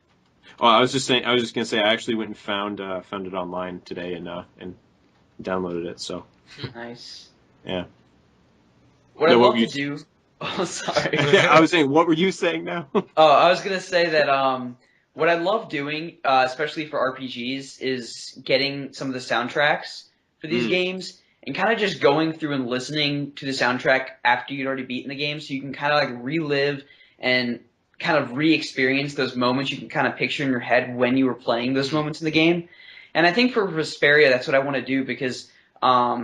Oh, I was just gonna say I actually went and found it online today and downloaded it. So nice. Yeah. What I'd love to do. Oh, sorry. I was saying, what were you saying now? Oh, I was gonna say that what I love doing, especially for RPGs, is getting some of the soundtracks for these games and kind of just going through and listening to the soundtrack after you'd already beaten the game, so you can kind of like relive and kind of re-experience those moments you can kind of picture in your head when you were playing those moments in the game. And I think for Vesperia, that's what I want to do because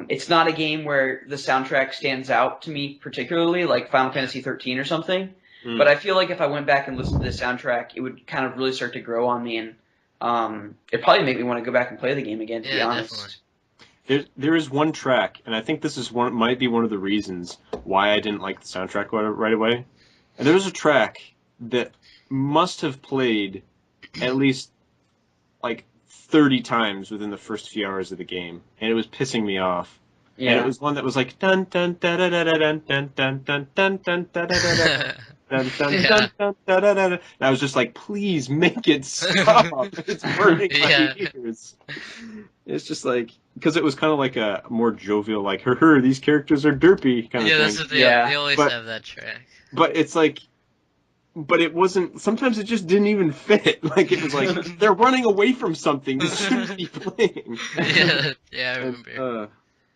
it's not a game where the soundtrack stands out to me particularly, like Final Fantasy 13 or something. But I feel like if I went back and listened to the soundtrack, it would kind of really start to grow on me, and it'd probably make me want to go back and play the game again, to be honest. Definitely. There is one track, and I think this is might be one of the reasons why I didn't like the soundtrack right away. And there's a track that must have played at least like 30 times within the first few hours of the game, and it was pissing me off. Yeah. And it was one that was like dun dun da da da da dun dun dun dun dun dun da da da da. Dun, dun, dun, dun, dun, dun, dun. And I was just like, please make it stop. It's burning my ears. It's just like, because it was kind of like a more jovial, like, these characters are derpy kind of thing. That's what they always have that track. But it's like, but it wasn't, sometimes it just didn't even fit. Like, it was like, they're running away from something. This shouldn't be playing. Yeah, I remember.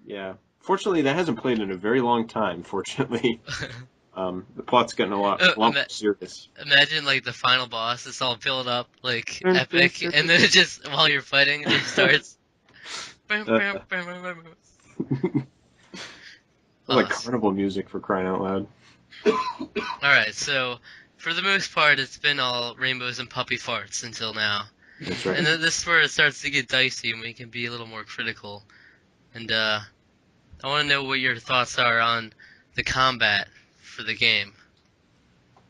Yeah. Fortunately, that hasn't played in a very long time, fortunately. The plot's getting a lot more serious. Imagine, like, the final boss, it's all built up, like, epic, and then it just, while you're fighting, it just starts. Like carnival music, for crying out loud. Alright, so, for the most part, it's been all rainbows and puppy farts until now. That's right. And then this is where it starts to get dicey, and we can be a little more critical. And, I want to know what your thoughts are on the combat for the game.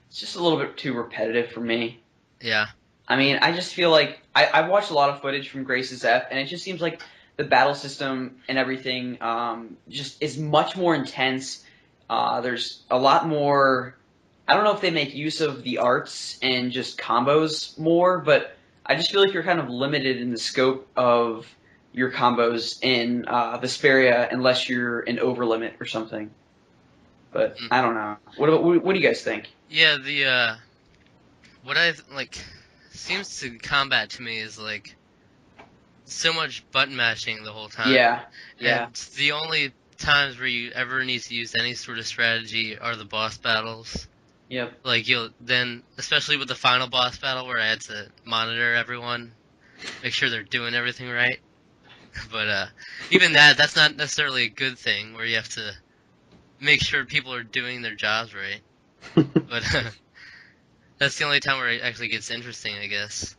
It's just a little bit too repetitive for me. Yeah. I mean, I just feel like I've watched a lot of footage from Grace's F, and it just seems like the battle system and everything just is much more intense. There's a lot more. I don't know if they make use of the arts and just combos more, but I just feel like you're kind of limited in the scope of your combos in Vesperia unless you're an overlimit or something. But I don't know. What do you guys think? Yeah, the what I like seems to combat to me is like so much button mashing the whole time. Yeah, yeah, And the only times where you ever need to use any sort of strategy are the boss battles. yep. Like you'll then, especially with the final boss battle where I had to monitor everyone, make sure they're doing everything right. But even that's not necessarily a good thing where you have to make sure people are doing their jobs right. But that's the only time where it actually gets interesting, I guess.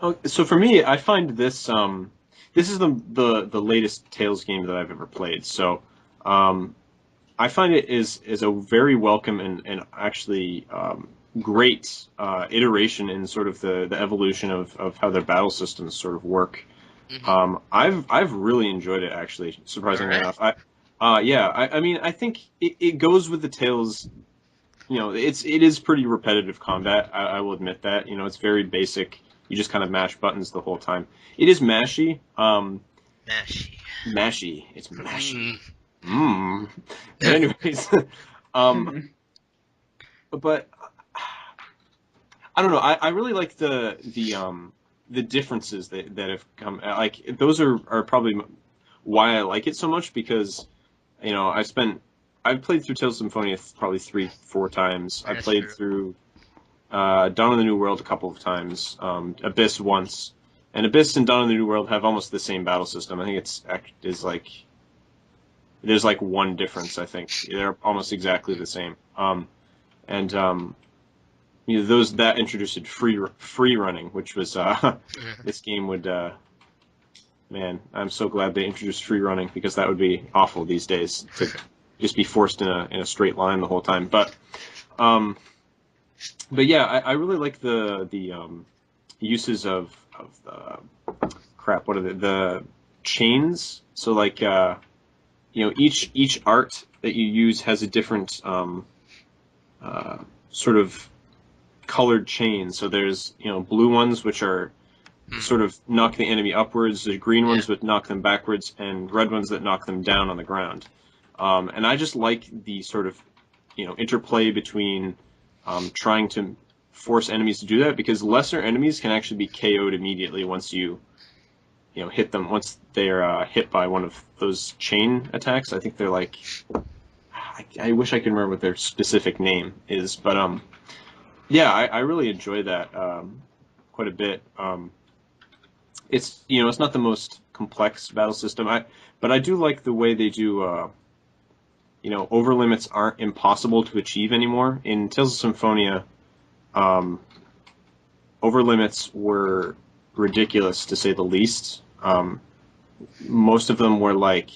Oh, so for me, I find this this is the latest Tales game that I've ever played. So I find it is a very welcome and actually great iteration in sort of the evolution of how their battle systems sort of work. Hmm. I've really enjoyed it, actually, surprisingly Alright. enough. I mean, I think it goes with the Tales. You know, it is pretty repetitive combat. I will admit that. You know, it's very basic. You just kind of mash buttons the whole time. It is mashy. Mashy. Mashy. It's mashy. Mm. Mmm. But anyways, um, but I don't know. I really like the differences that have come. Like those are probably why I like it so much because you know I've played through Tales of Symphonia probably 3-4 times. I That's played true. through Dawn of the New World a couple of times, Abyss once, and Abyss and Dawn of the New World have almost the same battle system. I think is like there's like one difference. I think they're almost exactly the same. And you know, those that introduced free running, which was this game would. Man, I'm so glad they introduced free running because that would be awful these days to just be forced in a straight line the whole time. Um, but yeah, I really like the uses of crap. What are the chains? So like you know each art that you use has a different sort of colored chain. So there's you know blue ones which are Hmm. sort of knock the enemy upwards, the green Yeah. ones that knock them backwards, and red ones that knock them down on the ground. And I just like the sort of you know interplay between trying to force enemies to do that because lesser enemies can actually be KO'd immediately once you know hit them once they're hit by one of those chain attacks. I think they're like I wish I could remember what their specific name is, but yeah, I really enjoy that quite a bit. It's you know it's not the most complex battle system. But I do like the way they do. You know, over limits aren't impossible to achieve anymore. In Tales of Symphonia, um, over limits were ridiculous to say the least. Most of them were like,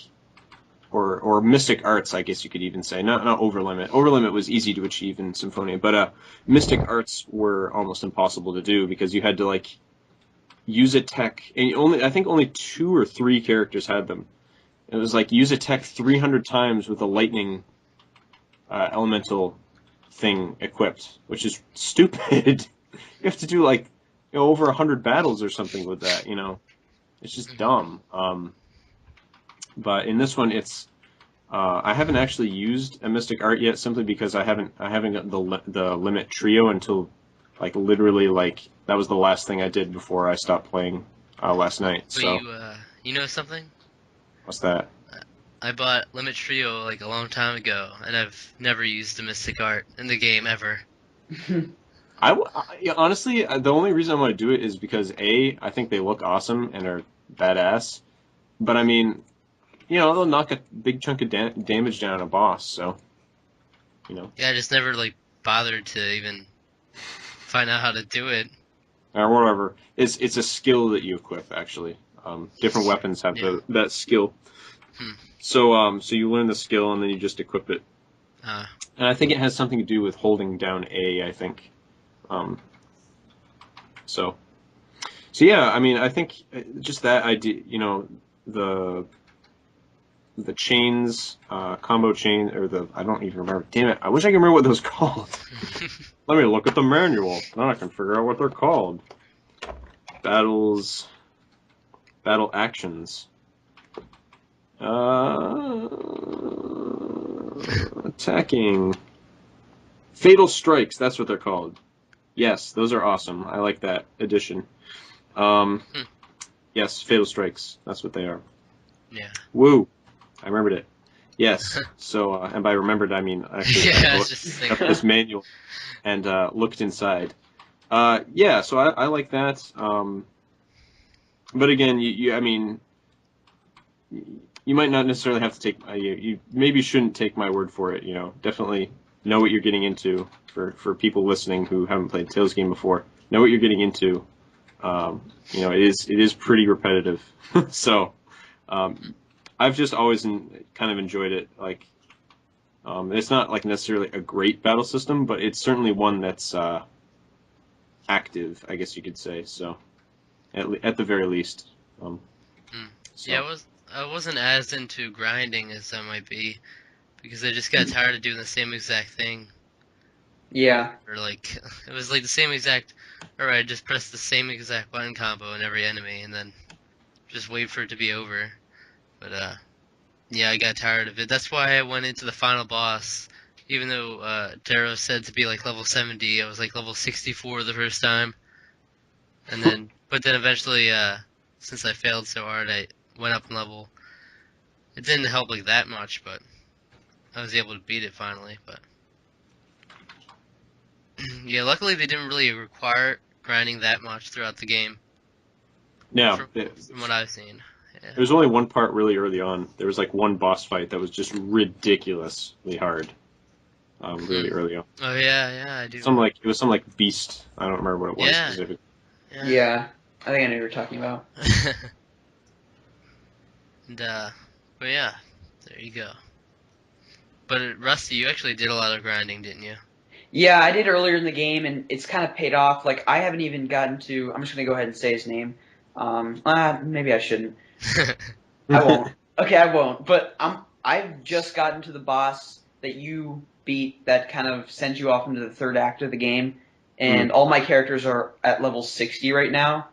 or mystic arts, I guess you could even say. Not over limit. Over limit was easy to achieve in Symphonia, but mystic arts were almost impossible to do because you had to like use a tech, and I think only 2 or 3 characters had them. It was like use a tech 300 times with a lightning elemental thing equipped, which is stupid. You have to do like you know, over 100 battles or something with that. You know, it's just Hmm. dumb. But in this one, it's I haven't actually used a mystic art yet, simply because I haven't gotten the limit trio until like literally like that was the last thing I did before I stopped playing last night. But So you know something? what's that? I bought Limit Trio like a long time ago, and I've never used a Mystic Art in the game ever. Yeah, honestly, the only reason I want to do it is because I think they look awesome and are badass. But I mean, you know, they'll knock a big chunk of damage down on a boss. So, you know, Yeah, I just never like bothered to even find out how to do it. or whatever. It's a skill that you equip actually. Different weapons have Yeah. that skill. Hmm. So you learn the skill and then you just equip it. Uh, And I think it has something to do with holding down A. I think. Um, so so yeah. I mean, I think just that idea. You know, the the chains, combo chain, or the I don't even remember. Damn it! I wish I could remember what those are called. Let me look at the manual. Then I can figure out what they're called. Battles, battle actions. Attacking. Fatal Strikes, that's what they're called. Yes, those are awesome. I like that addition. Yes, Fatal Strikes, that's what they are. Yeah. Woo! I remembered it. Yes. So, and by remembered, I mean actually Yeah, looked up this manual and looked inside. Yeah, so I like that. But again, I mean, you might not necessarily have to take. You maybe shouldn't take my word for it. You know, definitely know what you're getting into. For people listening who haven't played a Tales game before, know what you're getting into. You know, it is pretty repetitive. So, I've just always kind of enjoyed it. Like, it's not like necessarily a great battle system, but it's certainly one that's active, I guess you could say. So, at the very least. So. Yeah, I wasn't as into grinding as I might be, because I just got tired of doing the same exact thing. Yeah. Or like, it was like the same exact, alright, just press the same exact button combo in every enemy, and then just wait for it to be over. But, yeah, I got tired of it. That's why I went into the final boss. Even though Darrow said to be like level 70, I was like level 64 the first time. And then, but then eventually, since I failed so hard, I went up in level. It didn't help like that much, but I was able to beat it finally. But yeah, luckily they didn't really require grinding that much throughout the game. Yeah, From what I've seen. Yeah. There was only one part really early on. There was like one boss fight that was just ridiculously hard. Really early on. Oh yeah, I do. It was some like beast. I don't remember what it was specifically. Yeah, I think I know what you're talking about. And but yeah, there you go. But Rusty, you actually did a lot of grinding, didn't you? Yeah, I did earlier in the game, and it's kind of paid off. Like, I haven't even gotten to. I'm just gonna go ahead and say his name. Maybe I shouldn't. I won't. Okay, I won't. But I've just gotten to the boss that you beat that kind of sends you off into the third act of the game, and all my characters are at level 60 right now.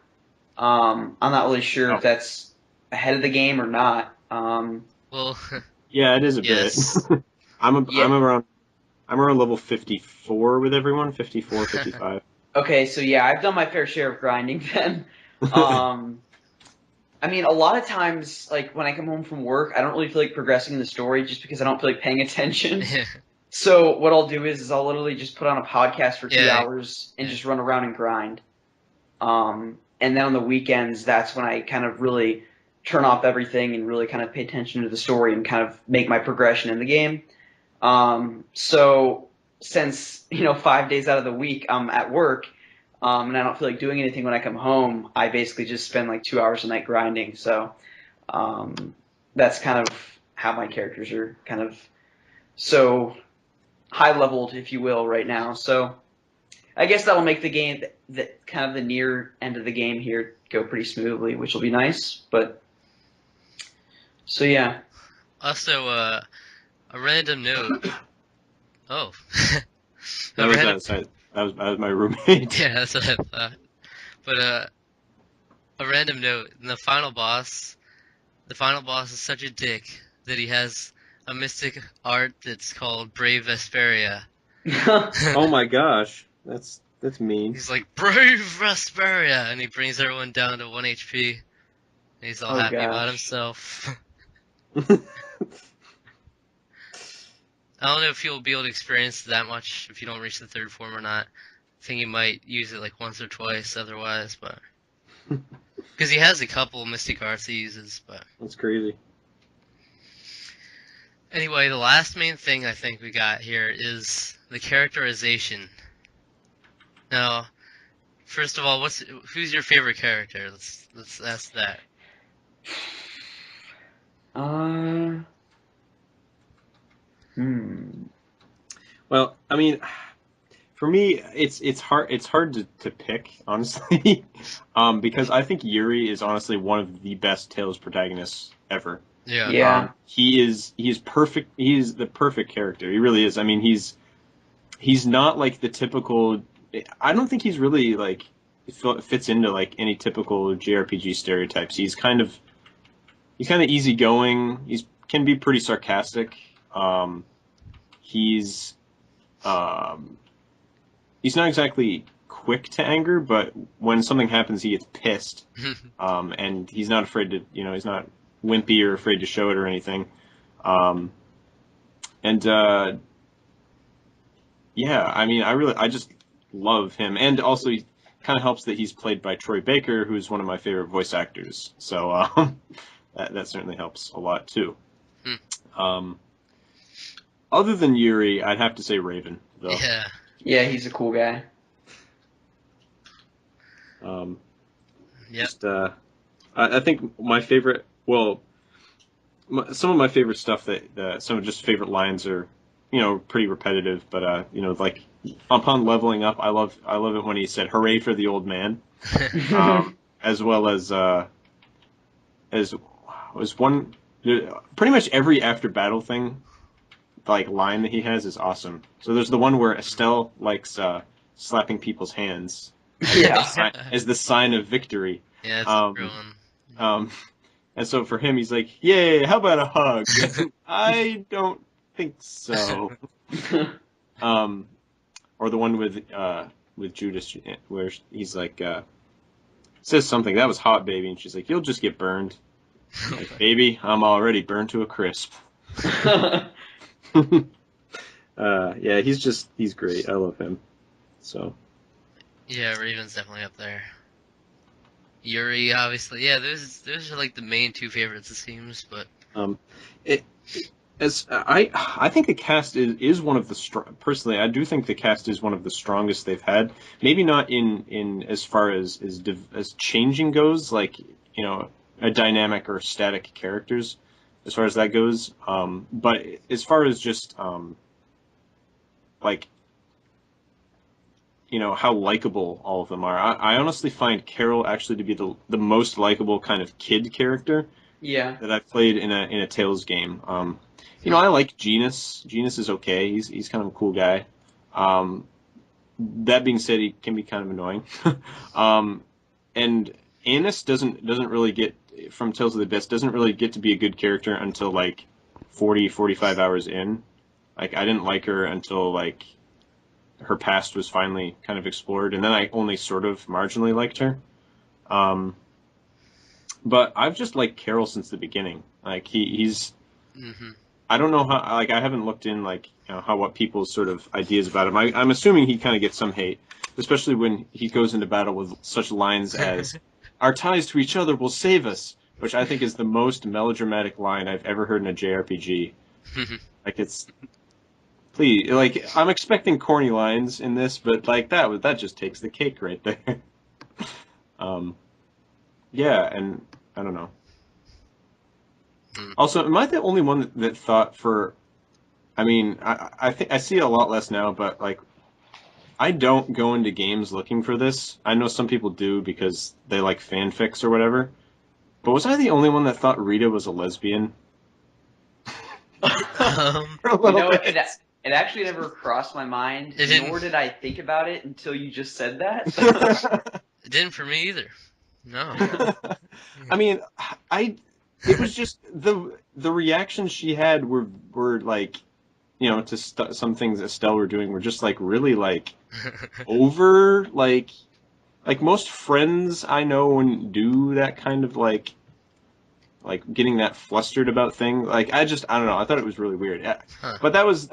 I'm not really sure if that's ahead of the game or not. Well, yeah, it is a yes. bit. I'm around level 54 with everyone, 54, 55. Okay, so yeah, I've done my fair share of grinding then. I mean, a lot of times, like, when I come home from work, I don't really feel like progressing in the story just because I don't feel like paying attention. So what I'll do is I'll literally just put on a podcast for 2 hours and just run around and grind. And then on the weekends, that's when I kind of really turn off everything and really kind of pay attention to the story and kind of make my progression in the game. So since, 5 days out of the week I'm at work, and I don't feel like doing anything when I come home, I basically just spend like 2 hours a night grinding. So, that's kind of how my characters are kind of so high leveled, if you will, right now. So I guess that'll make the game, that kind of the near end of the game here, go pretty smoothly, which will be nice. But so yeah. Also, a random note. Oh. That was my roommate. Yeah, that's what I thought. But a random note. In the final boss is such a dick that he has a mystic art that's called Brave Vesperia. Oh my gosh, that's mean. He's like, Brave Vesperia, and he brings everyone down to 1 HP. And he's all happy about himself. I don't know if you'll be able to experience that much if you don't reach the third form or not. I think you might use it like once or twice otherwise, but because he has a couple mystic arts he uses, but that's crazy. Anyway, the last main thing I think we got here is the characterization. Now, first of all, who's your favorite character? Let's ask that. Well, I mean, for me, it's hard to pick, honestly, because I think Yuri is honestly one of the best Tales protagonists ever. Yeah. He is perfect. He is the perfect character. He really is. I mean, he's not like the typical. I don't think he's really like fits into like any typical JRPG stereotypes. He's kind of easygoing. Can be pretty sarcastic. he's not exactly quick to anger, but when something happens, he gets pissed. And he's not afraid to, he's not wimpy or afraid to show it or anything. Yeah, I mean, I just love him, and also he kind of helps that he's played by Troy Baker, who's one of my favorite voice actors. So that certainly helps a lot too. Other than Yuri, I'd have to say Raven, though. Yeah, he's a cool guy. I think my favorite, some of my favorite stuff some of just favorite lines are, pretty repetitive, but like upon leveling up, I love it when he said "Hooray for the old man," as well as was one pretty much every after battle thing, like line that he has is awesome. So there's the one where Estelle likes slapping people's hands as the sign of victory. Yeah, it's a real one. And so for him, he's like, "Yay! How about a hug?" I don't think so. Or the one with Judas, where he's like, says something, "That was hot, baby," and she's like, "You'll just get burned." Like, "Baby, I'm already burned to a crisp." Yeah, he's great. I love him. So. Yeah, Raven's definitely up there. Yuri, obviously, yeah. Those are like the main two favorites, it seems. But I think the cast is one of the personally. I do think the cast is one of the strongest they've had. Maybe not in as far as changing goes, like a dynamic or static characters, as far as that goes. But as far as just like how likable all of them are. I honestly find Carol actually to be the most likable kind of kid character. Yeah. That I've played in a Tales game. I like Genus. Genus is okay. He's kind of a cool guy. That being said, he can be kind of annoying. And Annis doesn't really get from Tales of the Abyss doesn't really get to be a good character until like 45 hours in. Like I didn't like her until like her past was finally kind of explored, and then I only sort of marginally liked her. But I've just liked Carol since the beginning. Like he's, I don't know how. Like I haven't looked in like what people's sort of ideas about him. I'm assuming he kind of gets some hate, especially when he goes into battle with such lines as "Our ties to each other will save us," which I think is the most melodramatic line I've ever heard in a JRPG. Like it's. Please, like I'm expecting corny lines in this, but like that just takes the cake right there. Yeah, and I don't know. Also, am I the only one that thought for? I mean, I think I see it a lot less now, but like, I don't go into games looking for this. I know some people do because they like fanfics or whatever. But was I the only one that thought Rita was a lesbian? It actually never crossed my mind, nor did I think about it until you just said that. It didn't for me either. No. I mean, it was just the reactions she had were like, to some things Estelle were doing were just like really like over like most friends I know wouldn't do that kind of like getting that flustered about things. Like I don't know. I thought it was really weird. But that was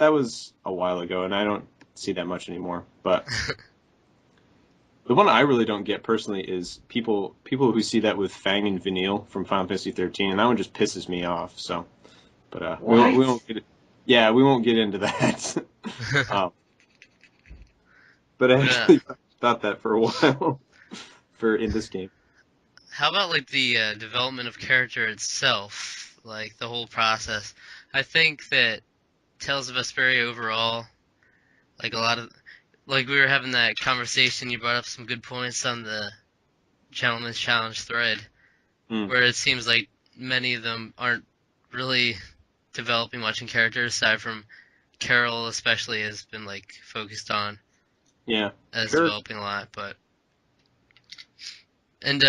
a while ago, and I don't see that much anymore. But the one I really don't get personally is people who see that with Fang and Vanille from Final Fantasy 13, and that one just pisses me off. So, but we won't get. Yeah, we won't get into that. But I actually thought that for a while in this game. How about like the development of character itself, like the whole process? I think that Tales of Vesperia overall, like a lot of, like we were having that conversation, you brought up some good points on the Gentleman's Challenge thread, where it seems like many of them aren't really developing much in character, aside from Carol especially has been like focused on. Yeah. As developing a lot, but and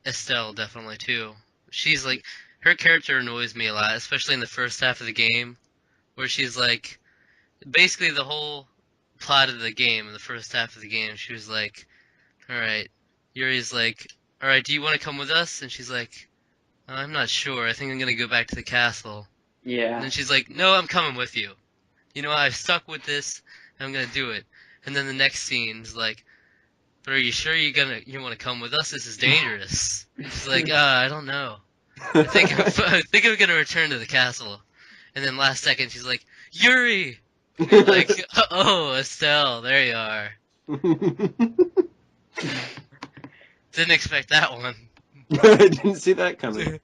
Estelle definitely too. She's like her character annoys me a lot, especially in the first half of the game where she's like, basically the whole plot of the game, in the first half of the game, she was like, all right, Yuri's like, all right, do you want to come with us? And she's like, I'm not sure. I think I'm gonna go back to the castle. And Yeah. then she's like, no, I'm coming with you. You know, I've stuck with this. I'm gonna do it. And then the next scene is like, but are you sure you want to come with us? This is dangerous. She's like, I don't know. I think I'm gonna return to the castle. And then last second, she's like, Yuri. Like, oh, Estelle, there you are. Didn't expect that one. I didn't see that coming.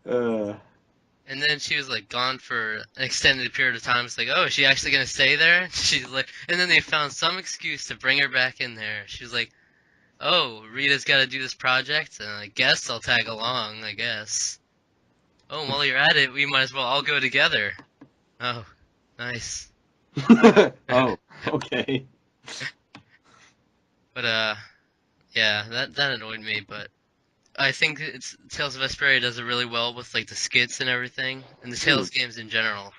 And then she was like gone for an extended period of time. It's like, oh, is she actually gonna stay there? She's like, and then they found some excuse to bring her back in there. She was like, oh, Rita's got to do this project, and I guess I'll tag along. I guess. Oh, and while you're at it, we might as well all go together. Oh, nice. Oh, okay. But yeah, that annoyed me. But I think Tales of Vesperia does it really well with like the skits and everything, and the Tales games in general.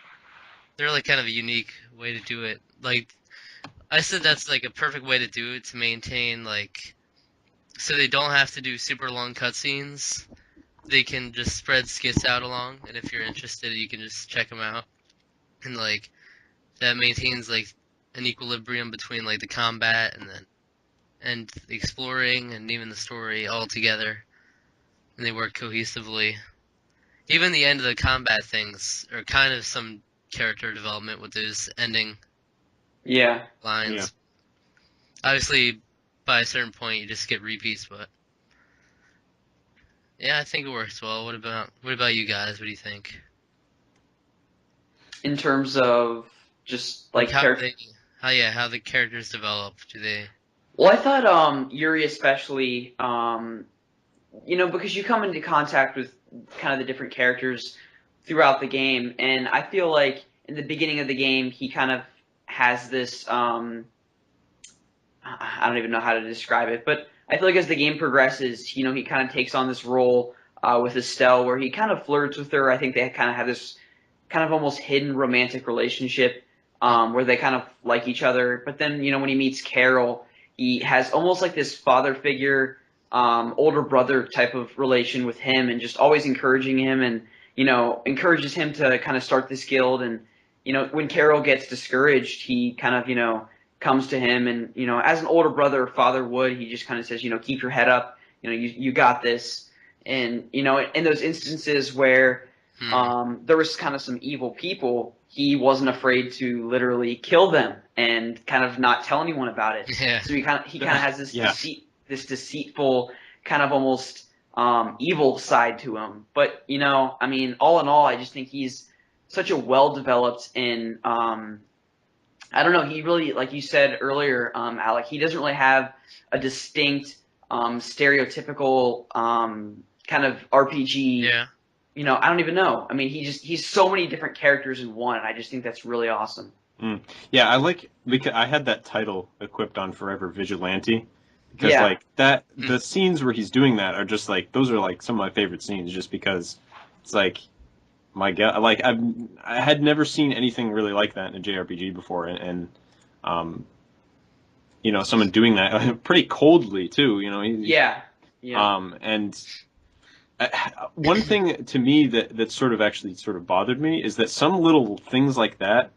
They're like kind of a unique way to do it. Like I said, that's like a perfect way to do it to maintain like, so they don't have to do super long cutscenes. They can just spread skits out along, and if you're interested, you can just check them out. And like that maintains like an equilibrium between like the combat and the exploring and even the story all together, and they work cohesively. Even the end of the combat things are kind of some character development with those ending lines. Yeah. Obviously, by a certain point, you just get repeats, but yeah, I think it works well. What about you guys? What do you think? In terms of just like how the characters develop? Do they? Well, I thought Yuri especially, because you come into contact with kind of the different characters throughout the game, and I feel like in the beginning of the game he kind of has this I don't even know how to describe it, but I feel like as the game progresses, he kind of takes on this role with Estelle where he kind of flirts with her. I think they kind of have this kind of almost hidden romantic relationship where they kind of like each other. But then, when he meets Carol, he has almost like this father figure, older brother type of relation with him, and just always encouraging him and, encourages him to kind of start this guild. And, when Carol gets discouraged, he kind of, comes to him and, as an older brother or father would, he just kind of says, keep your head up, you got this. And, in those instances where there was kind of some evil people, he wasn't afraid to literally kill them and kind of not tell anyone about it. Yeah. So he kind of has this deceitful kind of almost evil side to him. But all in all, I just think he's such a well-developed and I don't know. He really, like you said earlier, Alec, he doesn't really have a distinct stereotypical kind of RPG. Yeah. I don't even know. I mean, he's so many different characters in one, and I just think that's really awesome. Yeah, because I had that title equipped on Forever Vigilante, because the scenes where he's doing that are just like, those are like some of my favorite scenes, just because it's like, my God, like I had never seen anything really like that in a JRPG before, and someone doing that pretty coldly too, Yeah. And one thing to me that sort of bothered me is that some little things like that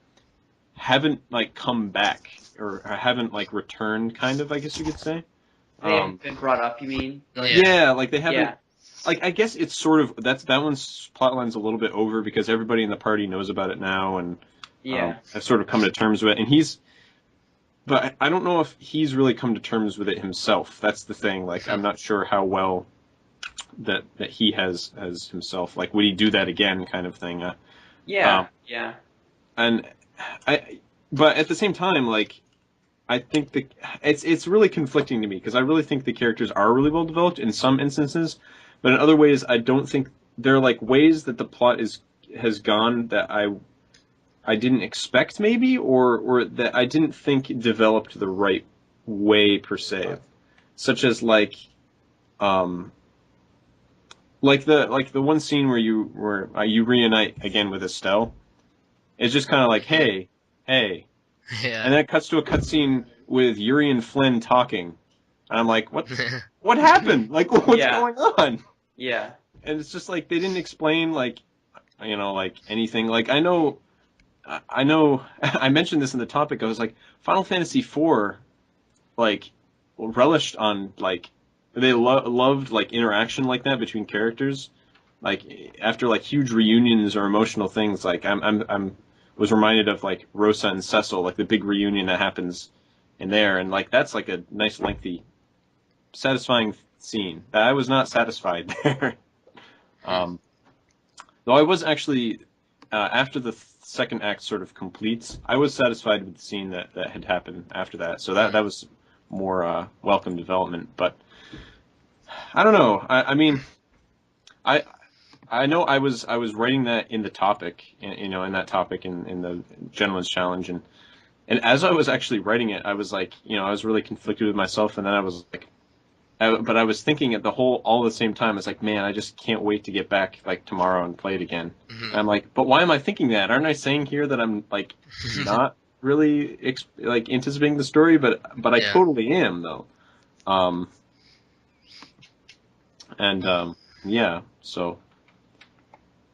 haven't like come back or haven't like returned, kind of, I guess you could say. They haven't been brought up, you mean? Yeah, like they haven't. Yeah. Like, I guess it's sort of that one's plotline's a little bit over because everybody in the party knows about it now, and I've sort of come to terms with it. But I don't know if he's really come to terms with it himself. That's the thing. Like, I'm not sure how well that he has as himself. Like, would he do that again, kind of thing? And but at the same time, like, I think it's really conflicting to me because I really think the characters are really well developed in some instances. But in other ways, I don't think there are like ways that the plot has gone that I didn't expect, maybe, or that I didn't think developed the right way per se, such as like like the one scene where you reunite again with Estelle. It's just kind of like, hey, hey, Yeah. and then it cuts to a cutscene with Yuri and Flynn talking, and I'm like, what happened? Like, what's Yeah. going on? Yeah. And it's just like they didn't explain like, like anything. Like I know, I mentioned this in the topic. I was like, Final Fantasy IV, like, relished on like they loved like interaction like that between characters. Like after like huge reunions or emotional things, like I'm was reminded of like Rosa and Cecil, like the big reunion that happens in there, and like that's like a nice lengthy, satisfying scene. I was not satisfied there. Um, though I was actually after the second act sort of completes, I was satisfied with the scene that had happened after that. So that was more welcome development. But I don't know. I mean, I I know I was writing that in the topic, in that topic in the gentleman's challenge, and as I was actually writing it, I was like, I was really conflicted with myself, and then I was like, but I was thinking at all at the same time. It's like, man, I just can't wait to get back like tomorrow and play it again. And I'm like, but why am I thinking that? Aren't I saying here that I'm like not really like anticipating the story, but I Yeah. totally am though. And yeah, so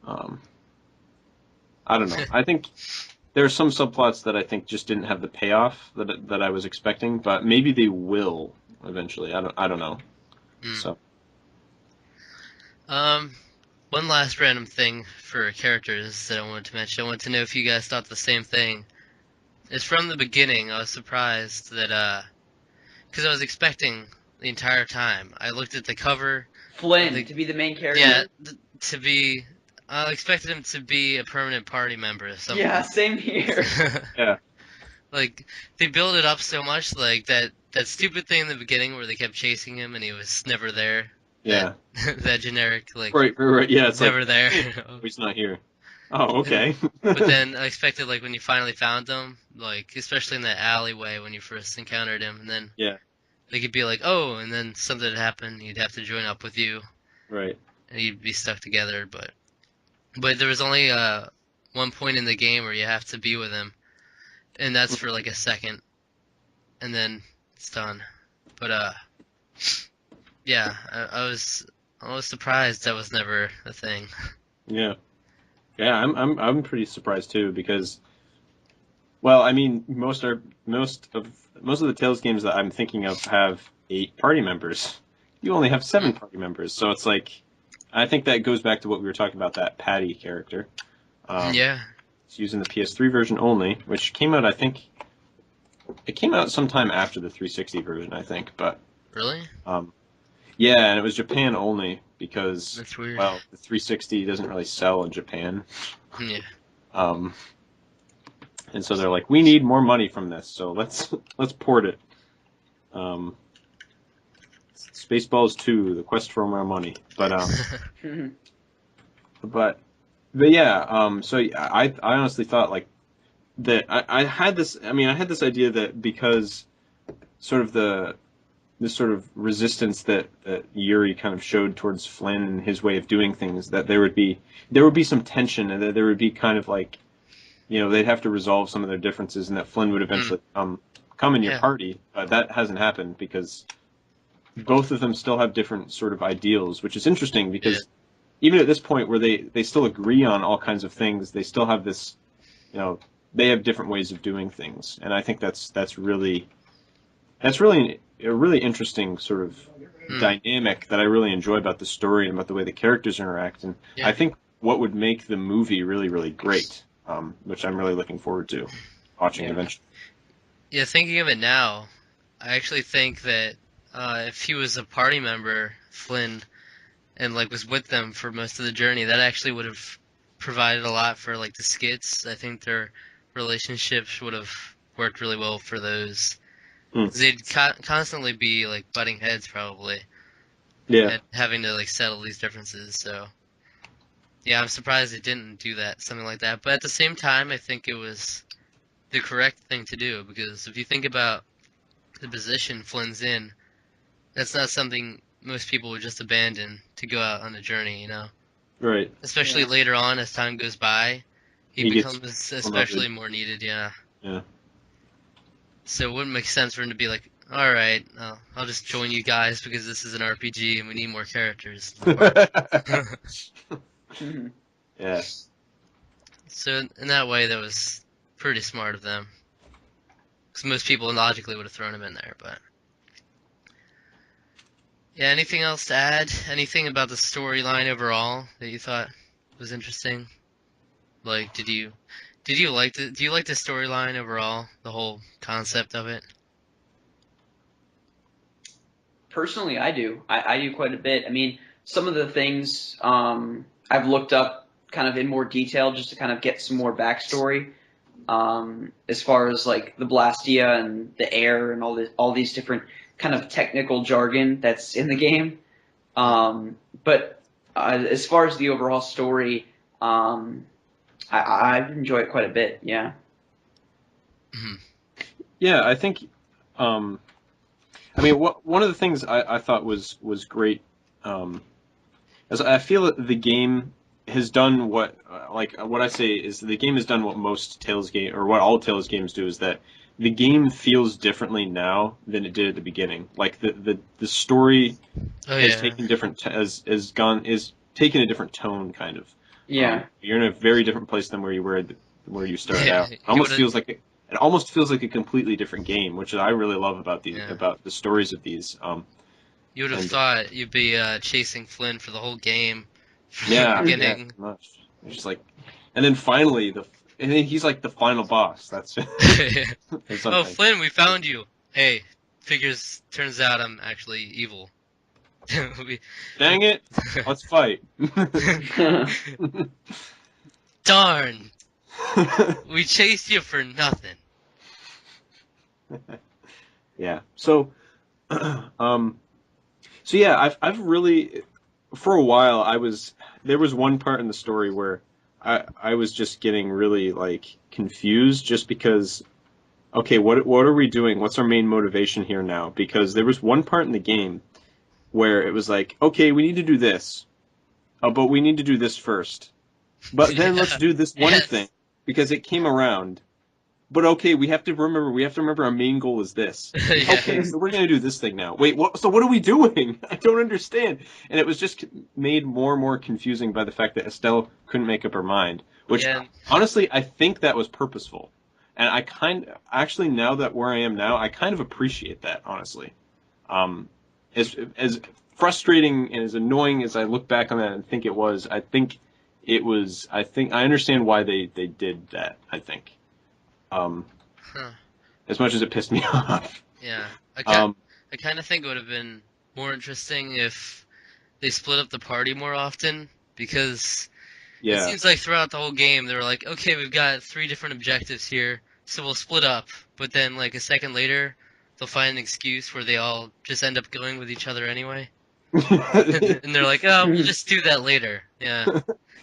I don't know. I think there are some subplots that I think just didn't have the payoff that I was expecting, but maybe they will eventually. I don't know. So One last random thing for characters that I wanted to mention. I wanted to know if you guys thought the same thing. It's from the beginning. I was surprised that because I was expecting the entire time. I looked at the cover. Flynn to be the main character. Yeah, to be. I expected him to be a permanent party member or something. Yeah, same here. yeah. Like they build it up so much, like that stupid thing in the beginning where they kept chasing him and he was never there. Yeah. That generic like. Right. Yeah. It's never like there. he's not here. Oh, okay. But then I expected like when you finally found him, like especially in that alleyway when you first encountered him, and then yeah. they could be like, oh, and then something would happen, he'd have to join up with you, Right. and you'd be stuck together. But there was only one point in the game where you have to be with him, and that's for like a second, and then it's done. But yeah, I was surprised that was never a thing. Yeah. Yeah. I'm pretty surprised too because, well, I mean, most of the Tales games that I'm thinking of have 8 party members. You only have 7 party members, so it's like, I think that goes back to what we were talking about, that Patty character. Yeah. It's using the PS3 version only, which came out, I think, it came out sometime after the 360 version, I think, but Really? yeah, and it was Japan only because, That's weird. well, the 360 doesn't really sell in Japan. Yeah. And so they're like, we need more money from this, so let's port it. Spaceballs 2, the quest for more money, but but yeah, so I honestly thought like that I had this. I mean, I had this idea that because sort of this sort of resistance that Yuri kind of showed towards Flynn and his way of doing things, that there would be some tension, and that there would be kind of like, they'd have to resolve some of their differences, and that Flynn would eventually come in your party. But that hasn't happened because both of them still have different sort of ideals, which is interesting because even at this point where they still agree on all kinds of things, they still have this, they have different ways of doing things, and I think that's really a really interesting sort of dynamic that I really enjoy about the story and about the way the characters interact, and I think what would make the movie really, really great, which I'm really looking forward to watching eventually. Yeah, thinking of it now, I actually think that if he was a party member, Flynn, and like was with them for most of the journey, that actually would have provided a lot for like the skits. I think their relationships would have worked really well for those. They'd constantly be like butting heads probably. Yeah. And having to like settle these differences. So yeah, I'm surprised they didn't do that, something like that. But at the same time, I think it was the correct thing to do, because if you think about the position Flynn's in, that's not something most people would just abandon to go out on a journey, Right. Especially Yeah. later on as time goes by, he He gets becomes promoted. especially more needed, yeah. Yeah. So it wouldn't make sense for him to be like, alright, I'll just join you guys because this is an RPG and we need more characters. Mhm. Yeah. So in that way, that was pretty smart of them. Because most people logically would have thrown him in there, but... Yeah, anything else to add? Anything about the storyline overall that you thought was interesting? Like, do you like the storyline overall, the whole concept of it? Personally, I do. I do quite a bit. I mean, some of the things I've looked up kind of in more detail just to kind of get some more backstory. As far as like the Blastia and the air and all these different kind of technical jargon that's in the game. But as far as the overall story, I enjoy it quite a bit. Yeah. Mhm. Yeah, I think. I mean, one of the things I thought was great, is I feel that the game has done what what I say is the game has done what most Tales game or what all Tales games do, is that the game feels differently now than it did at the beginning. Like the story Oh has yeah. taken different is taken a different tone, kind of. Yeah. You're in a very different place than where you were where you started Yeah, out. you would've- It almost feels like a completely different game, which I really love about Yeah. about the stories of these. You would have And thought you'd be chasing Flynn for the whole game from the yeah, beginning. much. It's just like, and then finally and then he's like the final boss. That's Oh, sometimes. Flynn, we found you. Hey, turns out I'm actually evil. We- Dang it! Let's fight. Darn! We chased you for nothing. Yeah. So, so yeah, I've really, for a while, there was one part in the story where I was just getting really like confused, just because, okay, what are we doing? What's our main motivation here now? Because there was one part in the game where it was like, okay, we need to do this, but we need to do this first. But then let's do this one Yes. thing because it came around. But okay, we have to remember our main goal is this. Yeah. Okay, so we're gonna do this thing now. Wait, what? So what are we doing? I don't understand. And it was just made more and more confusing by the fact that Estelle couldn't make up her mind. Which Yeah. honestly, I think that was purposeful. And actually, now that where I am now, I kind of appreciate that, honestly. As frustrating and as annoying as I look back on that and think it was, I think I understand why they did that. I think. Huh. As much as it pissed me off. Yeah. Um, I kind of think it would have been more interesting if they split up the party more often, because it yeah. seems like throughout the whole game they were like, okay, we've got 3 different objectives here, so we'll split up. But then like a second later, they'll find an excuse where they all just end up going with each other anyway. And they're like, oh, we'll just do that later. Yeah.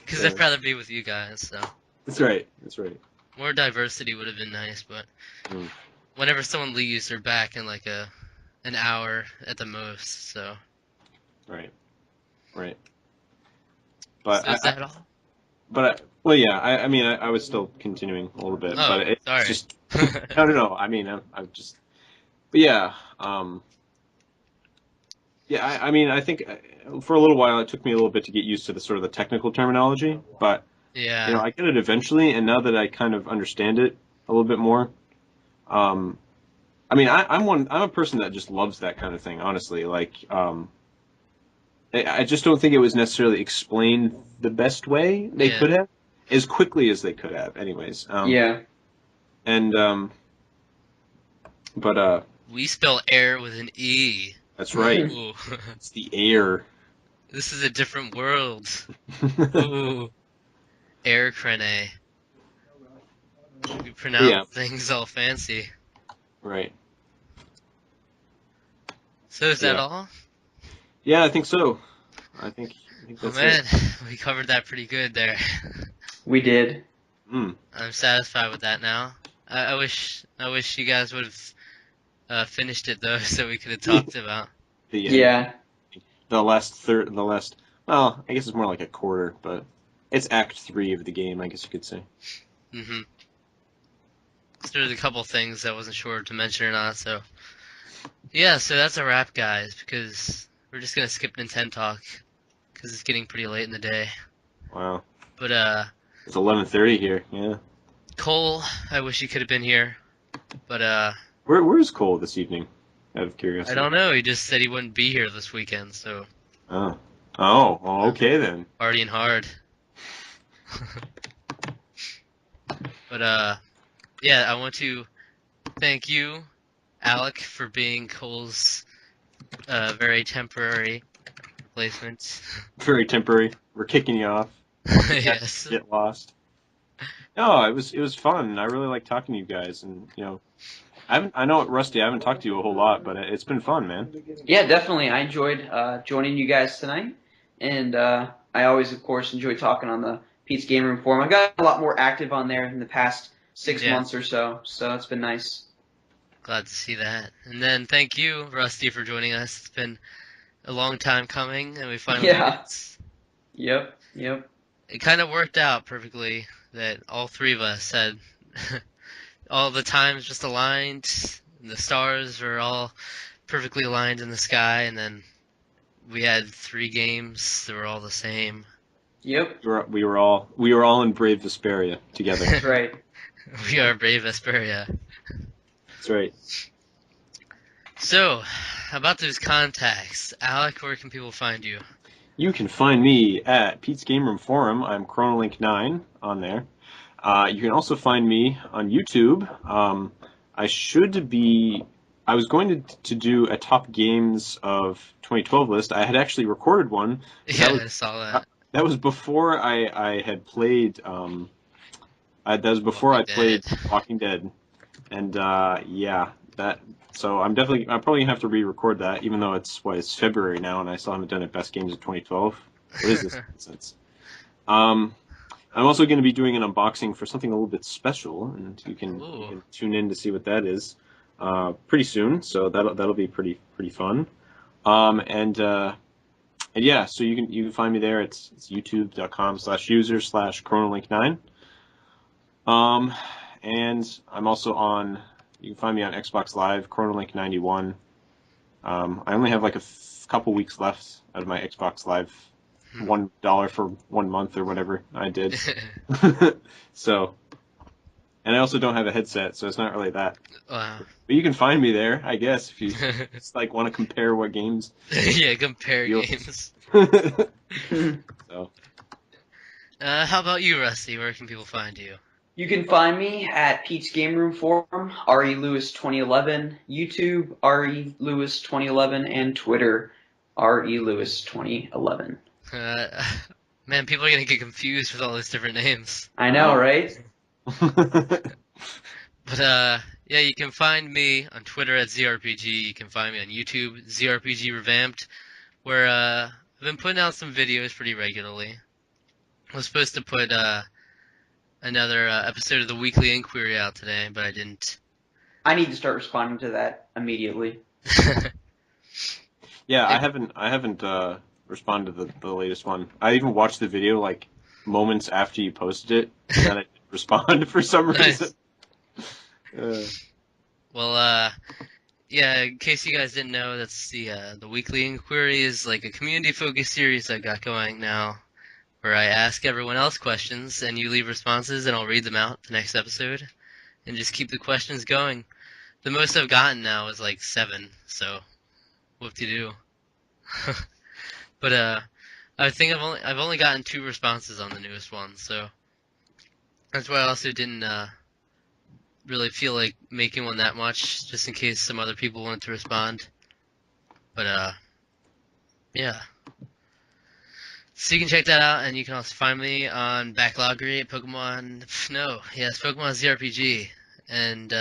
Because Yeah. I'd rather be with you guys, so. That's right. That's right. More diversity would have been nice, but Mm. whenever someone leaves, they're back in like an hour at the most, so. Right. Right. So But is that all? well, yeah. I mean, I was still continuing a little bit, Oh, but it's sorry. just no. I mean, I'm just. But yeah. Yeah. I mean, I think for a little while it took me a little bit to get used to the sort of the technical terminology, but Yeah. I get it eventually, and now that I kind of understand it a little bit more, I mean, I'm a person that just loves that kind of thing, honestly. Like, I just don't think it was necessarily explained the best way they Yeah. could have, as quickly as they could have, anyways. Yeah. And but We spell air with an E. that's right. Ooh. It's the air. This is a different world. Ooh. Air crene. We pronounce Yeah. things all fancy. Right. So is that Yeah. all? Yeah, I think so. I think Oh that's man, it. we covered that pretty good there. We did. Mm. I'm satisfied with that now. I wish you guys would have finished it though, so we could have talked about. The Yeah. the last third, the last. Well, I guess it's more like a quarter, but it's Act 3 of the game, I guess you could say. Mm-hmm. So there's a couple things I wasn't sure to mention or not. So yeah, so that's a wrap, guys. Because we're just gonna skip Nintendo talk because it's getting pretty late in the day. Wow. But It's 11:30 here. Yeah. Cole, I wish he could have been here. But Where's Cole this evening? Out of I curiosity. don't know. He just said he wouldn't be here this weekend. So Oh. Oh. Well, okay then. partying hard. But yeah, I want to thank you, Alec, for being Cole's very temporary replacement. Very temporary. We're kicking you off. Yes. Get lost. No, it was fun. I really like talking to you guys, and I know Rusty. I haven't talked to you a whole lot, but it's been fun, man. Yeah, definitely. I enjoyed joining you guys tonight, and I always, of course, enjoy talking on the Pete's Game Room forum. I got a lot more active on there in the past 6 months or so it's been nice. Glad to see that. And then thank you, Rusty, for joining us. It's been a long time coming, and we finally Yeah. Yep. Yep. It kind of worked out perfectly that all three of us had all the times just aligned. The stars were all perfectly aligned in the sky, and then we had 3 games that were all the same. Yep. We were all in Brave Vesperia together. That's right. We are Brave Vesperian. That's right. So, about those contacts, Alec, where can people find you? You can find me at Pete's Game Room Forum. I'm CronoLink9 on there. You can also find me on YouTube. I was going to do a top games of 2012 list. I had actually recorded one. Yeah, I saw that. That was before I had played. That was before I played Walking Dead, and yeah, that. So I'm probably gonna have to re-record that, even though it's February now, and I still haven't done it best games of 2012. What is this nonsense? I'm also going to be doing an unboxing for something a little bit special, and you can tune in to see what that is pretty soon. So that'll be pretty fun. And yeah, so you can find me there. It's youtube.com/user/CronoLink9. And I'm also on. You can find me on Xbox Live, CronoLink91. I only have like a couple weeks left out of my Xbox Live. $1 for 1 month or whatever I did. So, and I also don't have a headset, so it's not really that. Wow. But you can find me there, I guess, if you just like want to compare what games. Yeah, compare games. So. How about you, Rusty? Where can people find you? You can find me at Pete's Game Room Forum, relewis2011, YouTube, relewis2011, and Twitter, relewis2011. Man, people are gonna get confused with all those different names. I know, right? But yeah, you can find me on Twitter at ZRPG. You can find me on YouTube, ZRPG Revamped, where I've been putting out some videos pretty regularly. I was supposed to put another episode of the Weekly Inquiry out today, but I didn't. I need to start responding to that immediately. Yeah, I haven't responded to the latest one. I even watched the video like moments after you posted it, and then I didn't respond for some reason. Well, yeah, in case you guys didn't know, that's the Weekly Inquiry is like a community-focused series I got going now, where I ask everyone else questions, and you leave responses, and I'll read them out the next episode, and just keep the questions going. The most I've gotten now is like 7, so whoop-de-doo. But I think I've only gotten 2 responses on the newest one, so that's why I also didn't really feel like making one that much, just in case some other people wanted to respond. But yeah. So you can check that out, and you can also find me on Backloggery at Pokemon ZRPG, and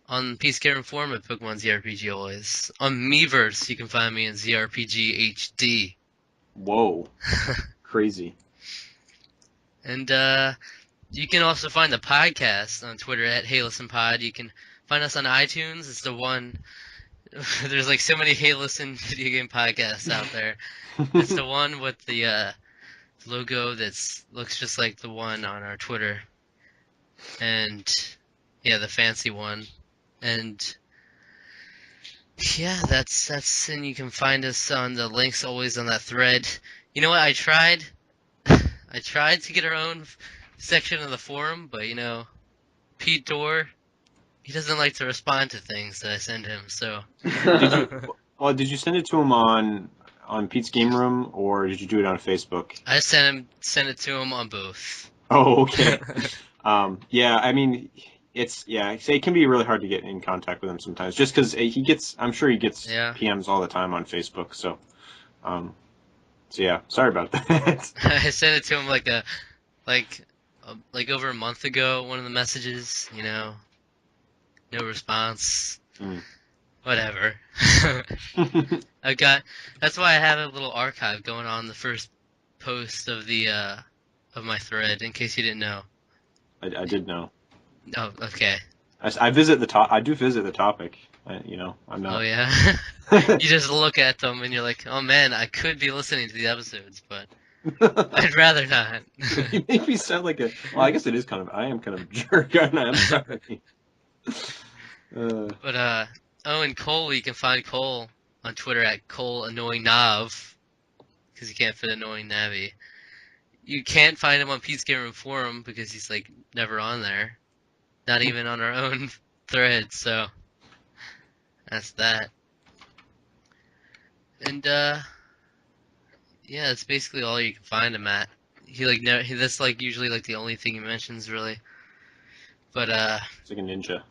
on Peace Care and Forum at Pokemon ZRPG always. On Miiverse, you can find me in ZRPG HD. Whoa. Crazy. And you can also find the podcast on Twitter at HeyListenPod. You can find us on iTunes. It's the one There's like so many Hey Listen video game podcasts out there. It's the one with the logo that looks just like the one on our Twitter, and yeah, the fancy one, and yeah, that's and you can find us on the links always on that thread. You know what? I tried to get our own section of the forum, but Pete Dorr, he doesn't like to respond to things that I send him. So Did you send it to him on Pete's Game Room, or did you do it on Facebook? I sent it to him on both. Oh, okay. Yeah, I mean, it can be really hard to get in contact with him sometimes, just because I'm sure he gets PMs all the time on Facebook. So yeah, sorry about that. I sent it to him like over a month ago. One of the messages, no response. Whatever. That's why I have a little archive going on the first post of the of my thread, in case you didn't know. I did know. Oh, okay. I visit the top. I do visit the topic. I'm not. Oh yeah. You just look at them and you're like, oh man, I could be listening to the episodes, but I'd rather not. You make me sound like I guess it is I am kind of a jerk, aren't I? I'm sorry. But and Cole, you can find Cole on Twitter at ColeAnnoyingNav, because you can't fit Annoying Navi. You can't find him on Pete's Game Room Forum because he's like never on there, not even on our own thread. So that's that. And yeah, that's basically all you can find him at. That's like usually like the only thing he mentions really. But it's like a ninja.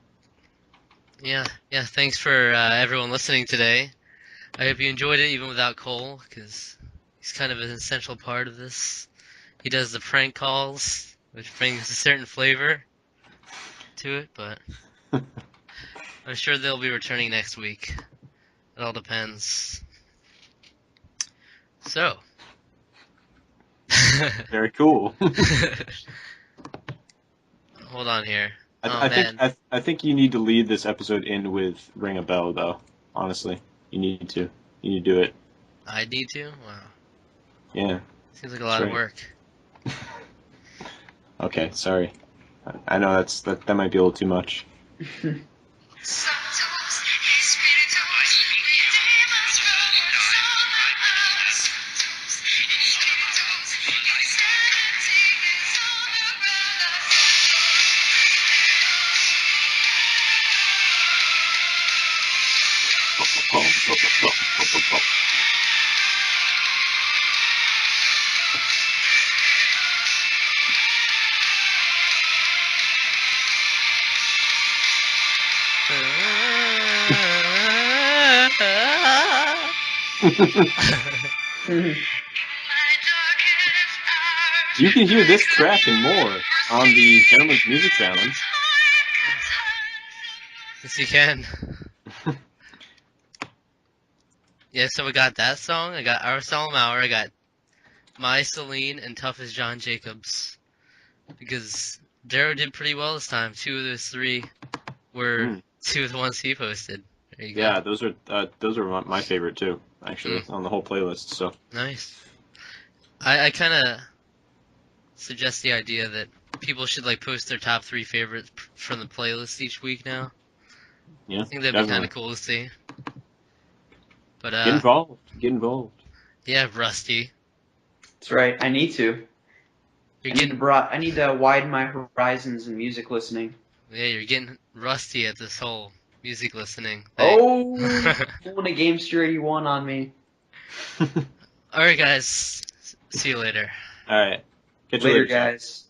Yeah. Thanks for everyone listening today. I hope you enjoyed it even without Cole, because he's kind of an essential part of this. He does the prank calls, which brings a certain flavor to it, but I'm sure they'll be returning next week. It all depends. So. Very cool. Hold on here. I think you need to lead this episode in with Ring a Bell, though. Honestly, you need to do it. I need to? Wow. Yeah. Seems like a lot of work. Okay, sorry. I know that might be a little too much. You can hear this track and more on the Gentleman's Music Challenge. Yes, you can. Yeah, so we got that song, I got Our Solemn Hour, I got My Celine, and Tough as John Jacobs. Because Darrow did pretty well this time. 2 of those 3 were 2 of the ones he posted. There you go. Yeah, those are my favorite too, actually, on the whole playlist. So nice. I kind of suggest the idea that people should like post their top 3 favorites from the playlist each week now. Yeah, I think that'd be kind of cool to see. But get involved. Yeah, Rusty. That's right. I need to. I need to widen my horizons in music listening. Yeah, you're getting rusty at this whole music listening thing. Oh, pulling a Gamester 81 on me. Alright, guys. See you later. Alright. Later, guys.